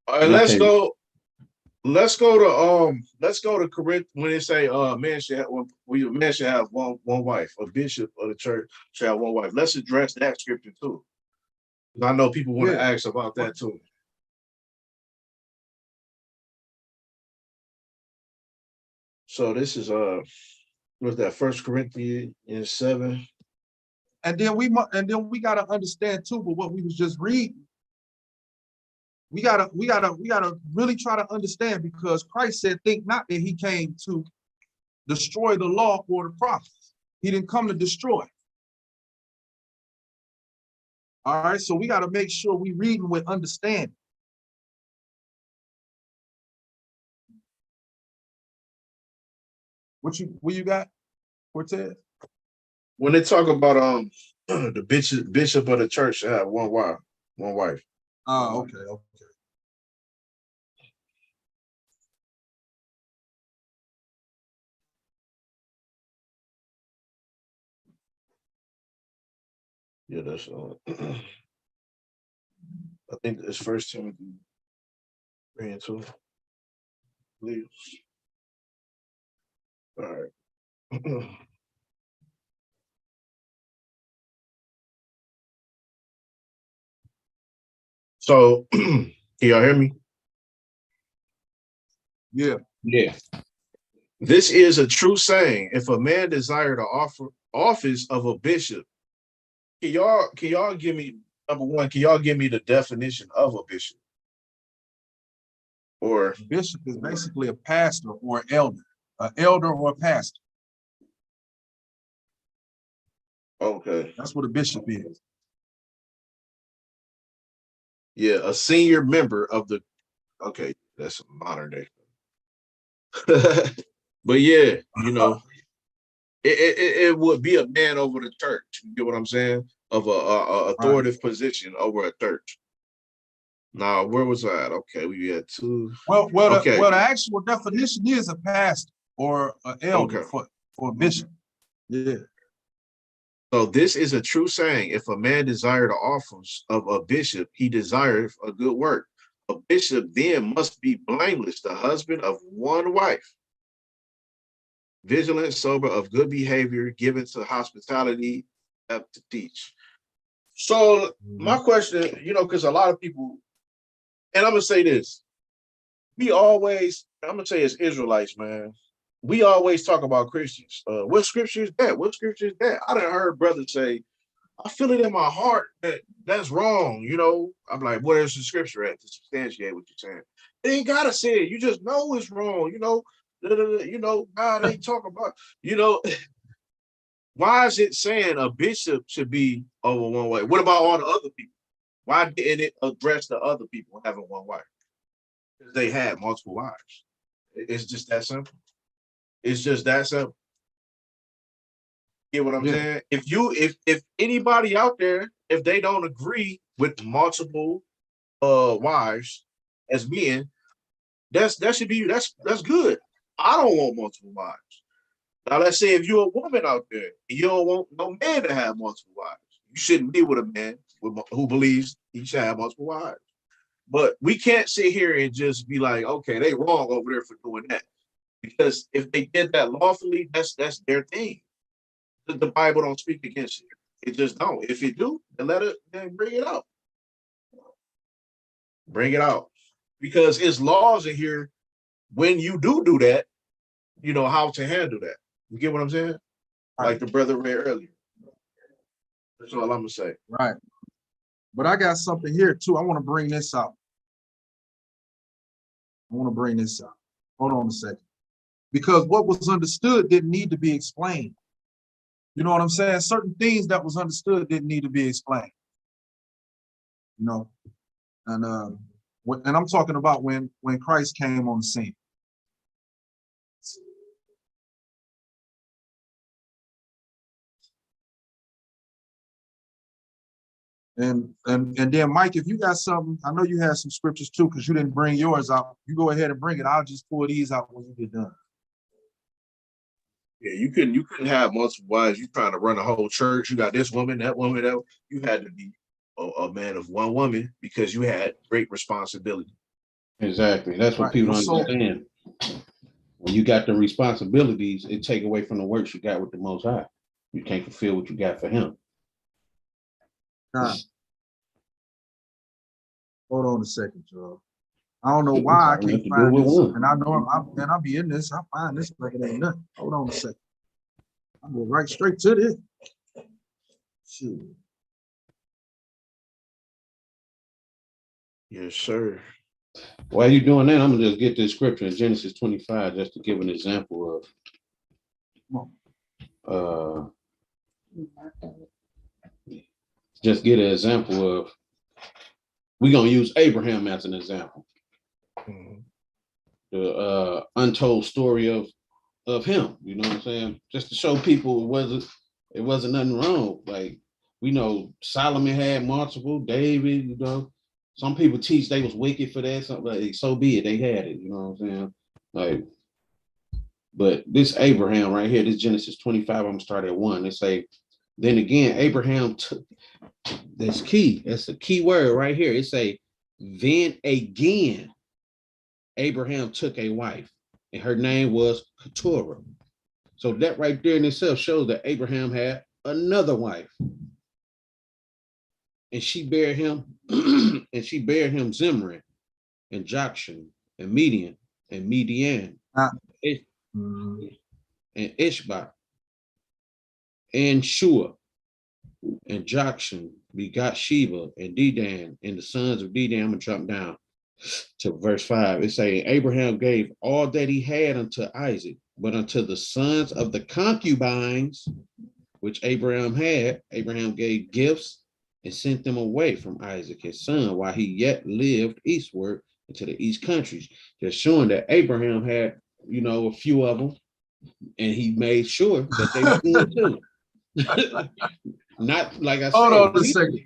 A: All right, let's go to Corinth when they say man should have one wife, a bishop of the church should have one wife. Let's address that scripture too. I know people want to ask about that too. So this is what's that, 1 Corinthians 7.
C: And then we gotta understand too, but what we was just reading, we gotta really try to understand, because Christ said, think not that he came to destroy the law or the prophets. He didn't come to destroy. All right, so we gotta make sure we reading with understanding. What you got, Cortez?
A: When they talk about the bishop of the church should have one wife.
C: Oh, okay.
A: Yeah, that's I think it's 1 Timothy 3 and 2. Please. All right. So, can y'all hear me?
C: Yeah.
A: This is a true saying. If a man desire the office of a bishop, can y'all give me, number one, can y'all give me the definition of a bishop? Or
C: bishop is basically a pastor or elder, an elder or a pastor.
A: Okay.
C: That's what a bishop is.
A: Yeah, a senior member of the, okay, that's modern day. But yeah, you know, it would be a man over the church. You get what I'm saying? Of a authoritative position over a church. Now, where was I at? Okay, we had two.
C: Well, the actual definition is a pastor or an elder for a bishop. Yeah.
A: So this is a true saying. If a man desire the office of a bishop, he desireth a good work. A bishop then must be blameless, the husband of one wife, vigilant, sober, of good behavior, given to hospitality, apt to teach. So my question, you know, because a lot of people, and I'm gonna say this, I'm gonna say as Israelites, man, we always talk about Christians. What scripture is that? What scripture is that? I done heard brothers say, I feel it in my heart that that's wrong. You know, I'm like, where's the scripture at to substantiate what you're saying? They ain't gotta say it. You just know it's wrong. You know, God ain't talking about. You know, why is it saying a bishop should be over one way? What about all the other people? Why didn't it address the other people having one wife? Because they had multiple wives. It's just that simple. It's just that simple. get what I'm saying? If anybody out there, if they don't agree with multiple wives as men, that should be that's good. I don't want multiple wives. Now let's say if you're a woman out there and you don't want no man to have multiple wives, you shouldn't be with a man who believes he should have multiple wives. But we can't sit here and just be like, okay, they wrong over there for doing that. Because if they did that lawfully, that's their thing. The Bible don't speak against it. It just don't. If it do, then bring it out. Bring it out. Because it's laws in here when you do that, you know how to handle that. You get what I'm saying? Like the brother read earlier. That's all I'm gonna say.
C: Right. But I got something here too. I want to bring this out. Hold on a second. Because what was understood didn't need to be explained. You know what I'm saying? Certain things that was understood didn't need to be explained. You know, and I'm talking about when Christ came on the scene. And then Mike, if you got something, I know you had some scriptures too, because you didn't bring yours out. You go ahead and bring it. I'll just pull these out when you get done.
A: Yeah, you couldn't have multiple wives. You trying to run a whole church. You got this woman, that woman, that you had to be a man of one woman because you had great responsibility.
B: Exactly. That's what people don't understand. When you got the responsibilities, it take away from the works you got with the Most High. You can't fulfill what you got for Him.
C: Hold on a second, Joe. I don't know why I can't find this, and I know I'll be in this. I find this like it ain't nothing. Hold on a second. I'm going right straight to this. Shoot.
A: Yes, sir.
B: While you doing that, I'm gonna just get this scripture in Genesis 25 just to give an example of just get an example of we're gonna use Abraham as an example. The untold story of him, you know what I'm saying? Just to show people it wasn't nothing wrong. Like we know Solomon had multiple, David, you know. Some people teach they was wicked for that, something like so be it, they had it, you know what I'm saying? Like, but this Abraham right here, this Genesis 25, I'm gonna start at 1. They say, then again, Abraham took that's key. That's a key word right here. It say, then again, Abraham took a wife, and her name was Keturah. So that right there in itself shows that Abraham had another wife. And she bare him, Zimran, and Jokshan, and Median, and Median, and Ishbak, and Shua, and Jokshan begot Sheba, and Dedan, and the sons of Dedan. I'm gonna jump down to verse 5. It say, Abraham gave all that he had unto Isaac, but unto the sons of the concubines which Abraham had, Abraham gave gifts and sent them away from Isaac, his son, while he yet lived eastward into the east countries, just showing that Abraham had, you know, a few of them, and he made sure that they were good too. Not like I said.
C: Hold on a second.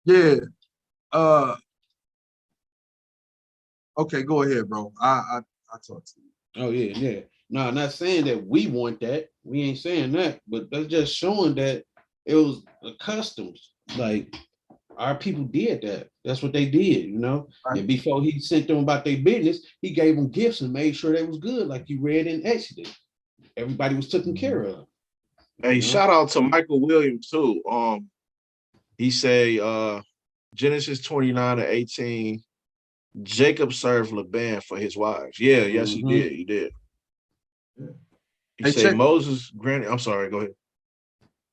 C: Yeah. Okay, go ahead, bro. I talk to you.
B: Oh yeah. No, I'm not saying that we want that. We ain't saying that, but that's just showing that it was a customs. Like our people did that. That's what they did, you know. Right. And before he sent them about their business, he gave them gifts and made sure they was good, like you read in Exodus. Everybody was taken care of.
A: Hey, shout out to Michael Williams too. He say Genesis 29:18. Jacob served Laban for his wives. Yeah, yes, he did. He did. He said Moses granted. I'm sorry, go ahead.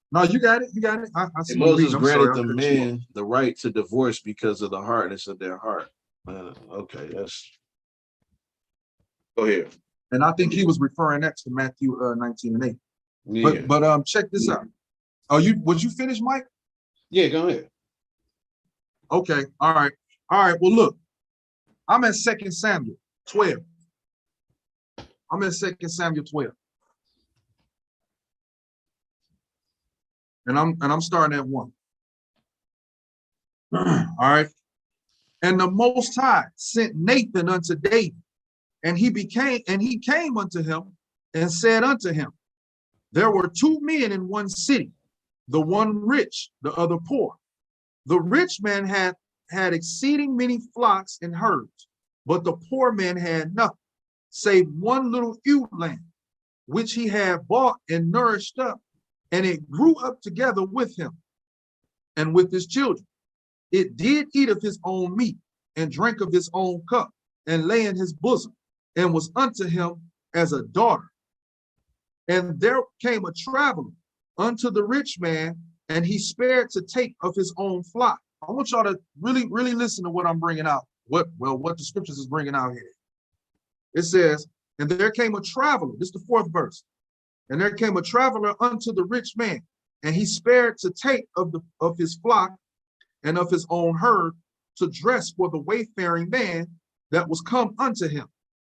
C: No, you got it. You got it. I see
A: Moses granted the men the right to divorce because of the hardness of their heart. Okay, that's go ahead.
C: And I think he was referring that to Matthew 19:8. Yeah. But check this out. Oh, would you finish, Mike?
B: Yeah, go ahead.
C: Okay. All right. Well, look, I'm at 2 Samuel 12. I'm at 2 Samuel 12. And I'm starting at 1. All right. And the Most High sent Nathan unto David, and he came unto him and said unto him, there were 2 men in one city, the one rich, the other poor. The rich man had exceeding many flocks and herds, but the poor man had nothing, save one little ewe lamb, which he had bought and nourished up, and it grew up together with him and with his children. It did eat of his own meat, and drank of his own cup, and lay in his bosom, and was unto him as a daughter. And there came a traveler unto the rich man, and he spared to take of his own flock. I want y'all to really, really listen to what I'm bringing out. What the scriptures is bringing out here. It says, and there came a traveler, this is the 4th verse. And there came a traveler unto the rich man, and he spared to take of his flock and of his own herd to dress for the wayfaring man that was come unto him,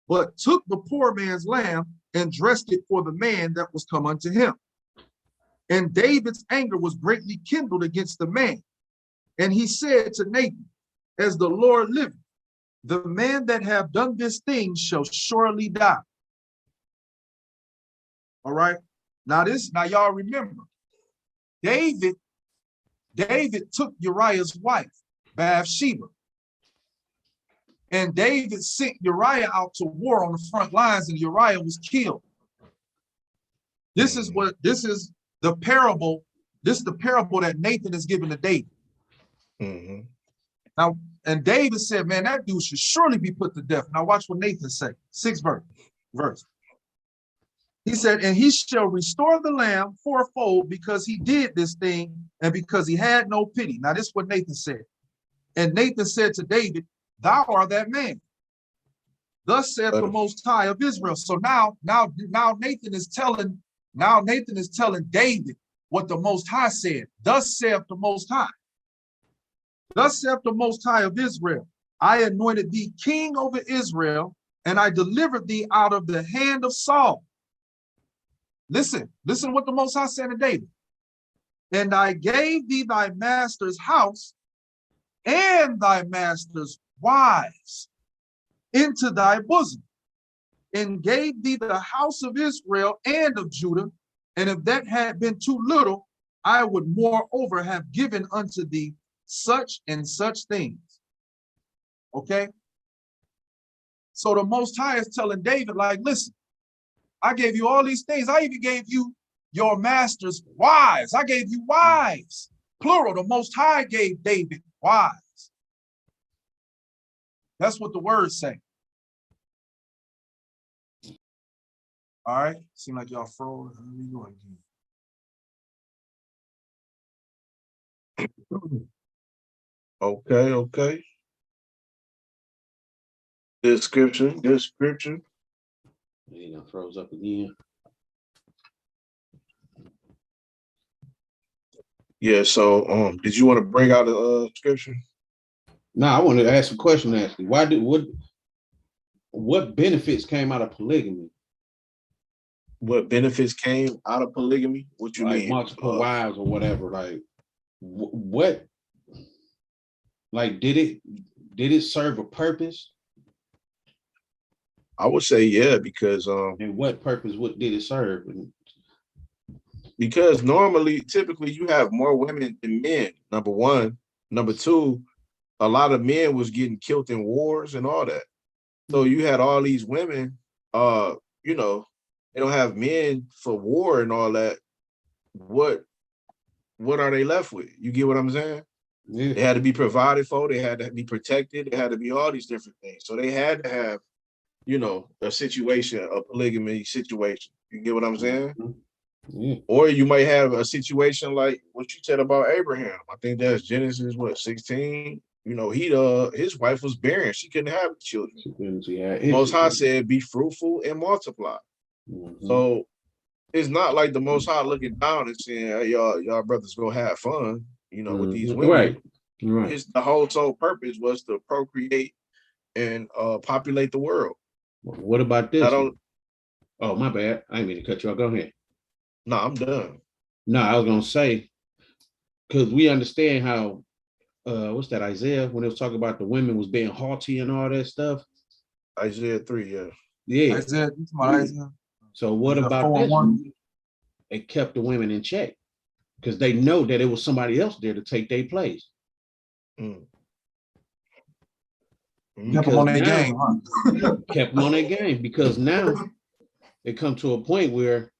C: but took the poor man's lamb and dressed it for the man that was come unto him. And David's anger was greatly kindled against the man. And he said to Nathan, as the Lord liveth, the man that have done this thing shall surely die. All right. Now y'all remember, David took Uriah's wife, Bathsheba. And David sent Uriah out to war on the front lines, and Uriah was killed. This is the parable that Nathan is giving to David.
A: Mm-hmm.
C: Now, and David said, man, that dude should surely be put to death. Now watch what Nathan said, 6th verse. He said, and he shall restore the lamb fourfold because he did this thing and because he had no pity. Now this is what Nathan said. And Nathan said to David, thou art that man. Thus saith the Most High of Israel. So now Nathan is telling David what the Most High said. Thus saith the Most High. Thus saith the Most High of Israel. I anointed thee king over Israel, and I delivered thee out of the hand of Saul. Listen what the Most High said to David. And I gave thee thy master's house and thy master's wives into thy bosom, and gave thee the house of Israel and of Judah. And if that had been too little, I would moreover have given unto thee such and such things. Okay? So the Most High is telling David, like, listen, I gave you all these things. I even gave you your master's wives. I gave you wives. Plural, the Most High gave David wives. That's what the words say. All right. Seem like y'all froze. Let me go again.
A: Okay. Good scripture.
B: You know, froze up again.
A: Yeah, so did you want to bring out a scripture?
B: No, I wanted to ask a question actually. What benefits came out of polygamy?
A: What benefits came out of polygamy? What you mean?
B: Multiple wives or whatever. Like what? Like did it serve a purpose?
A: I would say yeah, because
B: and what purpose did it serve?
A: Because typically you have more women than men, number one. Number two, a lot of men was getting killed in wars and all that. So you had all these women, you know, they don't have men for war and all that. What are they left with? You get what I'm saying?
B: Yeah.
A: They had to be provided for, they had to be protected, they had to be all these different things. So they had to have, you know, a polygamy situation. You get what I'm saying?
B: Mm-hmm.
A: Or you might have a situation like what you said about Abraham. I think that's Genesis 16. You know, his wife was barren. She couldn't have children. Most High said, be fruitful and multiply.
B: Mm-hmm.
A: So it's not like the Most High looking down and saying, hey, y'all brothers go have fun, you know, with these women.
B: Right.
A: The whole sole purpose was to procreate and populate the world.
B: What about this? Oh, my bad. I didn't mean to cut you off. Go ahead.
A: No, I'm done.
B: No, I was gonna say because we understand how what's that, Isaiah, when it was talking about the women was being haughty and all that stuff.
A: Isaiah 3, yeah.
B: Yeah.
C: Isaiah, Isaiah.
B: So what
C: Isaiah
B: about
C: 4
B: this?
C: and 1?
B: It kept the women in check because they know that it was somebody else there to take their place.
C: Kept them on their game, huh?
B: Kept them on their game because now it come to a point where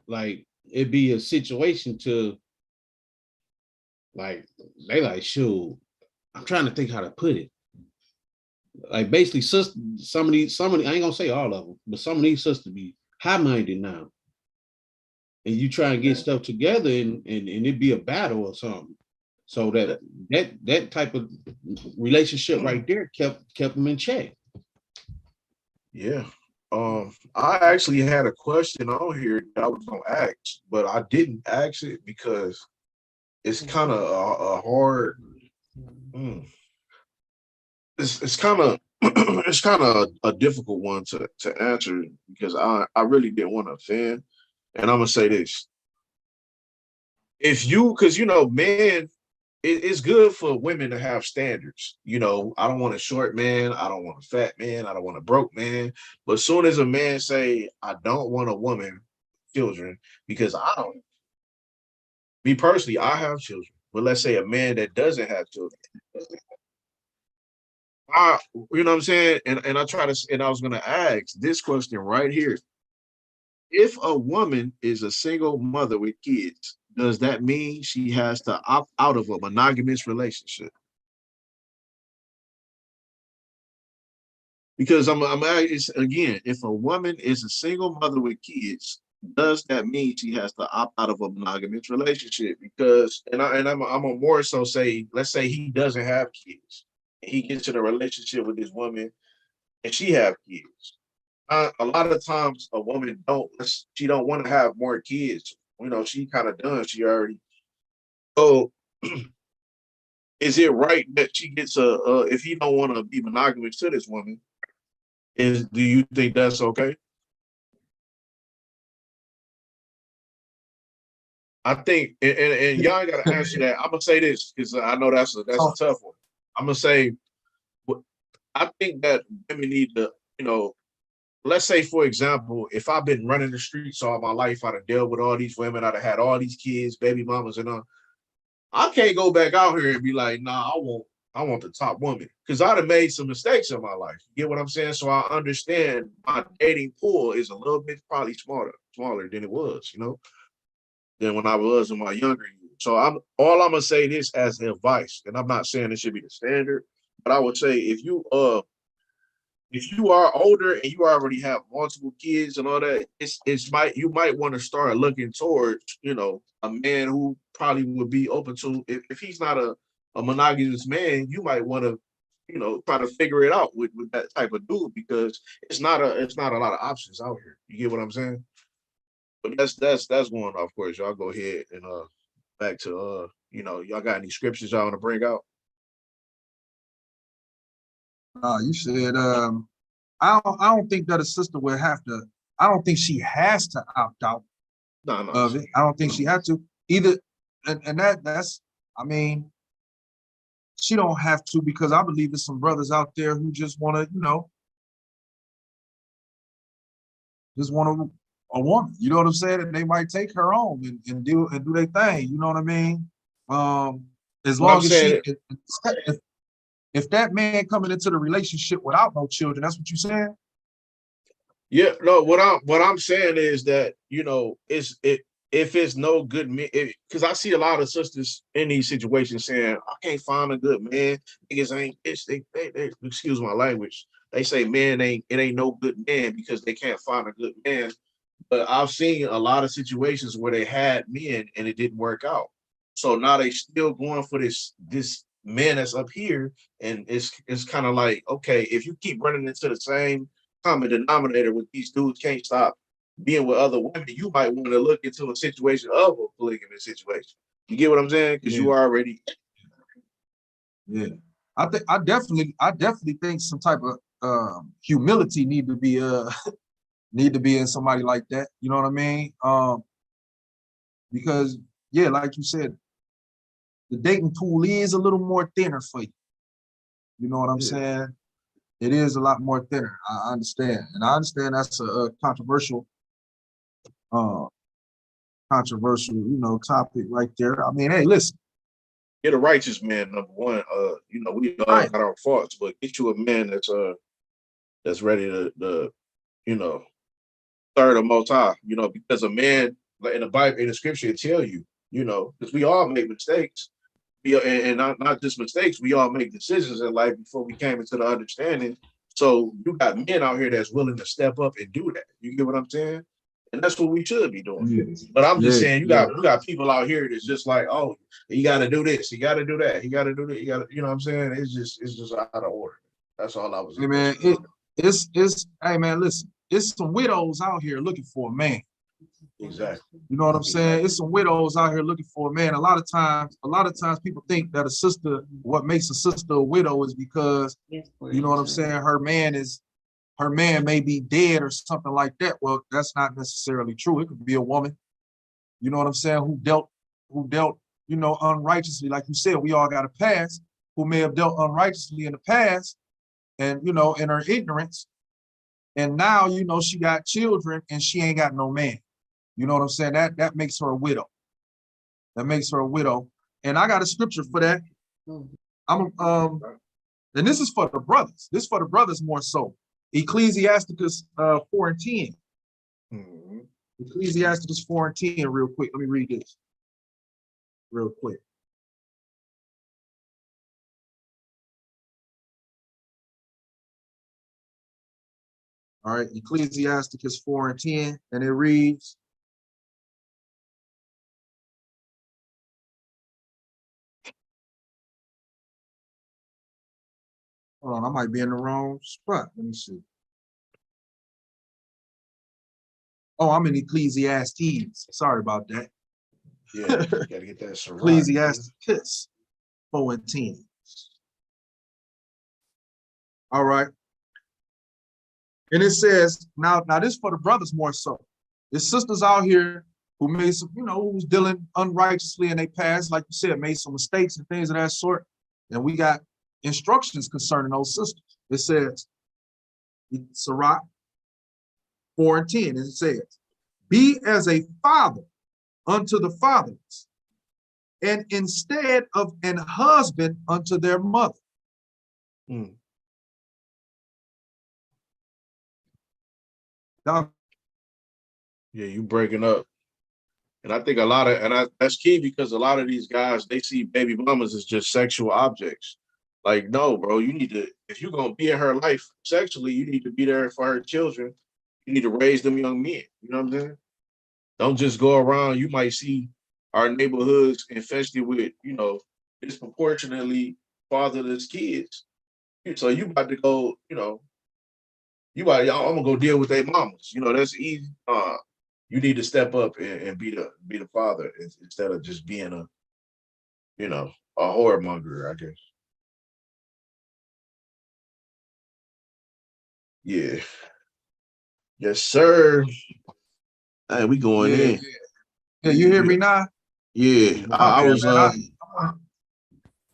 B: like it'd be a situation to like they like, shoot, I'm trying to think how to put it. Like basically, some of these, I ain't gonna say all of them, but some of these sisters be high-minded now. And you try and get stuff together and it be a battle or something. So that type of relationship right there kept them in check.
A: Yeah. I actually had a question on here that I was gonna ask, but I didn't ask it because it's kind of a hard. It's kind of it's kind of a difficult one to answer because I really didn't want to offend, and I'm gonna say this: if you, because men, it's good for women to have standards. I don't want a short man, I don't want a fat man, I don't want a broke man. But as soon as a man say, I don't want a woman, children, because I don't. Me personally, I have children, but let's say a man that doesn't have children. You know what I'm saying? And I was gonna ask this question right here. If a woman is a single mother with kids, does that mean she has to opt out of a monogamous relationship? Because again, if a woman is a single mother with kids, does that mean she has to opt out of a monogamous relationship? Because I'm a more so say, let's say he doesn't have kids. He gets in a relationship with this woman and she have kids. A lot of times a woman she don't want to have more kids. She kind of done. She already. So is it right that she gets if he don't want to be monogamous to this woman, do you think that's okay? I think, and y'all got to answer that. I'm gonna say this because I know that's a tough one. I'm gonna say, I think that women need to, let's say, for example, if I've been running the streets all my life, I'd have dealt with all these women, I'd have had all these kids, baby mamas, and all. I can't go back out here and be like, nah, I want the top woman because I'd have made some mistakes in my life. You get what I'm saying? So I understand my dating pool is a little bit probably smaller than it was, than when I was in my younger years. So I'm gonna say this as advice, and I'm not saying it should be the standard, but I would say if you are older and you already have multiple kids and all that, you might want to start looking towards, a man who probably would be open to, if he's not a monogamous man, you might want to, try to figure it out with that type of dude because it's not a lot of options out here. You get what I'm saying? But that's going off course. Y'all go ahead and back to y'all got any scriptures y'all want to bring out?
C: You said I don't think that a sister would have to. I don't think she has to opt out of it. I don't think she had to either, and that's. I mean, she don't have to because I believe there's some brothers out there who just want to, just want a woman. You know what I'm saying? And they might take her on and do their thing. You know what I mean? As long as if that man coming into the relationship without no children, that's what you're saying?
A: Yeah, no, what I'm saying is that, if it's no good man, because I see a lot of sisters in these situations saying, I can't find a good man. Niggas ain't, they excuse my language. They say it ain't no good man because they can't find a good man. But I've seen a lot of situations where they had men and it didn't work out. So now they still going for this man that's up here, and it's kind of like, okay, if you keep running into the same common denominator with these dudes can't stop being with other women, you might want to look into a situation of a polygamous situation. You get what I'm saying? Because you already.
C: Yeah, I definitely think some type of humility need to be in somebody like that. You know what I mean? Because yeah, like you said, the dating pool is a little more thinner for you. You know what I'm saying? It is a lot more thinner. I understand, and I understand that's a controversial, topic right there. I mean, hey, listen.
A: Get a righteous man, number one. We all got our faults, but get you a man that's ready to serve the Most High. Because a man, like in the Bible, in the Scripture, it tell you, because we all make mistakes. And not just mistakes, we all make decisions in life before we came into the understanding. So you got men out here that's willing to step up and do that. You get what I'm saying? And that's what we should be doing. Yeah. But I'm just saying, we got people out here that's just like, oh, you got to do this, you got to do that, you got to do that, you got to, you know what I'm saying? It's just out of order. That's all I was.
C: Hey man, hey man, listen, it's some widows out here looking for a man.
A: Exactly.
C: You know what I'm saying? It's some widows out here looking for a man. A lot of times people think that what makes a sister a widow is because, you know what I'm saying, her man may be dead or something like that. Well, that's not necessarily true. It could be a woman, you know what I'm saying, who dealt, unrighteously. Like you said, we all got a past, who may have dealt unrighteously in the past and, in her ignorance. And now, she got children and she ain't got no man. You know what I'm saying? That makes her a widow. That makes her a widow. And I got a scripture for that. And this is for the brothers. This is for the brothers more so. Ecclesiasticus 4:10.
A: Mm-hmm.
C: Ecclesiasticus 4:10, real quick. Let me read this real quick. All right, Ecclesiasticus 4:10, and it reads, hold on, I might be in the wrong spot. Let me see. Oh, I'm in Ecclesiastes. Sorry about that.
A: Yeah, you gotta get that Sirach.
C: Ecclesiasticus 4:10. All right. And it says, now this for the brothers more so. There's sisters out here who made some, who was dealing unrighteously in their past, like you said, made some mistakes and things of that sort. And we got instructions concerning those sisters. It says, Sirach 4:10, and it says, be as a father unto the fatherless, and instead of an husband unto their mother.
A: Mm. Yeah, you breaking up. And I think that's key, because a lot of these guys, they see baby mamas as just sexual objects. Like, no, bro, if you're going to be in her life sexually, you need to be there for her children. You need to raise them young men. You know what I'm saying? Don't just go around. You might see our neighborhoods infested with, disproportionately fatherless kids. So you about to go, I'm gonna go deal with their mamas. That's easy. You need to step up and be the father instead of just being a whoremonger, I guess. Yeah. Yes, sir. Hey, we going in.
C: Yeah, you hear me now?
A: Yeah, I was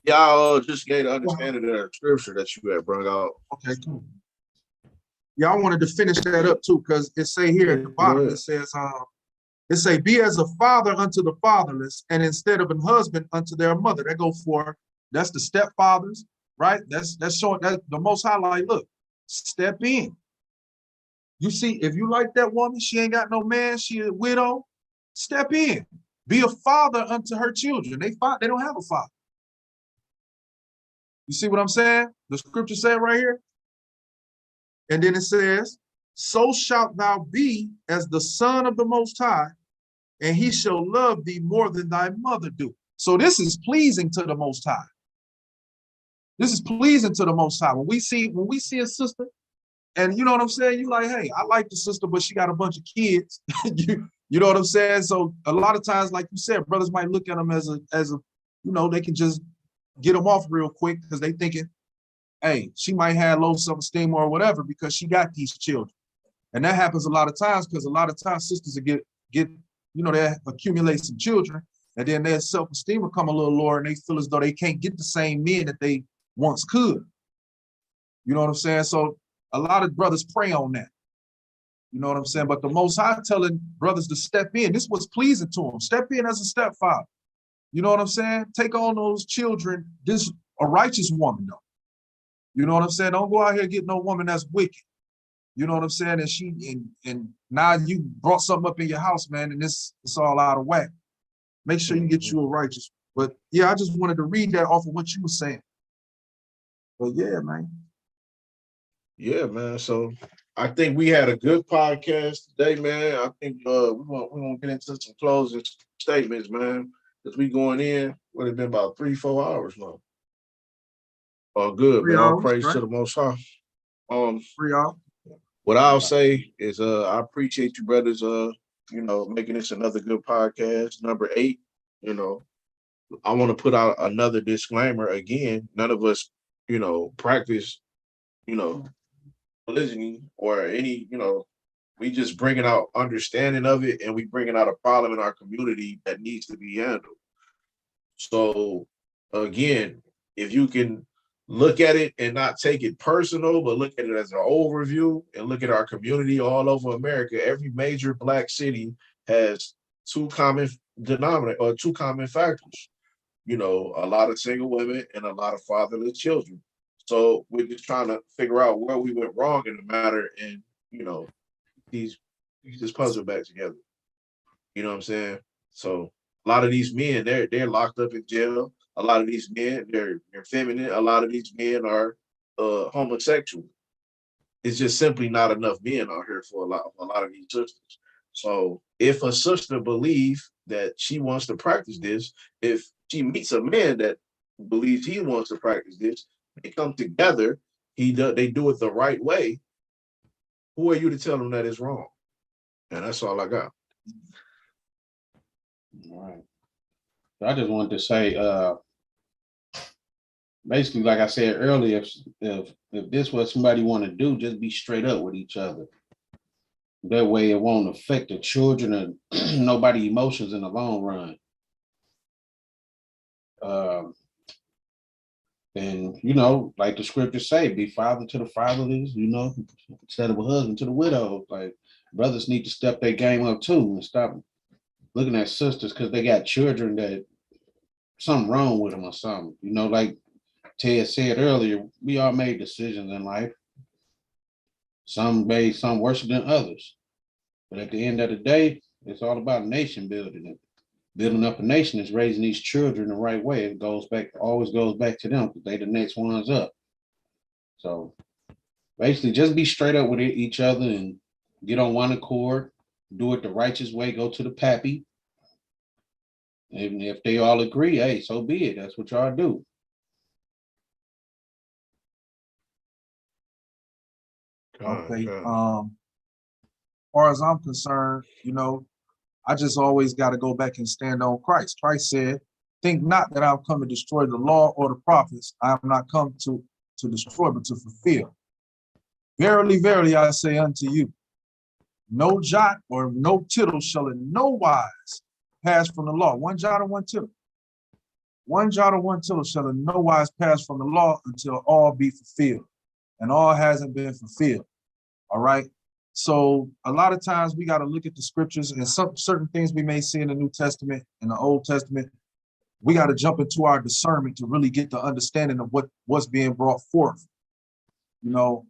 A: y'all just gave the understanding of the scripture that you had brought out.
C: Okay, cool. Yeah, I wanted to finish that up too, because it say here at the bottom, it says, it say, be as a father unto the fatherless, and instead of a husband unto their mother. That's the stepfathers, right? That's showing that the Most High, like, look, step in. You see, if you like that woman, she ain't got no man, she a widow, step in. Be a father unto her children. They don't have a father. You see what I'm saying? The scripture said right here. And then it says, so shalt thou be as the son of the Most High, and he shall love thee more than thy mother do. So this is pleasing to the Most High. This is pleasing to the Most High. When we see a sister, and you know what I'm saying, you like, hey, I like the sister, but she got a bunch of kids. you know what I'm saying? So a lot of times, like you said, brothers might look at them as a, they can just get them off real quick because they thinking, hey, she might have low self-esteem or whatever because she got these children. And that happens a lot of times, because a lot of times sisters get they accumulate some children, And then their self-esteem will come a little lower and they feel as though they can't get the same men that they once could. You know what I'm saying? So a lot of brothers prey on that. You know what I'm saying? But the Most High telling brothers to step in. This was pleasing to them. Step in as a stepfather. You know what I'm saying? Take on those children. This a righteous woman, though. You know what I'm saying? Don't go out here and get no woman that's wicked. You know what I'm saying? And now you brought something up in your house, man, and it's all out of whack. Make sure you get you a righteous. But yeah, I just wanted to read that off of what you were saying. But yeah, man.
A: Yeah, man. So I think we had a good podcast today, man. I think we're gonna get into some closing statements, man. Because we going in, would have been about 3-4 hours now. Oh, good,
C: 3
A: man. All
C: hours,
A: praise
C: right?
A: to the Most High.
C: 3 hours.
A: What I'll say is I appreciate you brothers making this another good podcast, number 8. I want to put out another disclaimer again. None of us, practice, polygyny or any, we just bringing out understanding of it, and we bringing out a problem in our community that needs to be handled. So again, if you can look at it and not take it personal, but look at it as an overview and look at our community all over America, every major Black city has two common factors. A lot of single women and a lot of fatherless children. So we're just trying to figure out where we went wrong in the matter and, these just puzzle back together. You know what I'm saying? So a lot of these men, they're locked up in jail. A lot of these men, they're feminine. A lot of these men are homosexual. It's just simply not enough men out here for a lot of these sisters. So if a sister believes that she wants to practice this, if she meets a man that believes he wants to practice this, they come together, they do it the right way. Who are you to tell them that it's wrong? And that's all I got.
B: All right. So I just wanted to say, basically, like I said earlier, if this what somebody want to do, just be straight up with each other. That way it won't affect the children and nobody emotions in the long run. And like the scriptures say, be father to the fatherless, instead of a husband to the widow. Like brothers need to step their game up too and stop looking at sisters because they got children that something wrong with them or something. Like Ted said earlier, we all made decisions in life. Some made some worse than others. But at the end of the day, it's all about nation building. And building up a nation is raising these children the right way. It always goes back to them because they the next ones up. So basically just be straight up with each other and get on one accord, do it the righteous way, go to the pappy. And if they all agree, hey, so be it. That's what y'all do.
C: Okay. As far as I'm concerned, I just always got to go back and stand on Christ. Christ said, think not that I've come to destroy the law or the prophets. I have not come to destroy, but to fulfill. Verily, verily, I say unto you, no jot or no tittle shall in no wise pass from the law. One jot or one tittle. One jot or one tittle shall in no wise pass from the law until all be fulfilled. And all hasn't been fulfilled. All right. So a lot of times we got to look at the scriptures and certain things we may see in the New Testament and the Old Testament. We got to jump into our discernment to really get the understanding of what's being brought forth. And a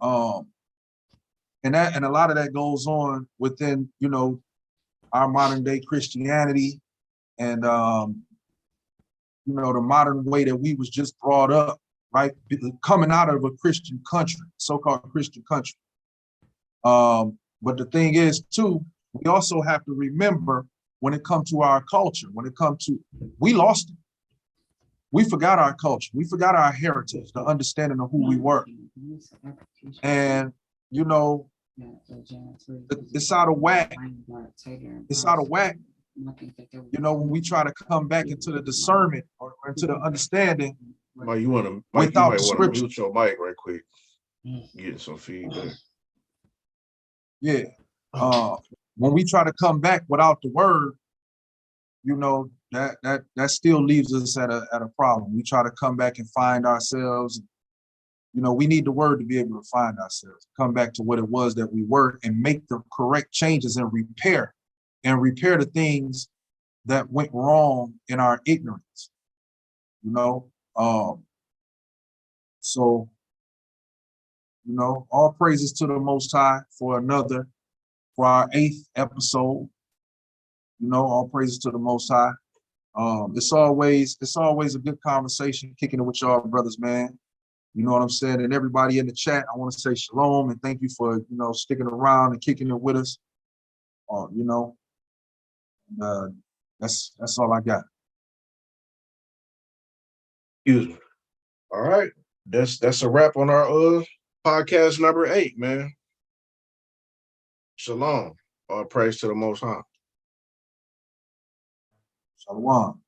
C: lot of that goes on within, our modern day Christianity and the modern way that we was just brought up, right? Coming out of a Christian country, so-called Christian country. But the thing is, too, we also have to remember when it comes to our culture, we lost it. We forgot our culture. We forgot our heritage, the understanding of who we were. And, it's out of whack. It's out of whack. When we try to come back into the discernment or into the understanding.
A: Mike, you might want to mute your mic right quick. Getting some feedback.
C: Yeah. When we try to come back without the word, that still leaves us at a problem. We try to come back and find ourselves. You know, we need the word to be able to find ourselves, come back to what it was that we were, and make the correct changes and repair the things that went wrong in our ignorance. You know, so, you know, all praises to the Most High for our 8th episode. You know, all praises to the Most High. It's always a good conversation, kicking it with y'all brothers, man. You know what I'm saying? And everybody in the chat, I want to say shalom and thank you for, you know, sticking around and kicking it with us. You know, that's all I got.
A: Excuse me. All right. That's a wrap on our podcast number 8, man. Shalom. All praise to the Most High.
C: Shalom.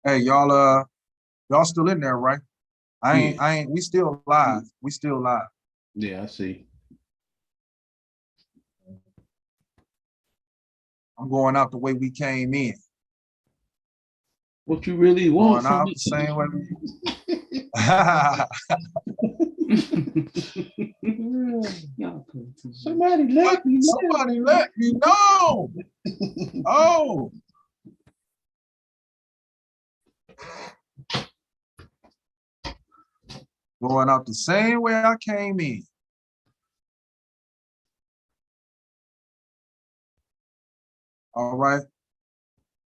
C: Hey, y'all still in there, right? I ain't, we still live. We still live.
F: Yeah, I see.
C: I'm going out the way we came in.
F: What you really want?
C: Going out the same way
F: Somebody let me know.
C: Somebody let me know. Oh. Going out the same way I came in. All right.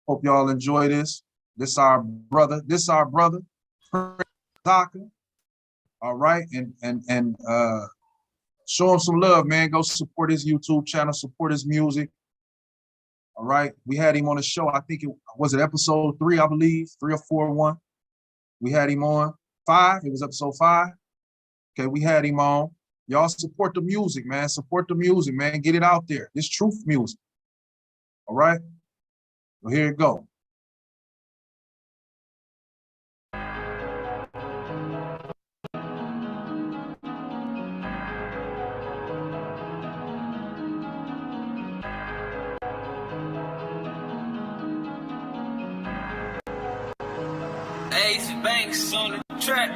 C: Hope y'all enjoy this. This our brother. Zaka. All right. And show him some love, man. Go support his YouTube channel, support his music. All right. We had him on the show. I think it was episode 3, I believe, 3 or 4 1. We had him on 5. It was episode 5. Okay, we had him on. Y'all support the music, man. Support the music, man. Get it out there. It's truth music. All right. Well, here it go.
P: Ace Banks on the track.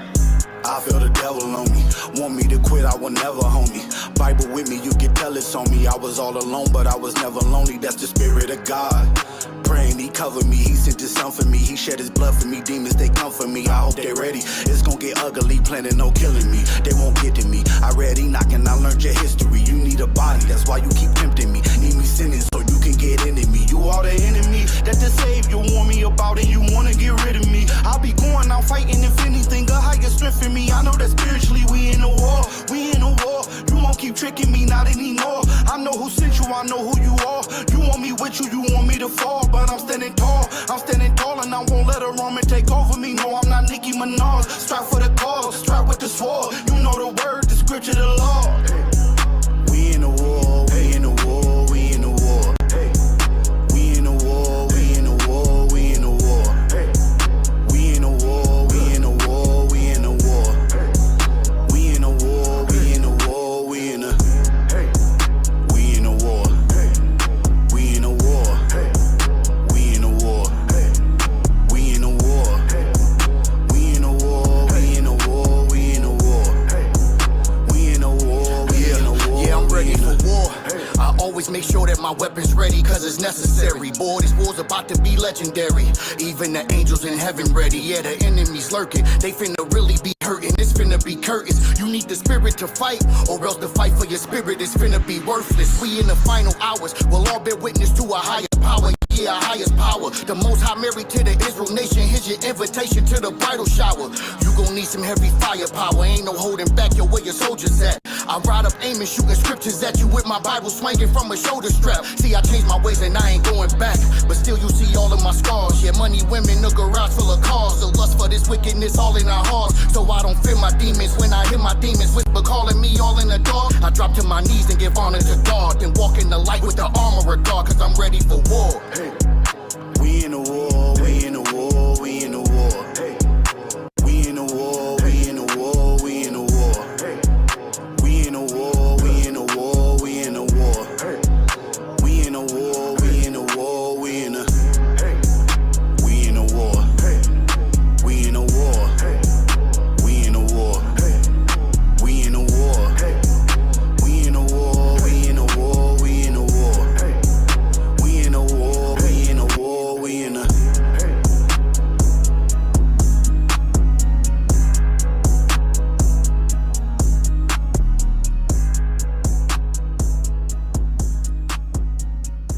Q: I feel the devil on me. Want me to quit, I will never, homie. Bible with me, you can tell it's on me. I was all alone, but I was never lonely. That's the spirit of God. Praying he covered me, he sent his son for me. He shed his blood for me, demons, they come for me. I hope they're ready. It's gonna get ugly, planning no killing me. They won't get to me. I read Enoch and I learned your history. You need a body, that's why you keep tempting me. Need me sinning so you can get into me. You are the enemy that the Savior warned me about, and you wanna get rid of me. I'll be going out fighting, if anything, a higher strength in me. I know that spiritually we in a war, You won't keep tricking me, not anymore. I know who sent you, I know who you are. You want me with you, you want me to fall, but I'm standing tall, and I won't let a Roman take over me. No, I'm not Nicki Minaj. Strive for the cause, strive with the sword. You know the word, the scripture, the law. We in a war, we in a war, we in a war. We in a war, we in a war, we in a war. We in a war, we in a war, we in a war. We in a war, we in a war, we in a we in a war. We in a war. We in a war. We in a war. We in a war, we in a war, we in a war. We in a war, we in a war. Yeah, I'm ready for war. I always make sure that my weapon's ready, cause it's necessary. Boy, this war's about to be legendary. Even the angels in heaven ready. Yeah, the enemies lurking. They finna really be hurting. It's finna be curtains. You need the spirit to fight, or else the fight for your spirit is finna be worthless. We in the final hours, we'll all bear witness to a higher power. Yeah, our highest power. The Most High married to the Israel nation. Here's your invitation to the bridal shower. You gon' need some heavy firepower. Ain't no holding back your where your soldiers at. I ride up aiming, shooting scriptures at you with my Bible swinging from a shoulder strap. See, I changed my ways and I ain't going back, but still you see all of my scars. Yeah, money, women, a garage full of cars. The lust for this wickedness all in our hearts. So I don't fear my demons. When I hear my demons whisper calling me all in the dark, I drop to my knees and give honor to God, then walk in the light with the armor of God, cause I'm ready for war.